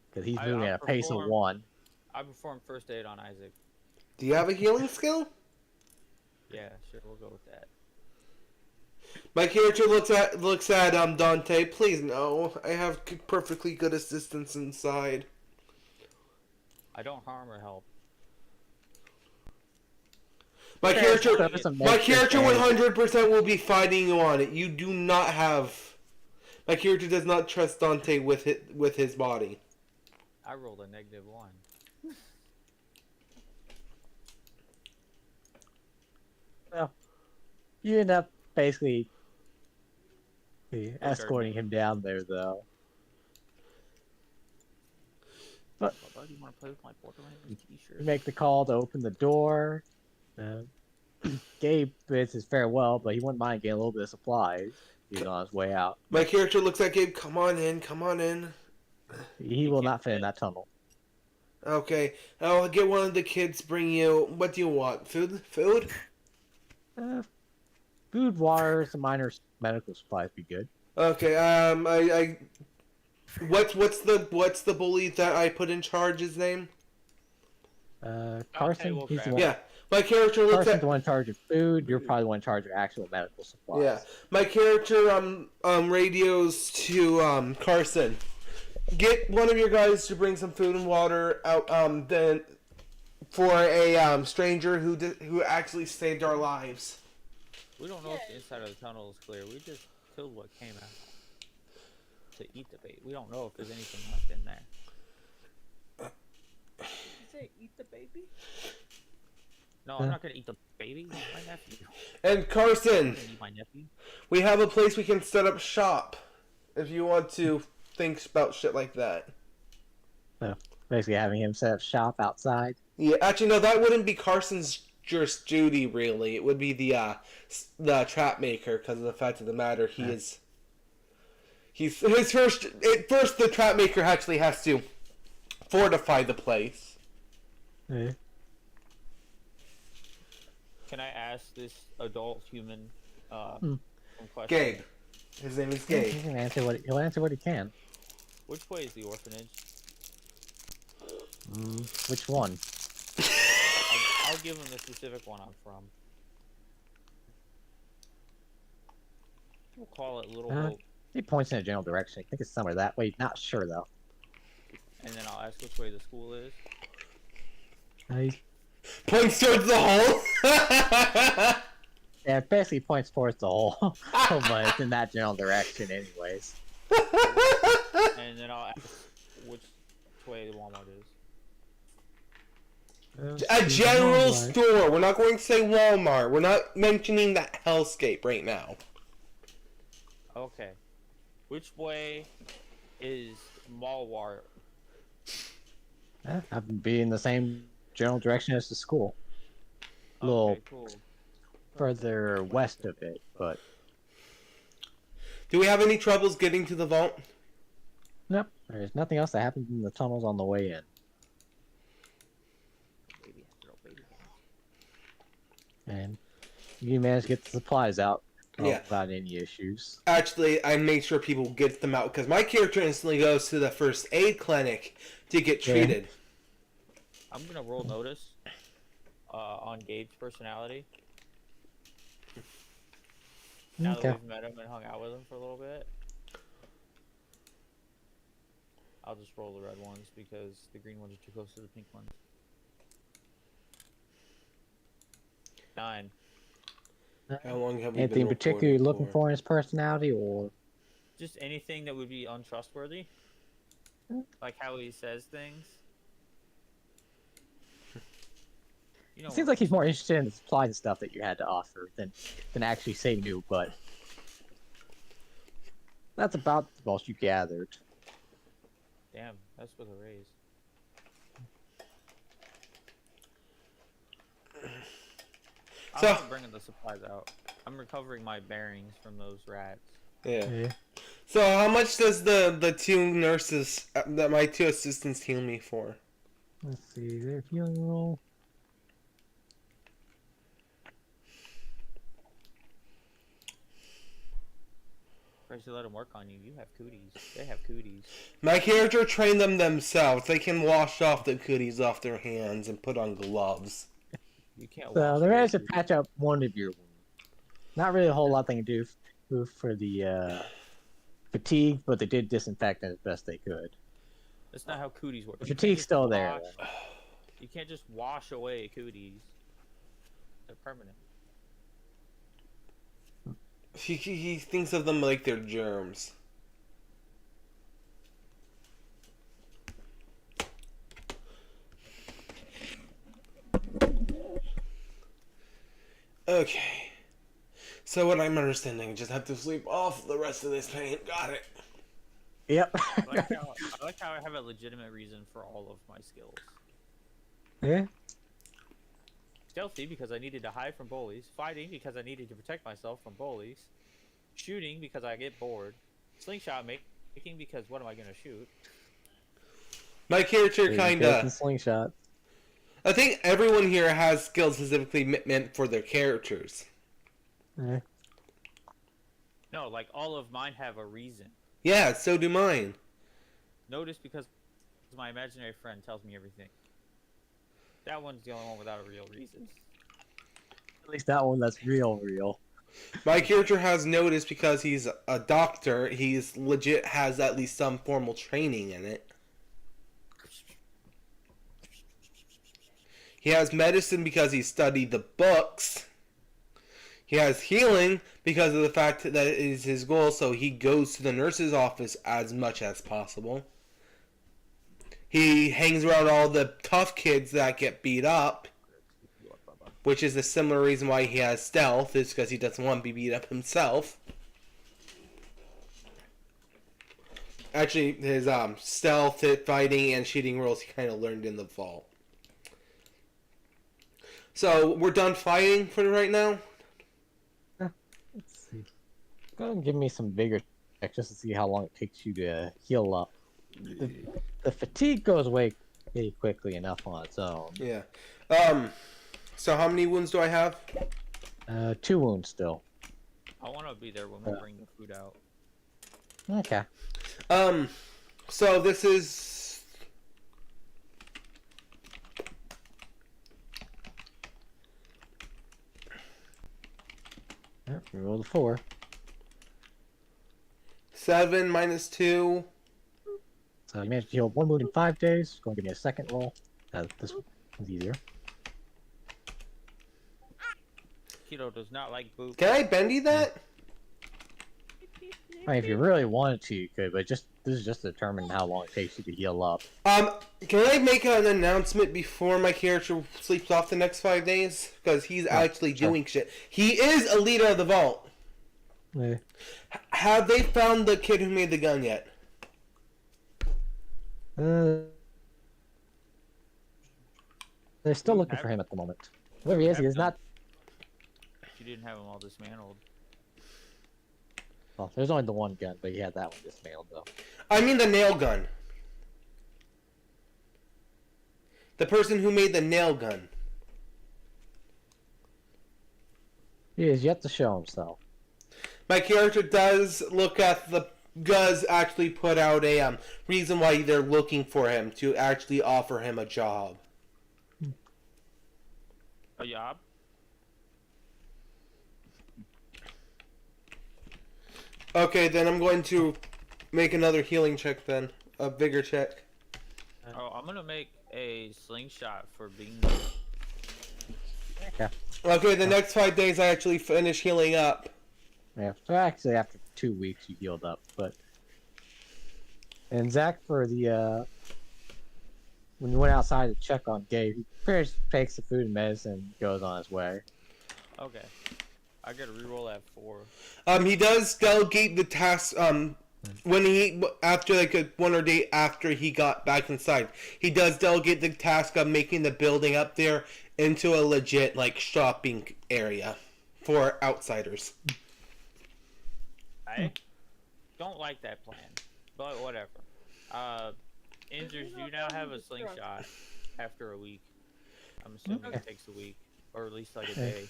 because he's moving at a pace of 1. I performed first aid on Isaac. Do you have a healing skill? Yeah, sure, we'll go with that. My character looks at Dante. Please no, I have perfectly good assistance inside. I don't harm or help. My character 100% 100% will be fighting you on it. You do not have. My character does not trust Dante with his body. I rolled a -1. Well, you end up basically escorting him down there, though. But Do you want to play with my Borderlands t-shirt? you make the call to open the door. Gabe bids his farewell, but he wouldn't mind getting a little bit of supplies. He's on his way out. My character looks at Gabe. Come on in. Come on in. He will not fit in that tunnel. Okay, I'll get one of the kids. Bring you. What do you want? Food? Food? Food, water, some minor medical supplies be good. Okay. What's the bully that I put in charge? His name? Carson. we'll He's the grab one. Yeah. My character looks Carson's at. the one in charge of food. You're probably the one in charge of actual medical supplies. Yeah. My character radios to Carson. Get one of your guys to bring some food and water out then for a stranger who actually saved our lives. We don't know if the inside of the tunnel is clear. We just killed what came out to eat the bait. We don't know if there's anything left in there. Did you say eat the baby? No, I'm not gonna eat the baby. It's my nephew. And Carson, I'm gonna eat my nephew. we have a place we can set up shop if you want to think about shit like that. So basically, having him set up shop outside. Yeah, actually, no, that wouldn't be Carson's just duty, really. It would be the trap maker, because of the fact of the matter, he's his first. The trap maker actually has to fortify the place. Yeah. Can I ask this adult human Hmm. some questions? Gabe. His name is Gabe. He'll answer what he can. Which way is the orphanage? Which one? I'll give him the specific one I'm from. We'll call it Little Hope, He points in a general direction. I think it's somewhere that way. Not sure though. and then I'll ask which way the school is. He Points towards the hole. Yeah, it basically points towards the hole, but it's in that general direction anyways. And then I'll ask which way the Walmart is. A general store. We're not going to say Walmart. We're not mentioning that hellscape right now. Okay. Which way is Malwart? I'd be in the same general direction as the school. A little Okay, cool. further west of it, but Do we have any troubles getting to the vault? nope. There's nothing else that happens in the tunnels on the way in. Baby, little baby. And you managed to get the supplies out Yeah. without any issues. Actually, I made sure people get them out because my character instantly goes to the first aid clinic to get Yeah. treated. I'm gonna roll notice on Gabe's personality. Now Okay. that we've met him and hung out with him for a little bit. I'll just roll the red ones because the green ones are too close to the pink ones. 9. How long have we Anything been particular you're recording looking for in his personality, or Just anything that would be untrustworthy. Like how he says things. You know, it seems like he's more interested in the supplies and stuff that you had to offer than actually say new, but that's about the most you gathered. damn, that's with a raise. So- I'm bringing the supplies out. I'm recovering my bearings from those rats. Yeah. So how much does the two nurses, that my two assistants heal me for? Let's see, their healing roll. First you let them work on you, you have cooties. They have cooties. My character trained them themselves. They can wash off the cooties off their hands and put on gloves. You can't So wash they your managed to cooties. patch up one of your wounds. Not really a whole lot they can do for the fatigue, but they did disinfect it as best they could. That's not how cooties work. The You can't fatigue's just still there, wash- though. You can't just wash away cooties. They're permanent. He thinks of them like they're germs. Okay. So what I'm understanding, I just have to sleep off the rest of this pain. Got it. Yep. I like how I have a legitimate reason for all of my skills. Yeah. Stealthy because I needed to hide from bullies. Fighting because I needed to protect myself from bullies. Shooting because I get bored. Slingshot making because what am I gonna shoot? My character And kinda... slingshot. I think everyone here has skills specifically meant for their characters. Yeah. No, like all of mine have a reason. Yeah, so do mine. Notice because my imaginary friend tells me everything. That one's the only one without a real reason. At least that one that's real. My character has noticed because he's a doctor. He's legit has at least some formal training in it. He has medicine because he studied the books. He has healing because of the fact that it is his goal, so he goes to the nurse's office as much as possible. He hangs around all the tough kids that get beat up, which is a similar reason why he has stealth, is because he doesn't want to be beat up himself. Actually, his stealth, fighting, and shooting rolls he kind of learned in the vault. So, we're done fighting for right now? Let's see. Go ahead and give me some vigor check just to see how long it takes you to heal up. The fatigue goes away pretty quickly enough on its own. Yeah. So how many wounds do I have? 2 wounds still. I want to be there when we bring the food out. Okay. So this is... Yep, roll the 4. 7 minus 2. So you managed to heal 1 wound in 5 days. Going to give me a second roll. This one's easier. Keto does not like boop. Can I bendy that? I mean, if you really wanted to, you could, but this is just to determine how long it takes you to heal up. Can I make an announcement before my character sleeps off the next 5 days? Because he's actually doing shit. He is a leader of the vault. Yeah. Have they found the kid who made the gun yet? They're still looking for him at the moment. Where he is not. You didn't have them all dismantled. Well, there's only the one gun, but he had that one dismantled though. I mean the nail gun. The person who made the nail gun. He is yet to show himself. My character does look at the... does actually put out a reason why they're looking for him, to actually offer him a job. A job? Okay, then I'm going to make another healing check then. A bigger check. Oh, I'm gonna make a slingshot for being. Okay. Okay, the next 5 days I actually finish healing up. Yeah. So actually, after 2 weeks, you healed up, but. And Zach, for the when you went outside to check on Gabe, he pretty much takes the food and medicine, and goes on his way. Okay. I gotta reroll that 4. He does delegate the task, when he, after like a 1 or day after he got back inside, he does delegate the task of making the building up there into a legit, like, shopping area for outsiders. I don't like that plan, but whatever. Injures, you now have a slingshot after a week. I'm assuming it takes a week, or at least like a day.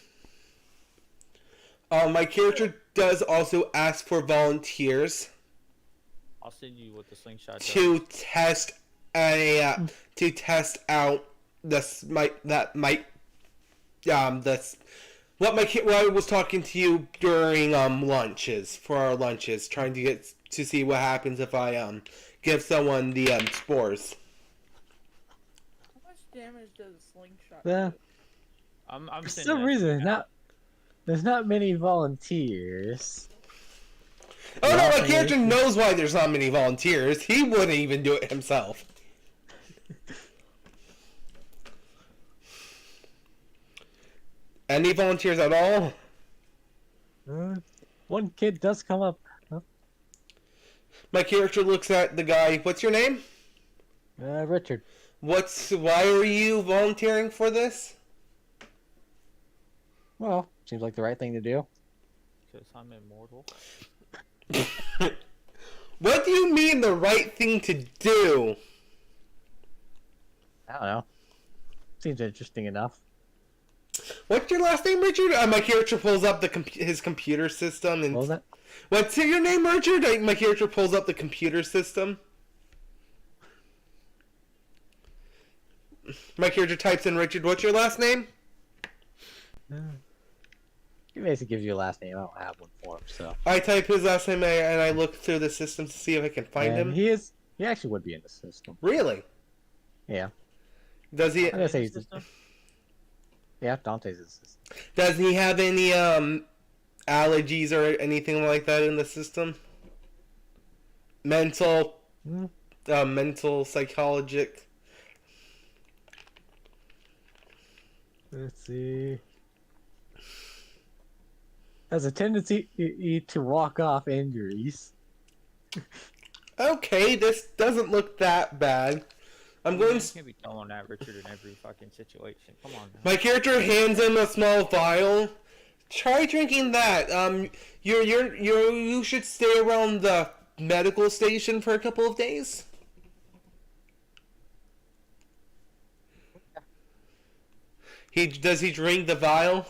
My character does also ask for volunteers I'll send you what the slingshot does. to test out this what I was talking to you during lunches, for our lunches, trying to get to see what happens if I give someone the spores. How much damage does a slingshot Yeah. do? I'm For sending some that reason, to you now. there's not many volunteers. Oh no, my Laughing character at you. knows why there's not many volunteers. He wouldn't even do it himself. Any volunteers at all? One kid does come up. Huh? My character looks at the guy. What's your name? Richard. Why are you volunteering for this? Well, seems like the right thing to do. Because I'm immortal. What do you mean the right thing to do? I don't know. Seems interesting enough. What's your last name, Richard? My character pulls up his computer system and. What was that? What's your name, Richard? My character pulls up the computer system. My character types in Richard. What's your last name? He basically gives you a last name. I don't have one for him, so. I type his last name and I look through the system to see if I can find And him. he actually would be in the system. Really? Yeah. Does he? I'm gonna say he's System? Yeah, Dante's in the system. Does he have any allergies or anything like that in the system? Mental, mental, psychologic. Let's see. Has a tendency to walk off injuries. Okay, this doesn't look that bad. I'm going. You can't be throwing that Richard in every fucking situation. Come on. Now. My character hands him a small vial. Try drinking that. You should stay around the medical station for a couple of days. Does he drink the vial?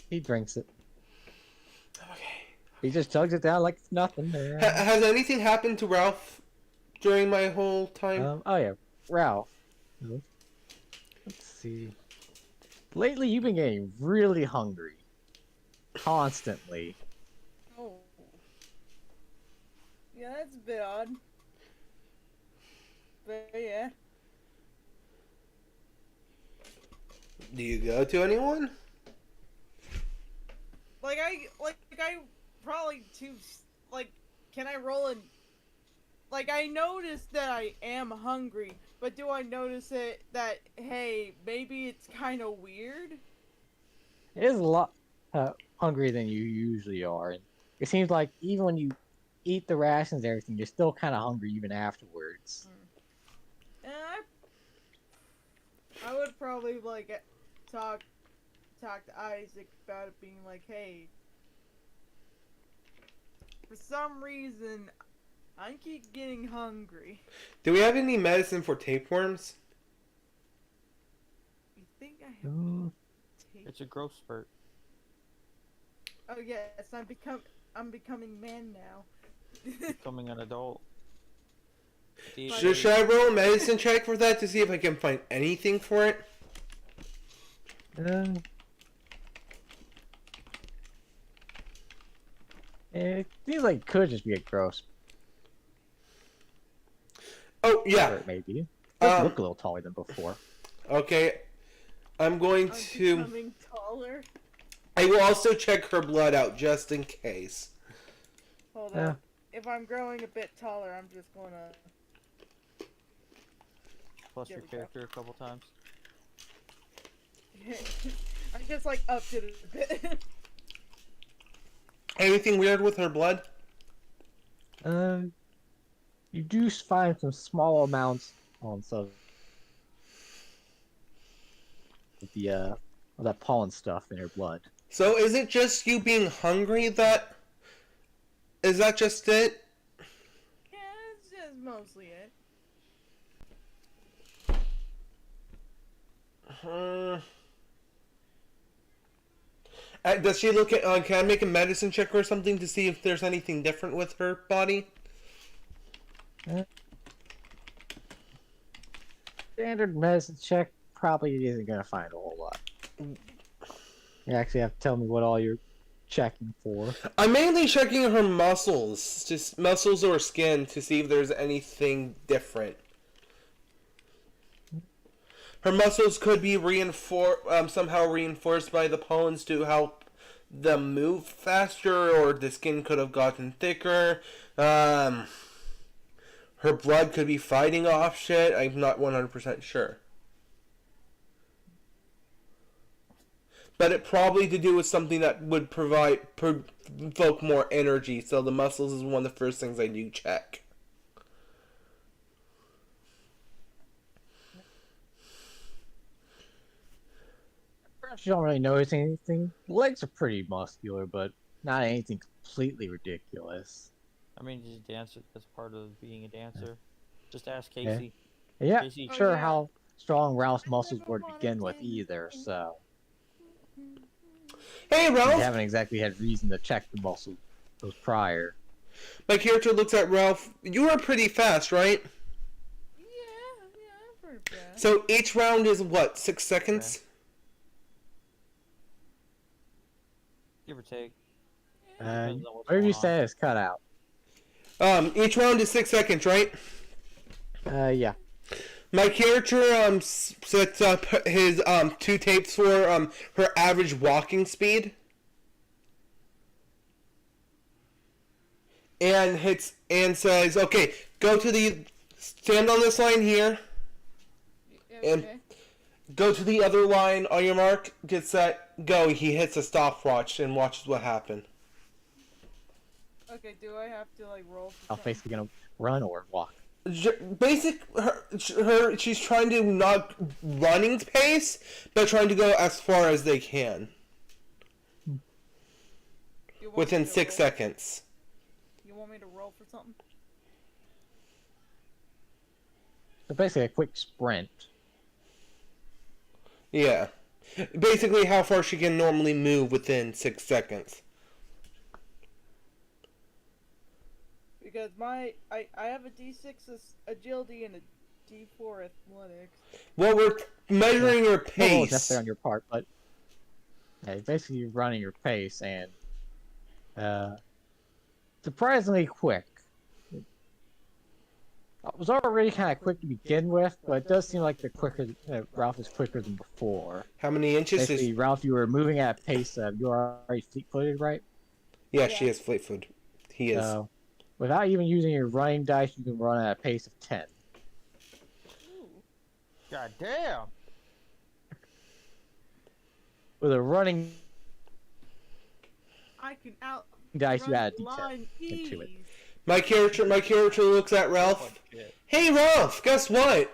He drinks it. Okay. He just chugs it down like it's nothing. Has anything happened to Ralph during my whole time? Oh yeah, Ralph. Let's see. Lately, you've been getting really hungry. Constantly. Oh. Yeah, that's a bit odd. But yeah. Do you go to anyone? I probably too, can I roll in? I noticed that I am hungry, but do I notice it that, hey, maybe it's kind of weird? It is a lot hungrier than you usually are. And it seems like even when you eat the rations and everything, you're still kind of hungry even afterwards. And I would probably, talk to Isaac about it being like, hey, for some reason, I keep getting hungry. Do we have any medicine for tapeworms? You think I have It's a growth spurt. Oh yes, I'm becoming man now. Becoming an adult. Should I roll a medicine check for that to see if I can find anything for it? It seems like it could just be a gross. Oh yeah, Maybe. It does look a little taller than before. Okay, I'm going I'm to. becoming taller. I will also check her blood out just in case. Hold on. If I'm growing a bit taller, I'm just gonna. Plus There your we go. character a couple times. I just upped it a bit. Anything weird with her blood? You do find some small amounts on some of the of that pollen stuff in her blood. So is it just you being hungry that? Is that just it? Yeah, it's just mostly it. Does she look at? Can I make a medicine check or something to see if there's anything different with her body? Standard medicine check probably isn't gonna find a whole lot. You actually have to tell me what all you're checking for. I'm mainly checking her muscles, just muscles or skin, to see if there's anything different. Her muscles could be somehow reinforced by the pollens to help them move faster, or the skin could have gotten thicker. Her blood could be fighting off shit. I'm not 100% sure. But it probably to do with something that would provoke more energy, so the muscles is one of the first things I do check. You don't really notice anything. Legs are pretty muscular, but not anything completely ridiculous. I mean, just dance. That's part of being a dancer. Just ask Casey. Yeah, Casey. sure yeah. how strong Ralph's I muscles never were to wanted begin with to either, dance. so Hey, you Ralph! haven't exactly had reason to check the muscles prior. My character looks at Ralph. You are pretty fast, right? Yeah, I'm pretty bad. So each round is what, 6 seconds? Give or take. And Depends on what's whatever you going on. say is cut out. Each round is 6 seconds, right? Yeah. My character sets up his 2 tapes for her average walking speed, and says, "Okay, stand on this line here, and Okay. go to the other line on your mark. Get set, go." He hits a stopwatch and watches what happened. Okay, do I have to roll for I'm something? basically gonna run or walk. She's trying to not running pace, but trying to go as far as they can You want within me to 6 roll- seconds. You want me to roll for something? So basically a quick sprint. Yeah. Basically, how far she can normally move within 6 seconds. Because I have a D6 agility and a D4 athletics. Well, we're measuring your Not always pace. necessary on your part, but basically you're running your pace and surprisingly quick. It was already kind of quick to begin with, but it does seem like Ralph is quicker than before. How many inches Basically, is... Ralph, you were moving at a pace of you're already fleet-footed, right? Yeah, she has fleet-foot. He is. So, without even using your running dice, you can run at a pace of 10. Ooh. God damn. With a running I can out dice, you run add a the line D10 into it. ease. My character looks at Ralph. Shit. Hey, Ralph, guess what?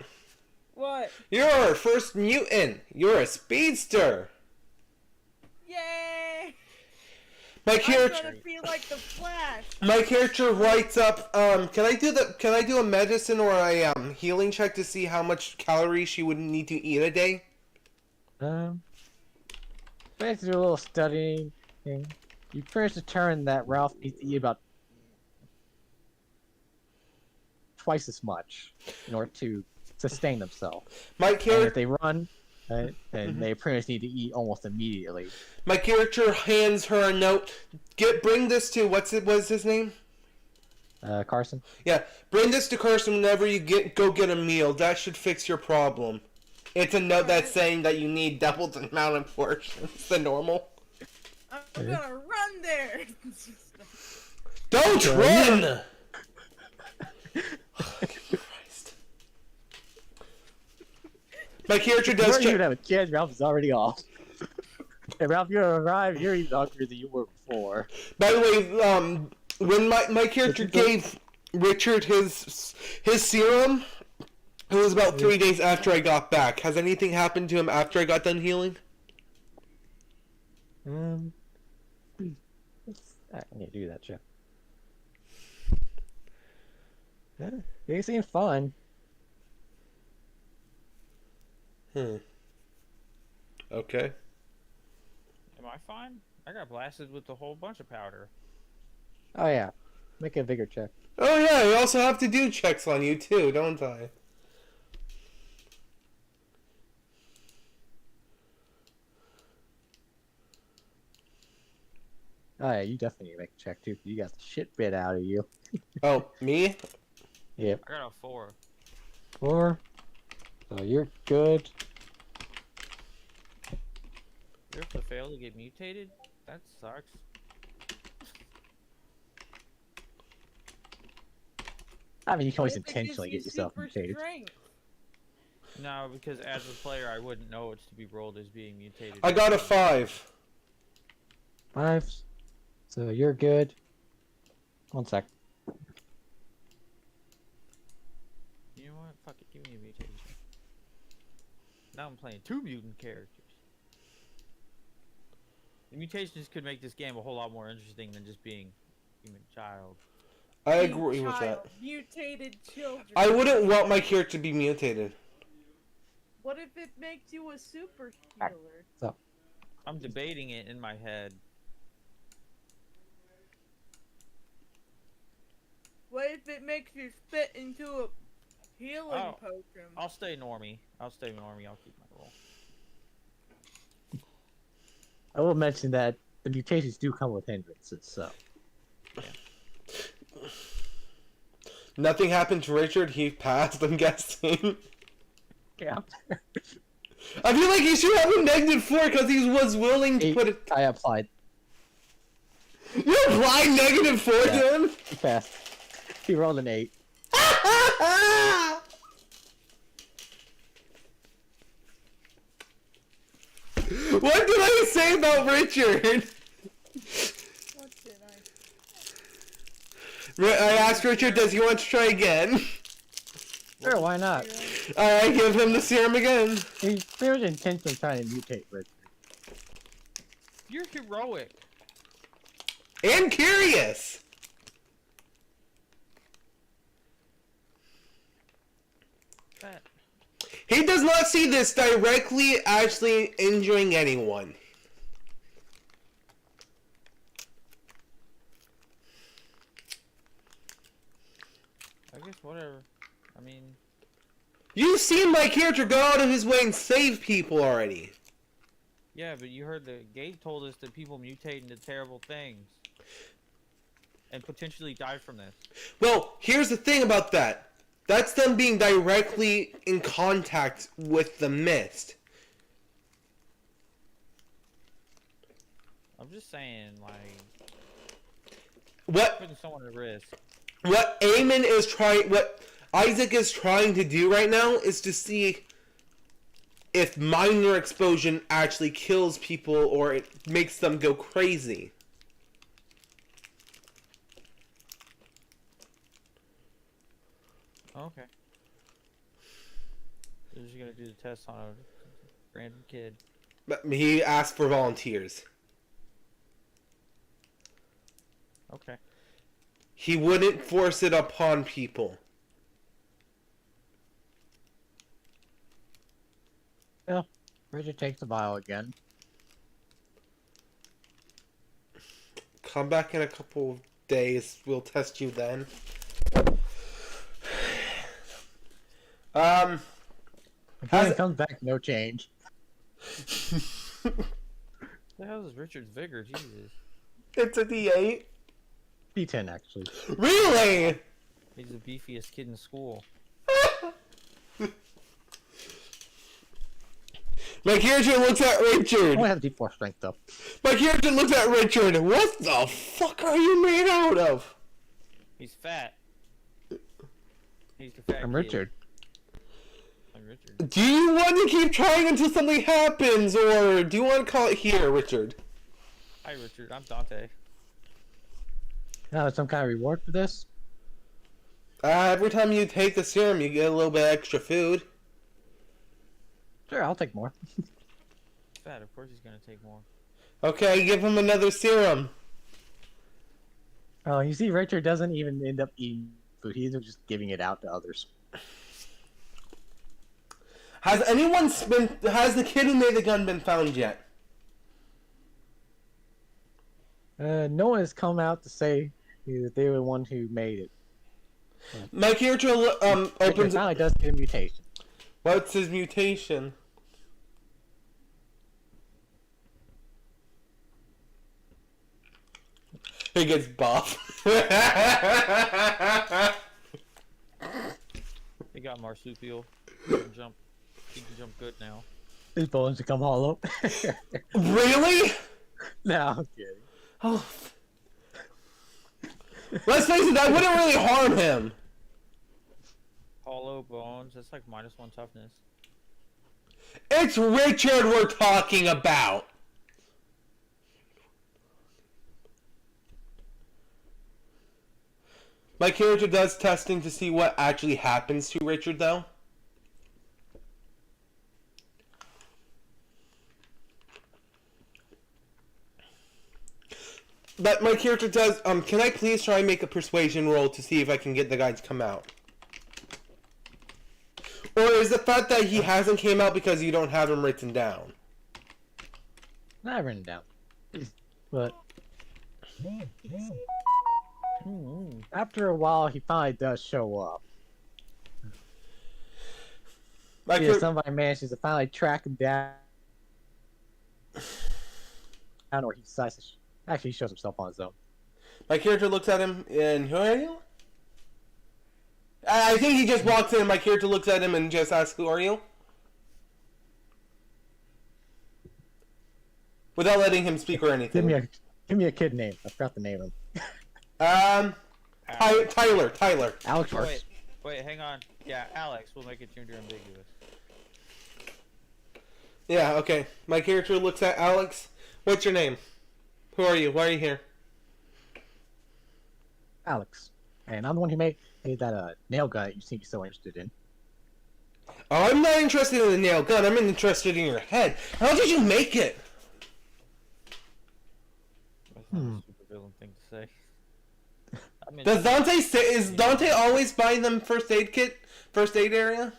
What? You're our first mutant. You're a speedster. Yay! My I'm character... gonna feel like the Flash. My character writes up, can I do a medicine or a healing check to see how much calories she would need to eat a day? Basically, a little studying. You first determine that Ralph needs to eat about twice as much in order to sustain themselves. My And if character they run, then they pretty much need to eat almost immediately. my character hands her a note. Bring this to what's his name? Carson? Yeah, bring this to Carson whenever you go get a meal. That should fix your problem. It's a note that's saying that you need double the amount of portions than normal. I'm gonna run there. Don't run! Christ. My character does Before you check. even have a chance, Ralph is already off. Hey, Ralph, you arrived, you're even hungrier than you were before. By the way, when my character gave Richard his serum, it was about 3 days after I got back. Has anything happened to him after I got done healing? I need to do that, Jeff. Yeah, they seem fun. Okay. Am I fine? I got blasted with a whole bunch of powder. Oh yeah, make a vigor check. Oh yeah, I also have to do checks on you too, don't I? Oh yeah, you definitely need to make a check too. 'Cause you got the shit bit out of you. Oh, me? Yep. I got a 4. 4. So you're good. You have to fail to get mutated? That sucks. I mean, you can always What if it intentionally gives get you yourself super mutated. strength? No, because as a player, I wouldn't know it's to be rolled as being mutated. I got a 5. 5. So you're good. 1 sec. You know what? Fuck it, give me a mutation. Now I'm playing 2 mutant characters. The mutations could make this game a whole lot more interesting than just being human child. I agree with that. Mutated children. I wouldn't want my character to be mutated. What if it makes you a super healer? So I'm debating it in my head. What if it makes you spit into a healing Oh. potion? I'll stay normie. I'll keep my roll. I will mention that the mutations do come with hindrances. So Nothing happened to Richard. He passed, I'm guessing. yeah, I feel like he should have a -4 because he was willing to put it. I applied. You applied -4 Yeah. to him? He passed. He rolled an 8. What did I say about Richard? What did I asked Richard, does he want to try again? Sure, why not? I give him the serum again. He's pretty much intentionally trying to mutate Richard. You're heroic. And curious. That He does not see this directly actually injuring anyone. I guess whatever. I mean, You've seen my character go out of his way and save people already. yeah, but you heard the Gabe told us that people mutate into terrible things and potentially die from this. Well, here's the thing about that. That's them being directly in contact with the mist. I'm just saying, like, What putting someone at risk. what Isaac is trying to do right now is to see if minor exposure actually kills people or it makes them go crazy. Okay. They're just gonna do the test on a random kid. But he asked for volunteers. Okay. He wouldn't force it upon people. Yeah, Richard takes the vial again. Come back in a couple of days. We'll test you then. Again, it comes back, no change. The hell is Richard's vigor? Jesus. It's a D8. D10, actually. Really? He's the beefiest kid in school. My character looks at I Richard. only have D4 strength, though. My character looks at Richard. What the fuck are you made out of? He's fat. He's the fat I'm kid. Richard. I'm Richard. Do you want to keep trying until something happens, or do you want to call it here, Richard? Hi, Richard. I'm Dante. Now, some kind of reward for this? Every time you take the serum, you get a little bit extra food. Sure, I'll take more. He's fat. Of course he's gonna take more. Okay, give him another serum. Oh, you see, Richard doesn't even end up eating food. He's just giving it out to others. Has the kid who made the gun been found yet? No one has come out to say that they were the one who made it. My character Richard opens. finally does get a mutation. What's his mutation? He gets buff. He got marsupial. He can jump. He can jump good now. His bones become hollow. Really? No, I'm kidding. Oh. Let's face it, that wouldn't really harm him. Hollow bones. That's like -1 toughness. It's Richard we're talking about. My character does testing to see what actually happens to Richard, though. But my character does, can I please try and make a persuasion roll to see if I can get the guy to come out? Or is the fact that he hasn't came out because you don't have him written down? Not written down. But after a while, he finally does show up. Somebody manages to finally track him down. Or he decides to actually he shows himself on his own. My character looks at him and, who are you? I think he just walks in and my character looks at him and just asks, who are you? Without letting him speak or anything. Give me a kid name. I forgot the name of him. Tyler. Alex works. Wait, hang on. Yeah, Alex. We'll make it gender ambiguous. Yeah, okay. My character looks at Alex. What's your name? Who are you? Why are you here? Alex. And I'm the one who made that nail gun that you seem so interested in. Oh, I'm not interested in the nail gun. I'm interested in your head. How did you make it? That's not a super villain thing to say. I mean, Is Dante always buying them first aid area?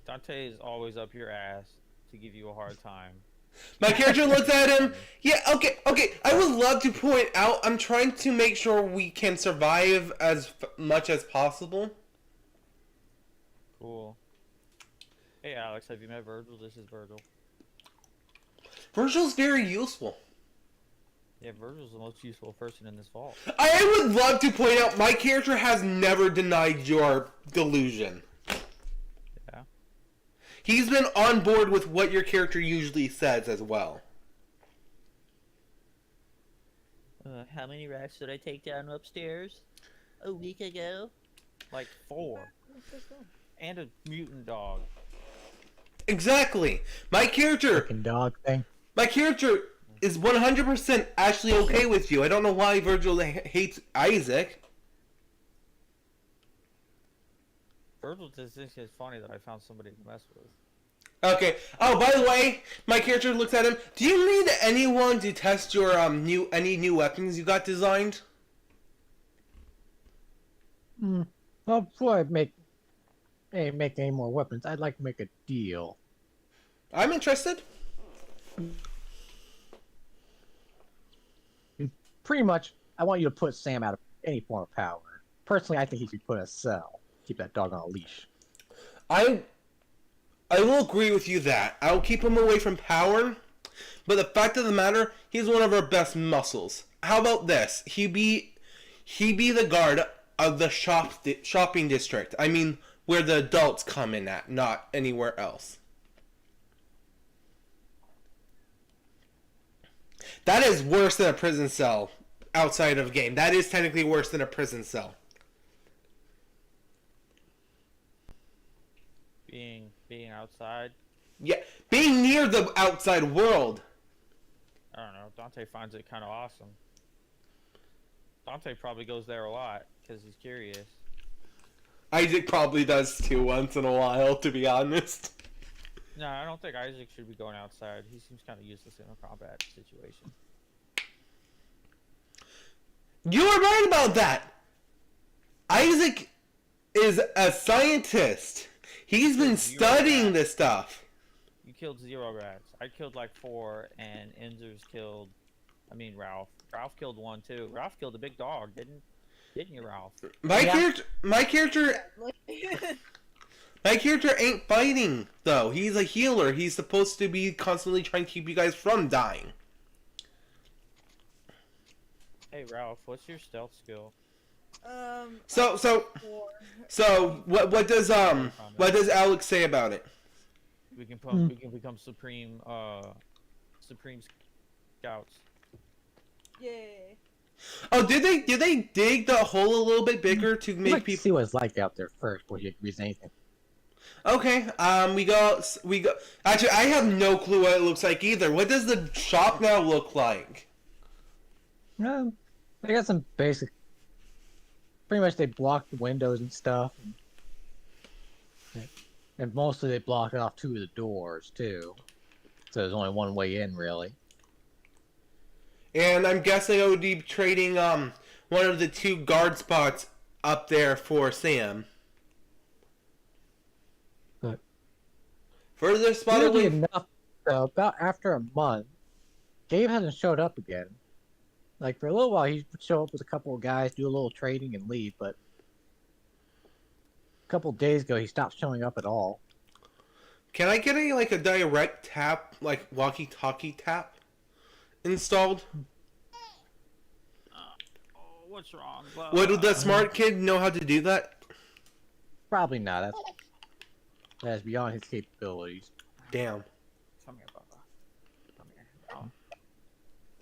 Dante is always up your ass to give you a hard time. My character looks at him. Yeah, okay. I would love to point out, I'm trying to make sure we can survive as much as possible. Cool. Hey, Alex, have you met Virgil? This is Virgil. Virgil's very useful. Yeah, Virgil's the most useful person in this vault. I would love to point out, my character has never denied your delusion. Yeah. He's been on board with what your character usually says as well. How many rats did I take down upstairs? A week ago? Like 4. And a mutant dog. Exactly. My character Fucking dog thing. is 100% actually okay with you. I don't know why Virgil hates Isaac. Virgil just thinks it's funny that I found somebody to mess with. Okay. Oh, by the way, my character looks at him. Do you need anyone to test your any new weapons you got designed? Well, before I make any more weapons, I'd like to make a deal. I'm interested. Pretty much, I want you to put Sam out of any form of power. Personally, I think he should put in a cell. Keep that dog on a leash. I will agree with you that. I'll keep him away from power, but the fact of the matter, he's one of our best muscles. How about this? He be the guard of the shopping district. I mean, where the adults come in at, not anywhere else. That is worse than a prison cell outside of game. That is technically worse than a prison cell. Being outside. Yeah, being near the outside world. I don't know. Dante finds it kind of awesome. Dante probably goes there a lot because he's curious. Isaac probably does too once in a while, to be honest. No, I don't think Isaac should be going outside. He seems kind of useless in a combat situation. You are right about that. Isaac is a scientist. He's been studying this stuff. You killed 0 rats. I killed like 4, and Ralph. Ralph killed 1 too. Ralph killed a big dog, didn't you, Ralph? My character ain't fighting though. He's a healer. He's supposed to be constantly trying to keep you guys from dying. Hey, Ralph, what's your stealth skill? So what does Alex say about it? We can become supreme scouts. Yay. Oh, did they dig the hole a little bit bigger to I'd make like to people see what it's like out there first before you agrees anything. Okay, we go. Actually, I have no clue what it looks like either. What does the shop now look like? They got some basic. Pretty much, they blocked the windows and stuff, and mostly they blocked off 2 of the doors too. So there's only one way in, really. And I'm guessing I would be trading one of the 2 guard spots up there for Sam. But further spot weirdly away. enough, about after a month, Gabe hasn't showed up again. Like, for a little while, he would show up with a couple of guys, do a little trading, and leave, but a couple of days ago, he stopped showing up at all. Can I get a direct tap, like walkie-talkie tap, installed? What's wrong? Would the smart kid know how to do that? Probably not. That's beyond his capabilities. Damn. Come here, Bubba. Come here.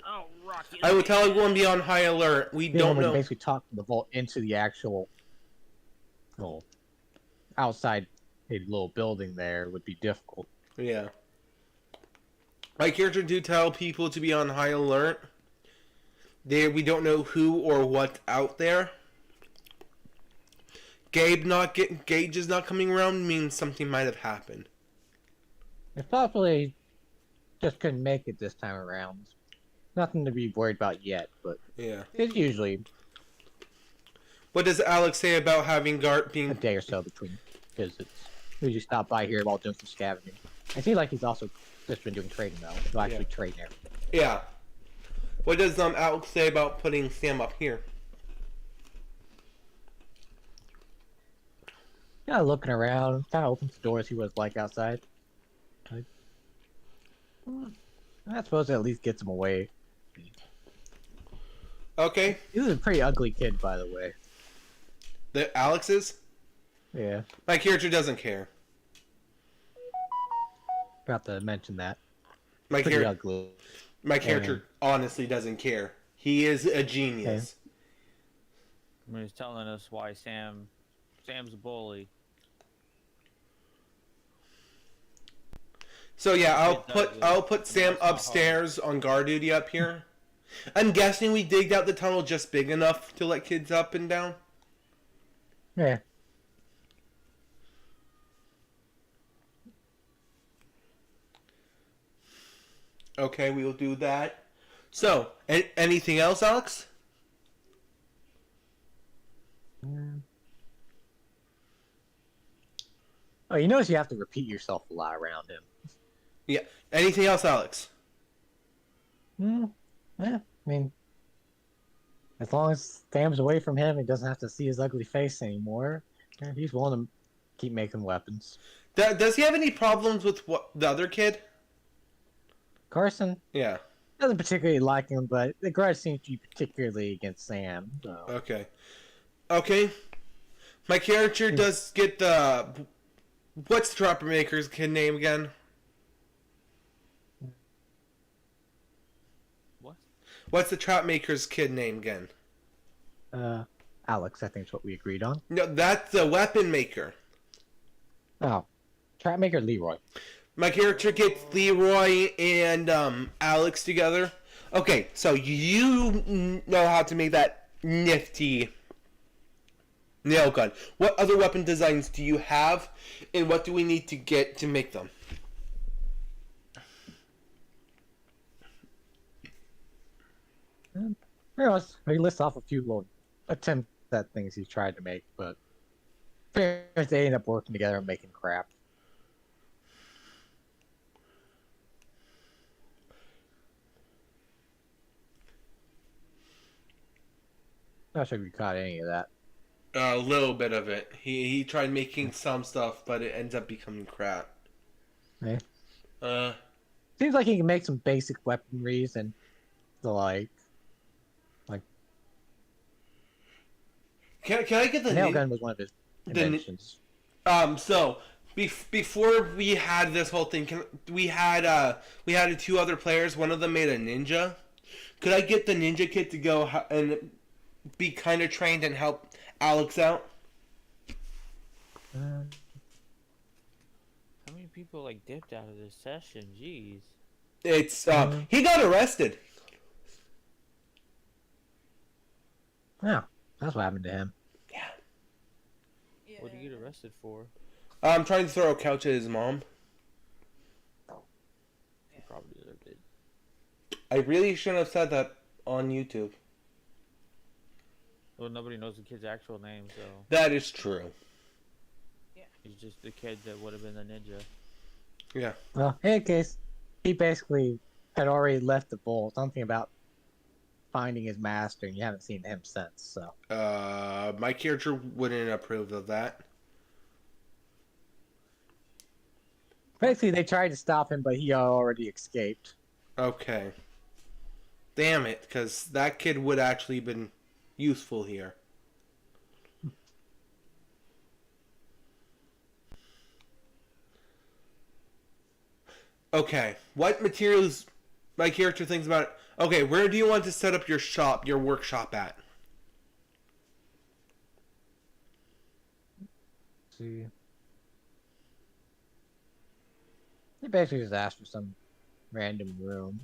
Oh, Rocky. I would tell everyone be on high alert. We don't know. Basically talk from the vault into the actual little outside a little building there would be difficult. Yeah. My character do tell people to be on high alert. We don't know who or what's out there. Gage is not coming around means something might have happened. It's probably just couldn't make it this time around. Nothing to be worried about yet, but Yeah. it's usually What does Alex say about having Gart a being... day or so between visits. He just stopped by here while doing some scavenging. It seems like he's also just been doing trading though. He'll actually trade there. Yeah. What does Alex say about putting Sam up here? Yeah, looking around, kind of opens the door, see what it's like outside. I suppose it at least gets him away. Okay. He's a pretty ugly kid, by the way. The Alex is? Yeah, My character doesn't care. forgot to mention that. My Pretty character. ugly. My character honestly doesn't care. He is a genius. I mean, he's telling us why Sam's a bully. So yeah, I'll put Sam upstairs on guard duty up here. I'm guessing we digged out the tunnel just big enough to let kids up and down. Yeah. Okay, we'll do that. So, anything else, Alex? Oh, you notice you have to repeat yourself a lot around him. Yeah. Anything else, Alex? Yeah, I mean, as long as Sam's away from him, he doesn't have to see his ugly face anymore. He's willing to keep making weapons. Does he have any problems with the other kid? Carson Yeah. doesn't particularly like him, but the grudge seems to be particularly against Sam. So. Okay. Okay. My character does get the... What's the dropper maker's kid name again? What? What's the trap maker's kid name again? Alex, I think is what we agreed on. No, that's the weapon maker. Oh, Trapmaker Leroy. My character gets Leroy and Alex together. Okay, so you know how to make that nifty nail gun. What other weapon designs do you have, and what do we need to get to make them? He lists off a few little attempts at things he's tried to make, but they end up working together and making crap. Not sure if you caught any of that. A little bit of it. He tried making some stuff, but it ends up becoming crap. Yeah. Seems like he can make some basic weaponries and the like. Can I get the nail gun was one of his inventions. So before we had this whole thing, we had two other players. One of them made a ninja. Could I get the ninja kit to go and be kind of trained and help Alex out? How many people like dipped out of this session? Jeez. It's he got arrested. Yeah, that's what happened to him. Yeah. What did you get arrested for? I'm trying to throw a couch at his mom. He probably deserved it. I really shouldn't have said that on YouTube. Well, nobody knows the kid's actual name, so That is true. he's just the kid that would have been the ninja. Yeah. Well, in any case, he basically had already left the bowl. Something about finding his master, and you haven't seen him since. So. My character wouldn't approve of that. Basically, they tried to stop him, but he already escaped. Okay. Damn it, because that kid would actually been useful here. Okay, what materials my character thinks about it? Okay, where do you want to set up your shop, your workshop at? Let's see. They basically just asked for some random room.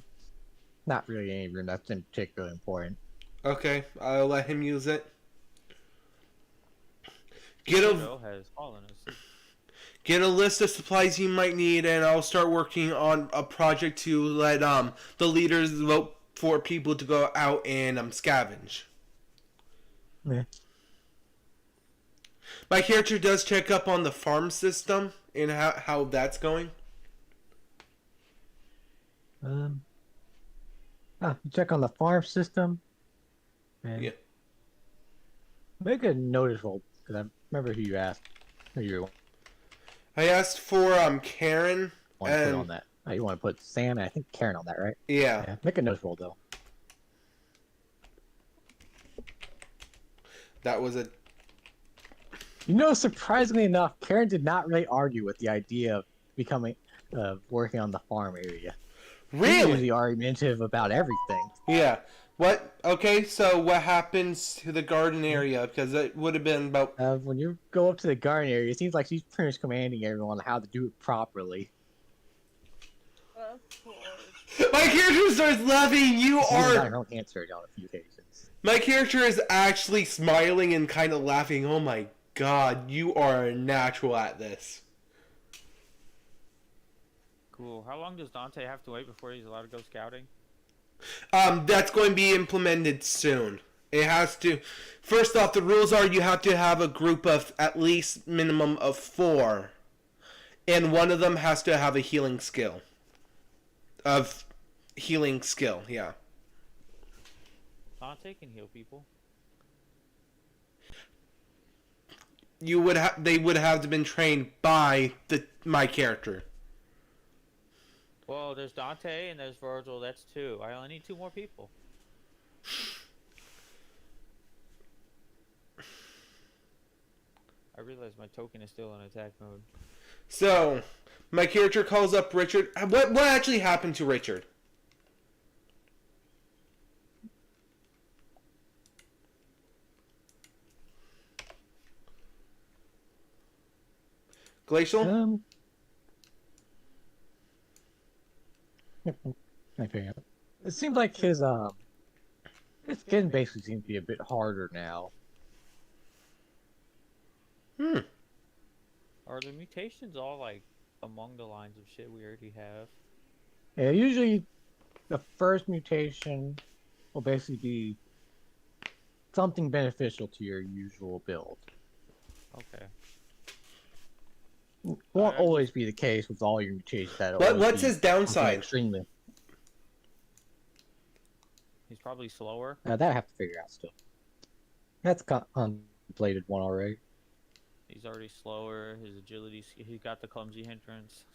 Not really any room that's in particular important. Okay, I'll let him use it. Get a list of supplies you might need, and I'll start working on a project to let the leaders vote for people to go out and scavenge. Yeah. My character does check up on the farm system. in how that's going? Check on the farm system and Yeah. make a noticeable because I remember who you asked. Who you I asked for Karen want to put and on that? You want to put Sam and I think Karen on that, right? yeah. Yeah. Make a noticeable though. That was a You know, surprisingly enough, Karen did not really argue with the idea of becoming, working on the farm area. She's really usually argumentative about everything. yeah. What? Okay, so what happens to the garden area? Because it would have been about. When you go up to the garden area, it seems like she's pretty much commanding everyone how to do it properly. Of course. My character starts laughing. You She's even got are. her own answer on a few occasions. My character is actually smiling and kind of laughing. Oh my god, you are a natural at this. Cool. How long does Dante have to wait before he's allowed to go scouting? That's going to be implemented soon. It has to. First off, the rules are you have to have a group of at least minimum of 4, and one of them has to have a healing skill. Yeah. Dante can heal people. You would they would have to been trained by my character. Well, there's Dante and there's Virgil. That's 2. I only need 2 more people. I realize my token is still in attack mode. So, my character calls up Richard. What actually happened to Richard? Glacial? I figure out. It seems like his skin basically seems to be a bit harder now. Are the mutations all like among the lines of shit we already have? Yeah, usually the first mutation will basically be something beneficial to your usual build. Okay. Won't always be the case with all your mutations. What's his downside? Extremely. He's probably slower. That I have to figure out still. That's contemplated one already. He's already slower. His agility. He got the clumsy hindrance.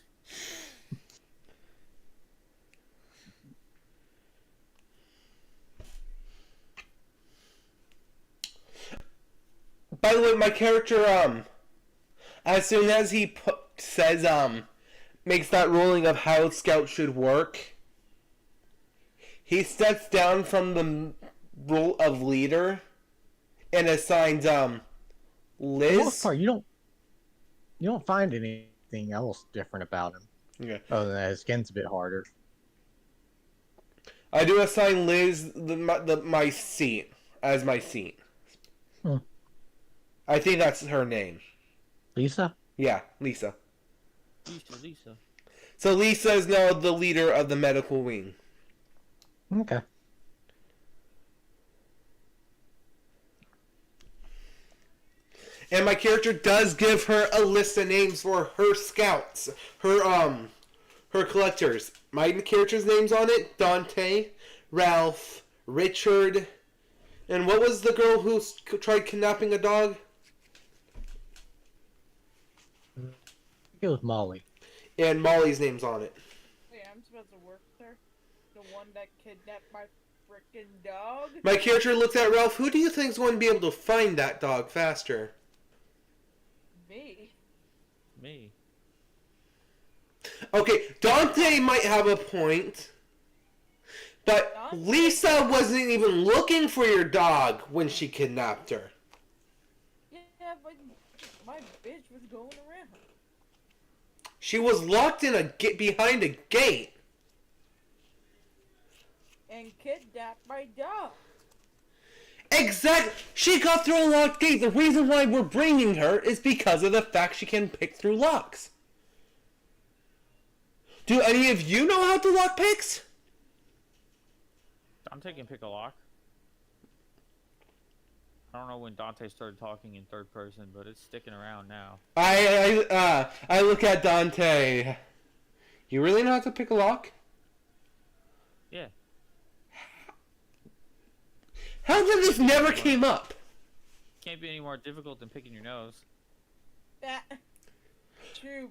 By the way, my character, as soon as he says, makes that ruling of how Scout should work, he steps down from the role of leader and assigns, For the Liz. most part, you don't find anything else different about him. Okay. Other than that, his skin's a bit harder. I do assign Liz my seat as my seat. Hmm. I think that's her name. Lisa? Yeah, Lisa. Lisa. So Lisa is now the leader of the medical wing. Okay. And my character does give her a list of names for her scouts, her collectors. My character's name's on it: Dante, Ralph, Richard, and what was the girl who tried kidnapping a dog? It was Molly. And Molly's name's on it. Wait, I'm supposed to work with her? The one that kidnapped my frickin' dog? My character looks at Ralph. Who do you think's going to be able to find that dog faster? Me. Me. Okay, Dante might have a point, but Dante? Lisa wasn't even looking for your dog when she kidnapped her. Yeah, but my bitch was going around. She was locked in behind a gate. And kidnapped my dog. Exactly. She got through a locked gate. The reason why we're bringing her is because of the fact she can pick through locks. Do any of you know how to lock picks? I'm taking pick a lock. I don't know when Dante started talking in third person, but it's sticking around now. I look at Dante. You really know how to pick a lock? Yeah. How did this never came up? Can't be any more difficult than picking your nose. That. True.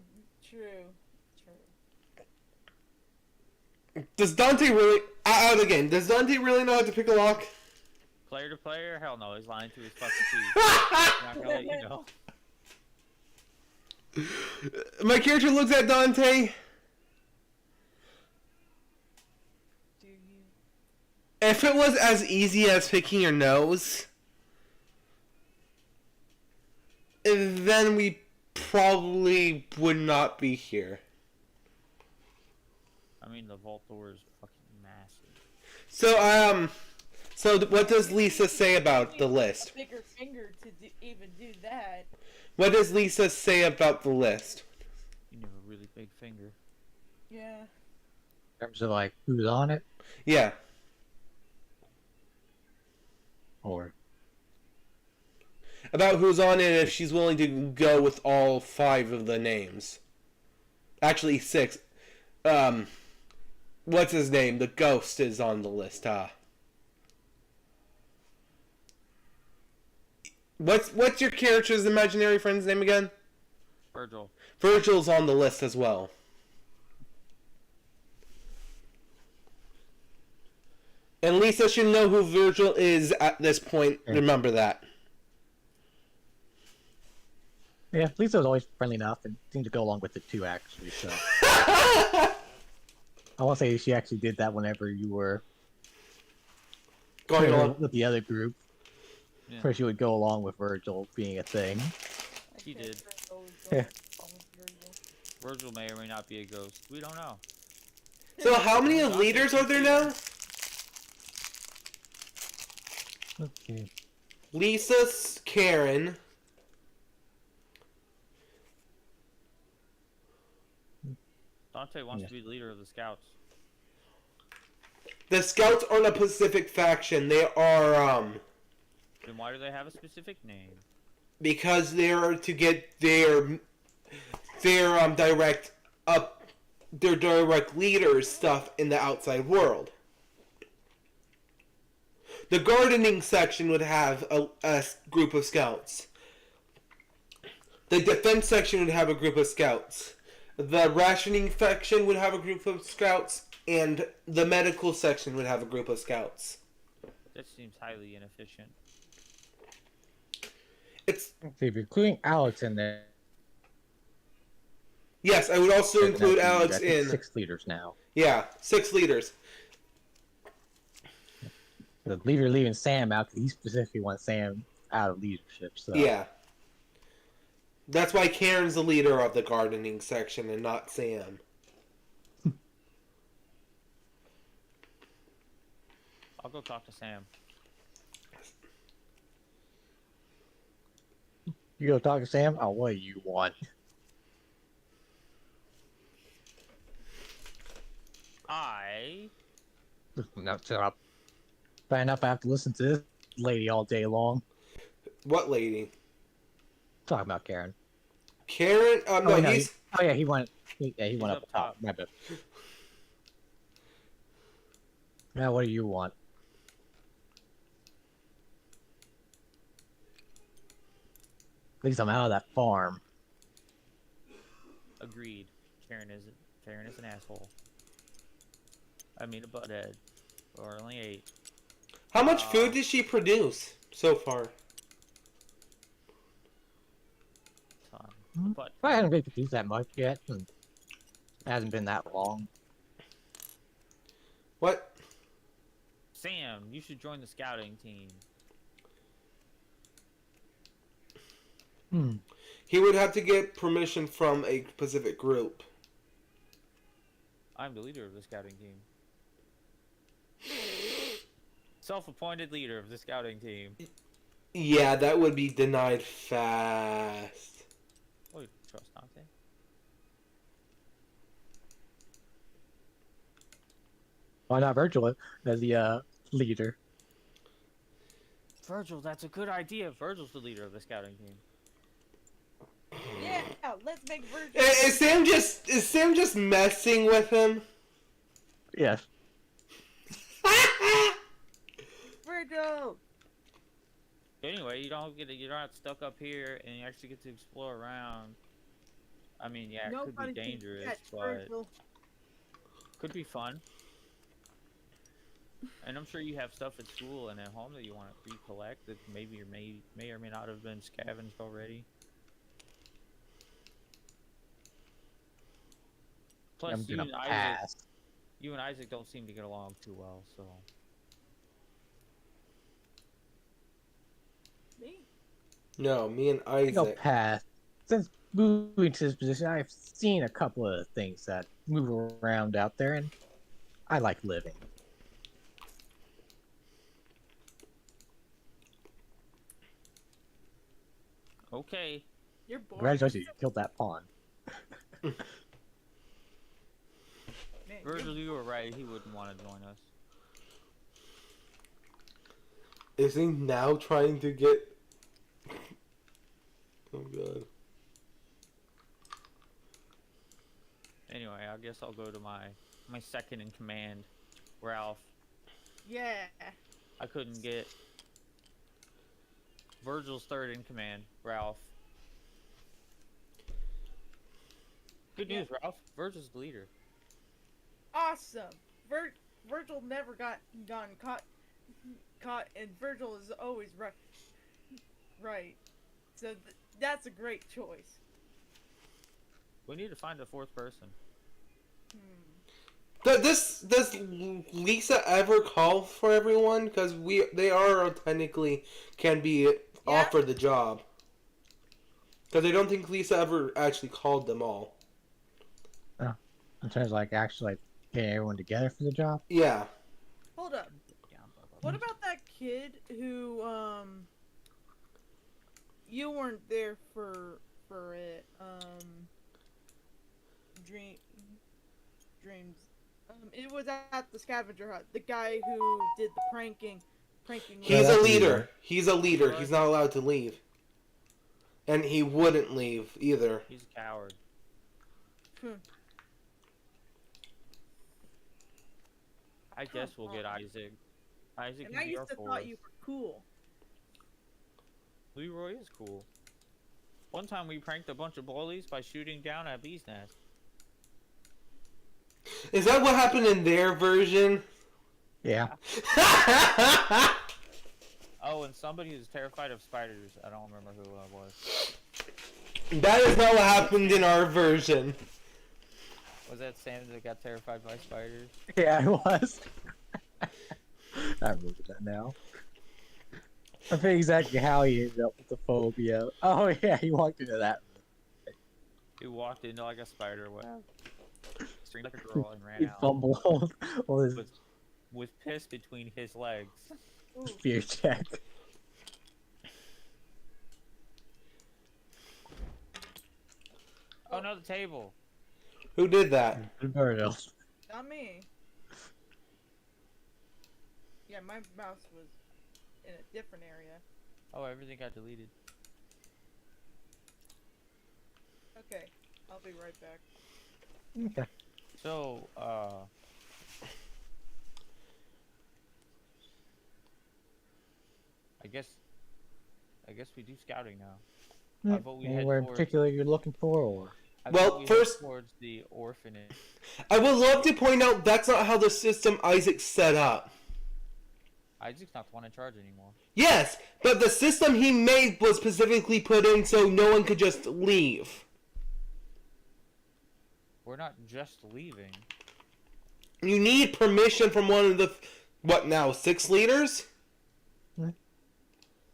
Does Dante really... Out again. Does Dante really know how to pick a lock? Player to player? Hell no, he's lying through his fucking teeth. I'm not gonna let you know. My character looks at Dante. Do you? If it was as easy as picking your nose, then we probably would not be here. I mean, the vault door is fucking massive. So what does Lisa say about the list? A bigger finger to even do that. What does Lisa say about the list? You have a really big finger. Yeah. In terms of like who's on it, Yeah. or About who's on it, if she's willing to go with all 5 of the names. Actually, 6. What's his name? The ghost is on the list, What's your character's imaginary friend's name again? Virgil. Virgil's on the list as well. And Lisa should know who Virgil is at this point. Remember that. yeah, Lisa was always friendly enough and seemed to go along with it too, actually. So I won't say she actually did that whenever you were Going on. with the other group. Yeah. Where she would go along with Virgil being a thing. He did. Yeah. Virgil may or may not be a ghost. We don't know. So how many leaders are there now? Okay. Lisa, Karen, Dante wants Yeah. to be the leader of the scouts. the Scouts aren't a Pacific faction. They are, Then why do they have a specific name? because they are to get their direct leaders stuff in the outside world. The gardening section would have a group of Scouts. The defense section would have a group of Scouts. The rationing section would have a group of Scouts, and the medical section would have a group of Scouts. That seems highly inefficient. It's So if you're including Alex in there, yes, I would also then include that'd be, Alex I think, in. 6 leaders now. Yeah, 6 leaders. The leader leaving Sam out because he specifically wants Sam out of leadership. So Yeah. That's why Karen's the leader of the gardening section and not Sam. I'll go talk to Sam. you go talk to Sam. Oh, what do you want? No, shut up. Fair enough. I have to listen to this lady all day long What lady? talking about Karen. Karen? No, wait, no, he's... he went. He went up top. My bad. Now, what do you want? At least I'm out of that farm. Agreed. Karen is an asshole. I mean a butthead. Or only 8. How much food did she produce so far? But I haven't really produced that much yet. And it hasn't been that long. What? Sam, you should join the scouting team. He would have to get permission from a Pacific group. I'm the leader of the scouting team. Self-appointed leader of the scouting team. Yeah, that would be denied fast. Oh, you trust Dante? Why not Virgil as the leader? Virgil, that's a good idea. Virgil's the leader of the scouting team. Yeah, let's make Virgil. Is Sam just messing with him? Yeah. Virgil. Anyway, you're not stuck up here, and you actually get to explore around. I mean, yeah, it Nobody could be can dangerous, catch but Virgil. could be fun. And I'm sure you have stuff at school and at home that you want to recollect that maybe may or may not have been scavenged already. Plus, I'm gonna pass. you and Isaac don't seem to get along too well, so. Me? No, me and I think I'll Isaac. pass. Since moving to this position, I've seen a couple of things that move around out there, and I like living. Okay. You're boring. Congratulations, you killed that pawn. Man, Virgil, you were right. He wouldn't want to join us. Is he now trying to get... Oh god. Anyway, I guess I'll go to my second in command, Ralph. Yeah. I couldn't get Virgil's third in command, Ralph. Good news, Ralph. Virgil's the leader. Awesome. Virgil never gotten caught, and Virgil is always right. Right. So that's a great choice. We need to find a fourth person. Does Lisa ever call for everyone? Because they are technically can be offered the job. Because I don't think Lisa ever actually called them all. Oh. In terms of like actually like getting everyone together for the job. Yeah. Hold up. What about that kid who you weren't there for it dreams. It was at the scavenger hut. The guy who did the pranking. He's a that's leader. He's a leader. Sure. He's not allowed to leave. And he wouldn't leave either. He's a coward. I guess we'll get Isaac. Isaac And can I be used our to fourth. thought you were cool. Leroy is cool. One time we pranked a bunch of bullies by shooting down a bee's nest. Is that what happened in their version? Yeah. Oh, and somebody who's terrified of spiders. I don't remember who it was. That is not what happened in our version. Was that Sam that got terrified by spiders? Yeah, I was. I remember that now. I forget exactly how he ended up with the phobia. Oh yeah, he walked into that room. He walked into like a spider web, screamed like a girl, and He ran out fumbled on his with piss between his legs. Ooh. fear check. Oh no, the table. Who did that? Virgil. Not me. Yeah, my mouse was in a different area. Oh, everything got deleted. Okay, I'll be right back. Okay. So, I guess we do scouting now. I vote we head Anywhere in towards- particular you're looking for, or? I Well, vote we head first- towards the orphanage. I would love to point out that's not how the system Isaac set up. Isaac's not the one in charge anymore. Yes, but the system he made was specifically put in so no one could just leave. We're not just leaving. You need permission from one of the, what now, 6 leaders?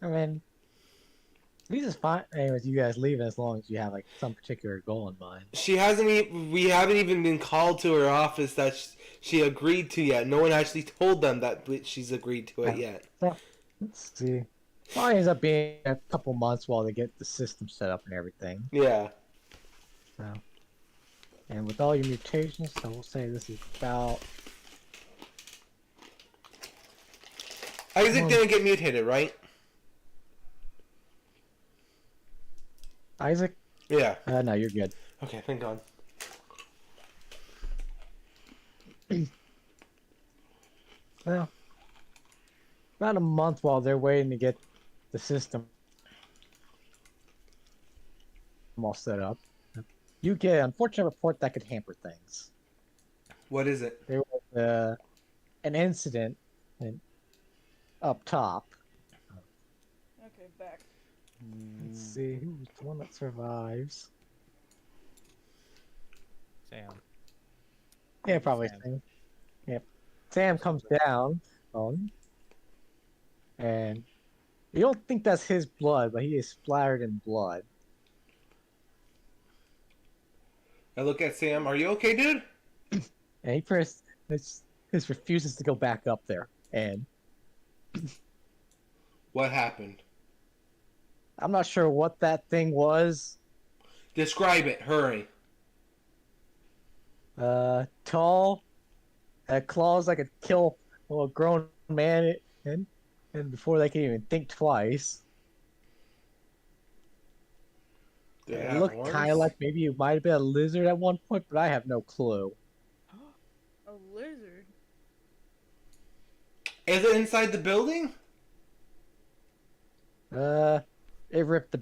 I mean, Lisa's fine with you guys leaving as long as you have like some particular goal in mind. We haven't even been called to her office that she agreed to yet. No one actually told them that she's agreed to it yet. So, let's see. Probably ends up being a couple months while they get the system set up and everything. Yeah. So, and with all your mutations, so we'll say this is about. Isaac didn't get mutated, right? Isaac? Yeah. No, you're good. Okay, thank God. Well, about a month while they're waiting to get the system all set up, you get an unfortunate report that could hamper things. What is it? There was an incident up top. Okay, back. Let's see who's the one that survives. Sam. Yeah, probably Sam. Sam. Yep. Sam comes down and you don't think that's his blood, but he is splattered in blood. I look at Sam. Are you okay, dude? And he first just refuses to go back up there. And What happened? I'm not sure what that thing was. Describe it. Hurry. Tall, had claws that could kill a grown man, and before they can even think twice. Do they It have looked horns? kind of like maybe it might have been a lizard at one point, but I have no clue. A lizard. Is it inside the building? It ripped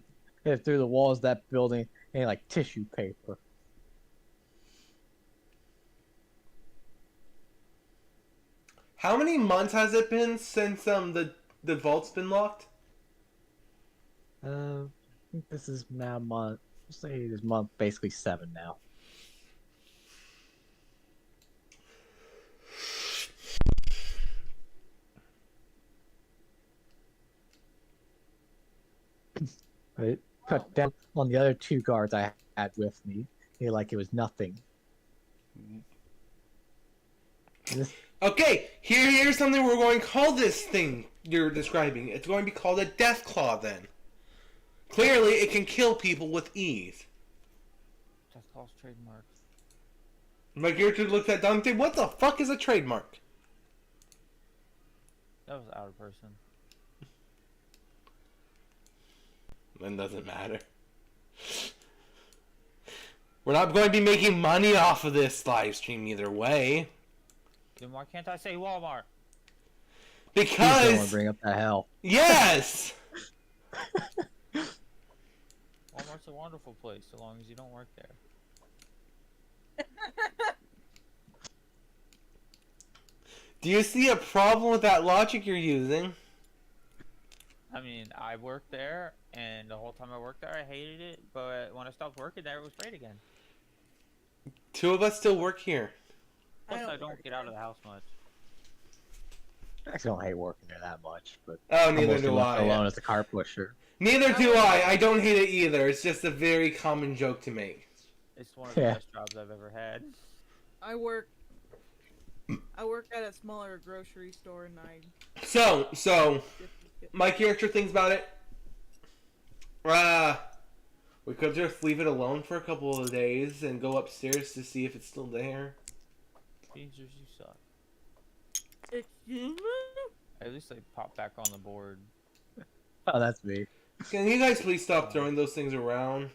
it through the walls of that building and like tissue paper. How many months has it been since the vault's been locked? I think this is now month. Let's say this month basically 7 now. It cut down on the other 2 guards I had with me. Like it was nothing. This, Okay, here's something we're going to call this thing you're describing. It's going to be called a death claw then. Clearly, it can kill people with ease. Death Claw's trademark. My character looked at Dante. What the fuck is a trademark? That was out of person. It doesn't matter. We're not going to be making money off of this live stream either way. Then why can't I say Walmart? please don't want Because to bring up that hell. yes. Walmart's a wonderful place, so long as you don't work there. Do you see a problem with that logic you're using? I mean, I worked there, and the whole time I worked there, I hated it. But when I stopped working there, it was great again. 2 of us still work here. Plus, I work don't get out of the house much. I actually don't hate working there that much, but Oh, I'm neither mostly do left I. alone as a car pusher. Neither do I. I don't hate it either. It's just a very common joke to make. It's one of the Yeah. best jobs I've ever had. I work at a smaller grocery store, and I So, my character thinks about it. We could just leave it alone for a couple of days and go upstairs to see if it's still there. Beans, you suck. Excuse me? At least they pop back on the board. Oh, that's me. Can you guys please stop throwing those things around?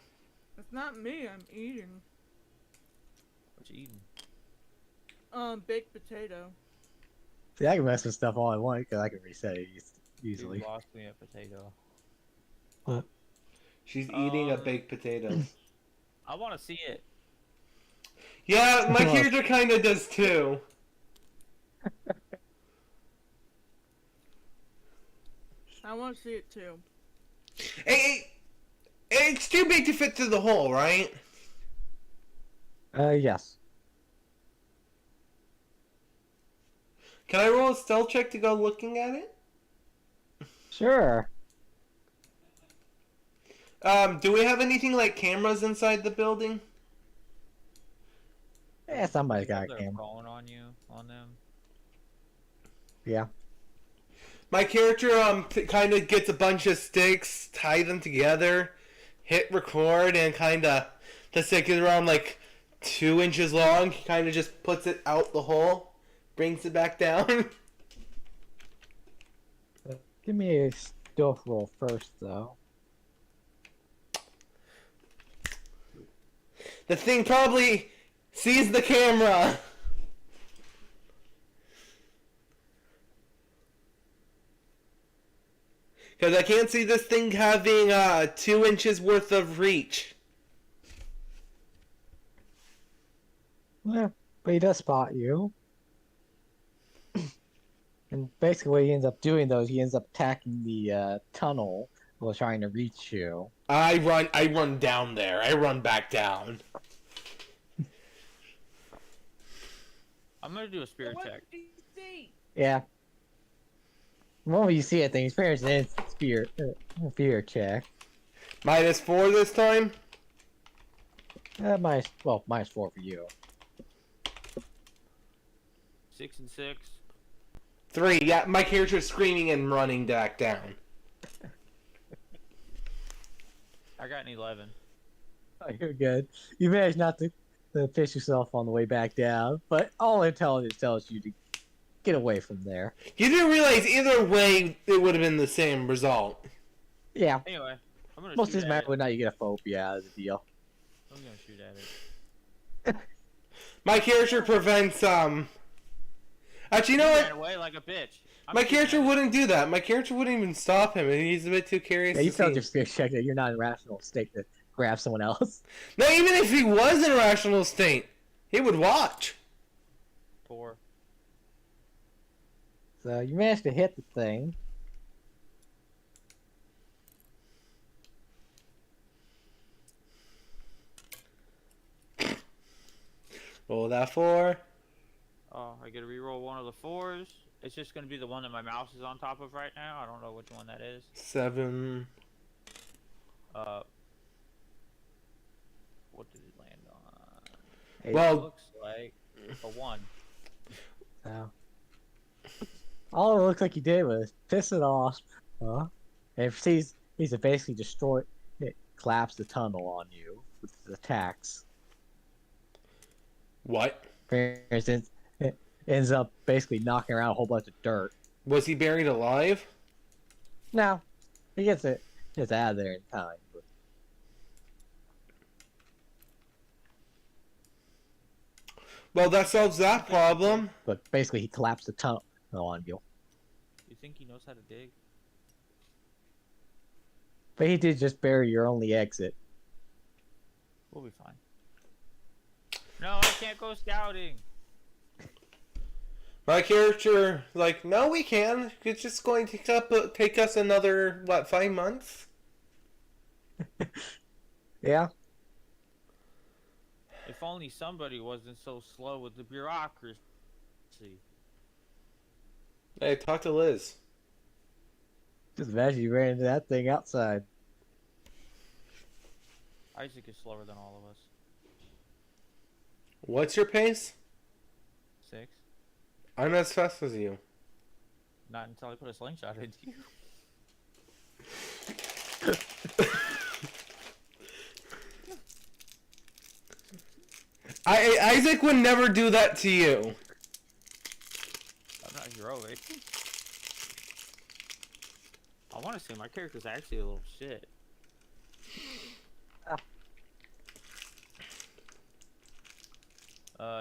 It's not me. I'm eating. What you eating? Baked potato. See, I can mess with stuff all I want because I can reset it easily. You lost me a potato. She's eating a baked potato. I want to see it. Yeah, my character kind of does too. I want to see it too. Hey, it's too big to fit through the hole, right? Yes. Can I roll a stealth check to go looking at it? Sure. Do we have anything like cameras inside the building? Yeah, somebody's got a They're camera. calling on you, on them. Yeah. My character kind of gets a bunch of sticks, tie them together, hit record, and kind of the stick is around like 2 inches long. He kind of just puts it out the hole, brings it back down. Give me a stealth roll first, though. The thing probably sees the camera. Because I can't see this thing having 2 inches worth of reach. Yeah, but he does spot you. And basically what he ends up doing, though, is he ends up attacking the tunnel while trying to reach you. I run down there. I run back down. I'm gonna do a spirit What check. did you see? Yeah. The moment you see it, then experience an instant fear check. -4 this time? Minus 4 for you. 6 and 6. 3. Yeah, my character's screaming and running back down. I got an 11. Oh, you're good. You managed not to piss yourself on the way back down, but all intelligence tells you to get away from there. You didn't realize either way it would have been the same result. Yeah. Anyway, I'm gonna Most shoot doesn't at matter it. whether or not you get a phobia out of the deal. I'm gonna shoot at it. My character prevents Actually, you know Ran what? away like a bitch. I'm My shooting character at it. wouldn't do that. My character wouldn't even stop him, and he's a bit too curious Yeah, you to failed see. your spirit check that you're not in a rational state to grab someone else. No, even if he was in a rational state, he would watch. 4. So you managed to hit the thing. Roll that 4. Oh, I gotta reroll one of the 4s. It's just gonna be the one that my mouse is on top of right now. I don't know which one that is. 7. What did it land on? Well- It looks like a 1. So all it looks like he did was piss it off. And he's basically destroyed it, collapsed the tunnel on you with his attacks. What? For instance, it ends up basically knocking around a whole bunch of dirt. Was he buried alive? No, he gets out of there in time. But Well, that solves that problem. basically, he collapsed the tunnel on you. You think he knows how to dig? But he did just bury your only exit. We'll be fine. No, I can't go scouting. My character, like, no, we can. It's just going to take us another, 5 months? Yeah. If only somebody wasn't so slow with the bureaucracy. Hey, talk to Liz. Just imagine you ran into that thing outside. Isaac is slower than all of us. What's your pace? 6. I'm as fast as you. Not until I put a slingshot into you. Isaac would never do that to you. I'm not heroic. I want to say my character's actually a little shit.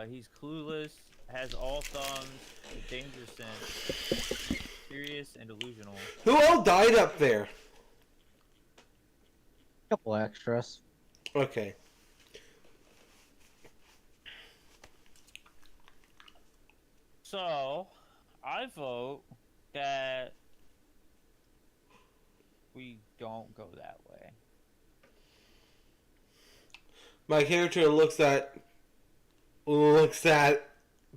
He's clueless, has all thumbs, danger sense, serious and delusional. Who all died up there? Couple extras. Okay. So, I vote that we don't go that way. My character looks at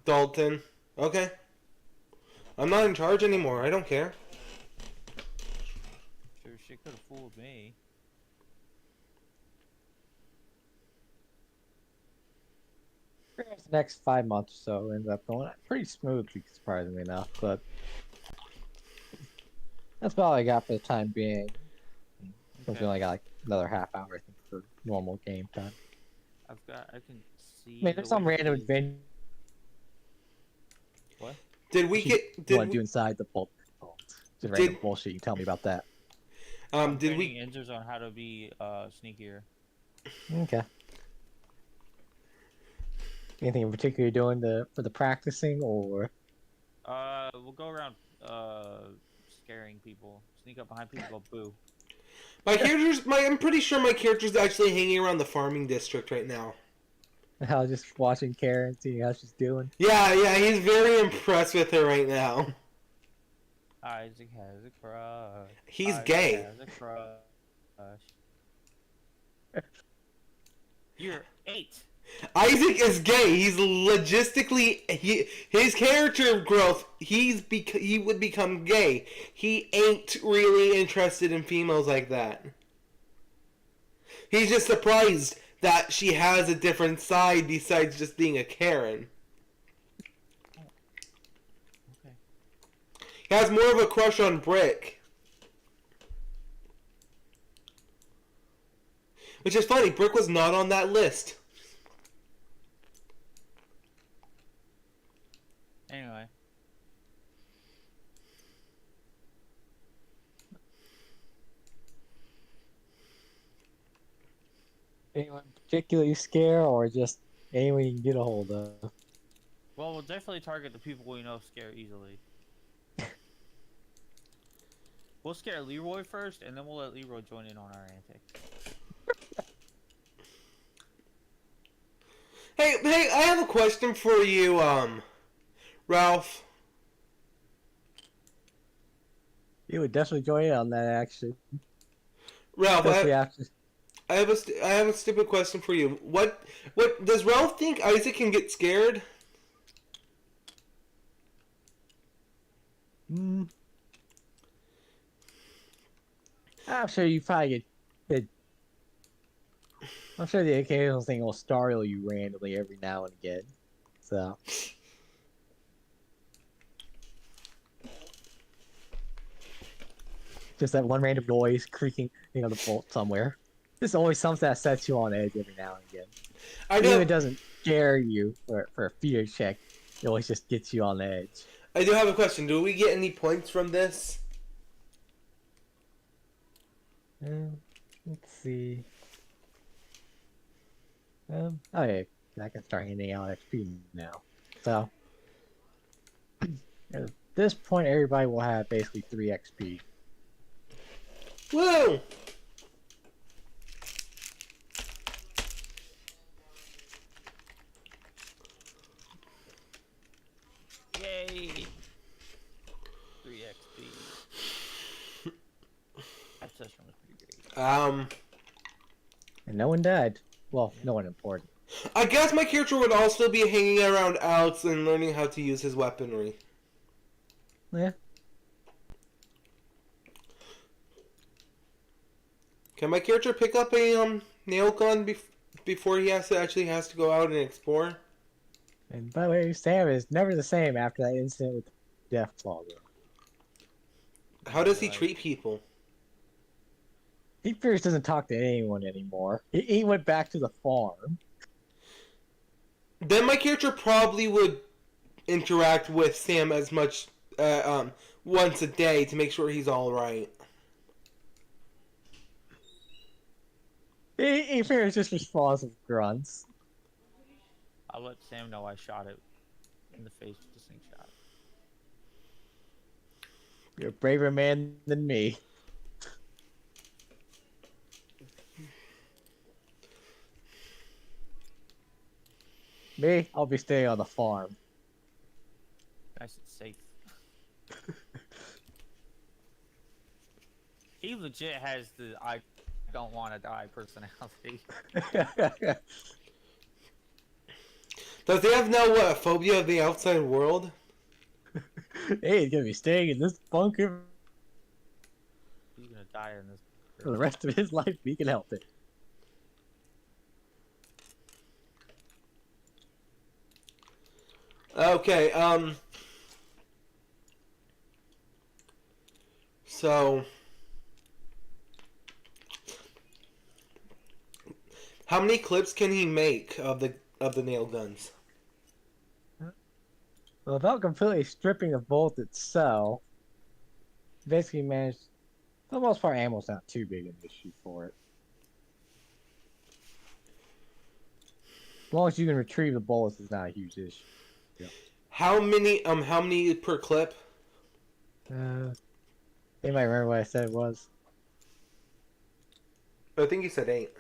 Dalton. Okay. I'm not in charge anymore. I don't care. Sure, shit could have fooled me. The next 5 months or so ends up going pretty smoothly, surprisingly enough. But that's about all I got for the time being. I've only got like another half hour, I think, for normal game time. I can see. I mean, there's the some way random he's- adventure Did we get? you Did want to do we, inside the vault. Just Did- random bullshit. You can tell me about that. I'm did training we? Inzers on how to be sneakier. Okay. Anything in particular you're doing for the practicing, or We'll go around scaring people. Sneak up behind people, go boo. I'm pretty sure my character's actually hanging around the farming district right now. how just watching Karen, seeing how she's doing? Yeah, he's very impressed with her right now. Isaac has a crush. He's Isaac gay. has a crush. You're 8. Isaac is gay. He's logistically his character growth. He would become gay. He ain't really interested in females like that. He's just surprised that she has a different side besides just being a Karen. Okay. He has more of a crush on Brick. Which is funny, Brick was not on that list. Anyway. Anyone particularly scare, or just anyone you can get a hold of? Well, we'll definitely target the people we know scare easily. We'll scare Leroy first, and then we'll let Leroy join in on our antics. Hey, I have a question for you, Ralph. You would definitely join in on that, actually. Ralph, Especially after. I have a stupid question for you. What does Ralph think Isaac can get scared? I'm sure you probably get. I'm sure the occasional thing will startle you randomly every now and again. So. Just that one random noise creaking, the bolt somewhere. There's always something that sets you on edge every now and again. Even if it doesn't scare you for a fear check, it always just gets you on edge. I do have a question. Do we get any points from this? Let's see. Okay, I can start handing out XP now. So, at this point, everybody will have basically 3 XP. Woo! Yay! 3 XP. That session was pretty great. And no one died. Well, no one important. I guess my character would also be hanging around Alex and learning how to use his weaponry. Yeah. Can my character pick up a nail gun before he actually has to go out and explore? And by the way, Sam is never the same after that incident with the Death Claw. How does he treat people? He pretty much doesn't talk to anyone anymore. He went back to the farm. Then my character probably would interact with Sam as much once a day to make sure he's all right. He pretty much just responds with grunts. I'll let Sam know I shot it in the face with the slingshot. You're a braver man than me. Me, I'll be staying on the farm. Nice and safe. He legit has the I don't want to die personality. Does he have now a phobia of the outside world? Hey, he's gonna be staying in this bunker He's gonna die in this. for the rest of his life. We can help it. Okay, so how many clips can he make of the nail guns? Well, without completely stripping the bolt itself, basically managed. For the most part, ammo's not too big an issue for it. long as you can retrieve the bullets, it's not a huge issue. How many per clip? They might remember what I said it was. I think you said 8.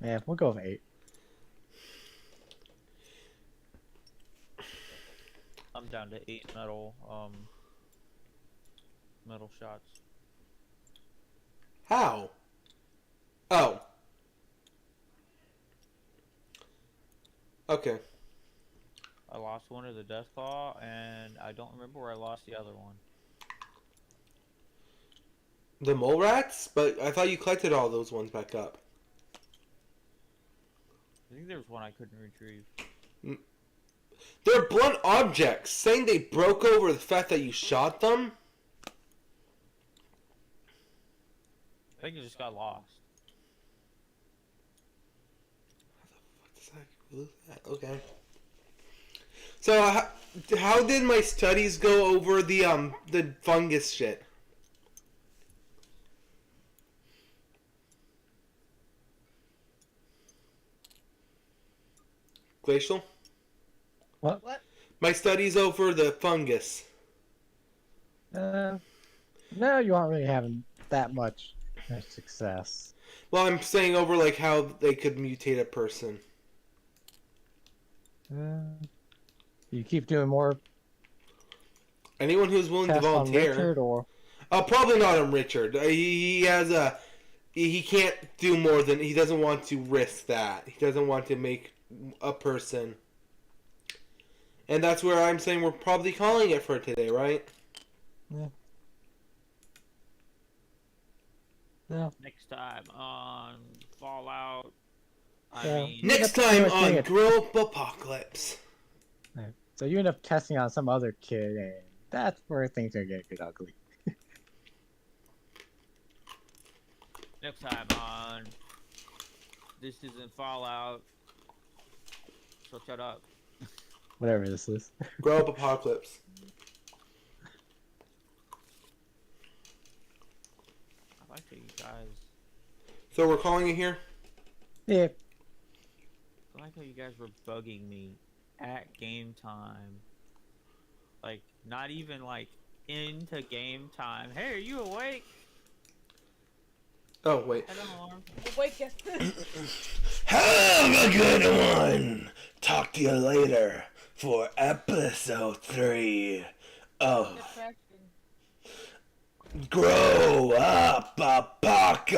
Yeah, we'll go with 8. I'm down to 8 metal shots. How? Oh. Okay. I lost one of the death claw, and I don't remember where I lost the other one. The mole rats? But I thought you collected all those ones back up. I think there was one I couldn't retrieve. They're blunt objects. Saying they broke over the fact that you shot them? I think it just got lost. Okay. So how did my studies go over the fungus shit? Glacial? What? My studies over the fungus. No, you aren't really having that much success. Well, I'm saying over like how they could mutate a person. You keep doing more Anyone who's willing to tests on volunteer. Richard, or Probably not on Richard. He has a. He can't do more than. He doesn't want to risk that. He doesn't want to make a person. And that's where I'm saying we're probably calling it for today, right? yeah. No. Next time on Fallout. Yeah. Next That's time pretty much on it. Grope Apocalypse. So you end up testing on some other kid, and that's where things are gonna get ugly. Next time on This Isn't Fallout. So shut up. Whatever this is. Grope Apocalypse. I like that you guys. So we're calling it here? Yeah. I like how you guys were bugging me at game time. Like, not even like into game time. Hey, are you awake? Oh, wait. Hello. Wake us. Have a good one. Talk to you later for episode 3 of Depression. Grow Up Apocalypse.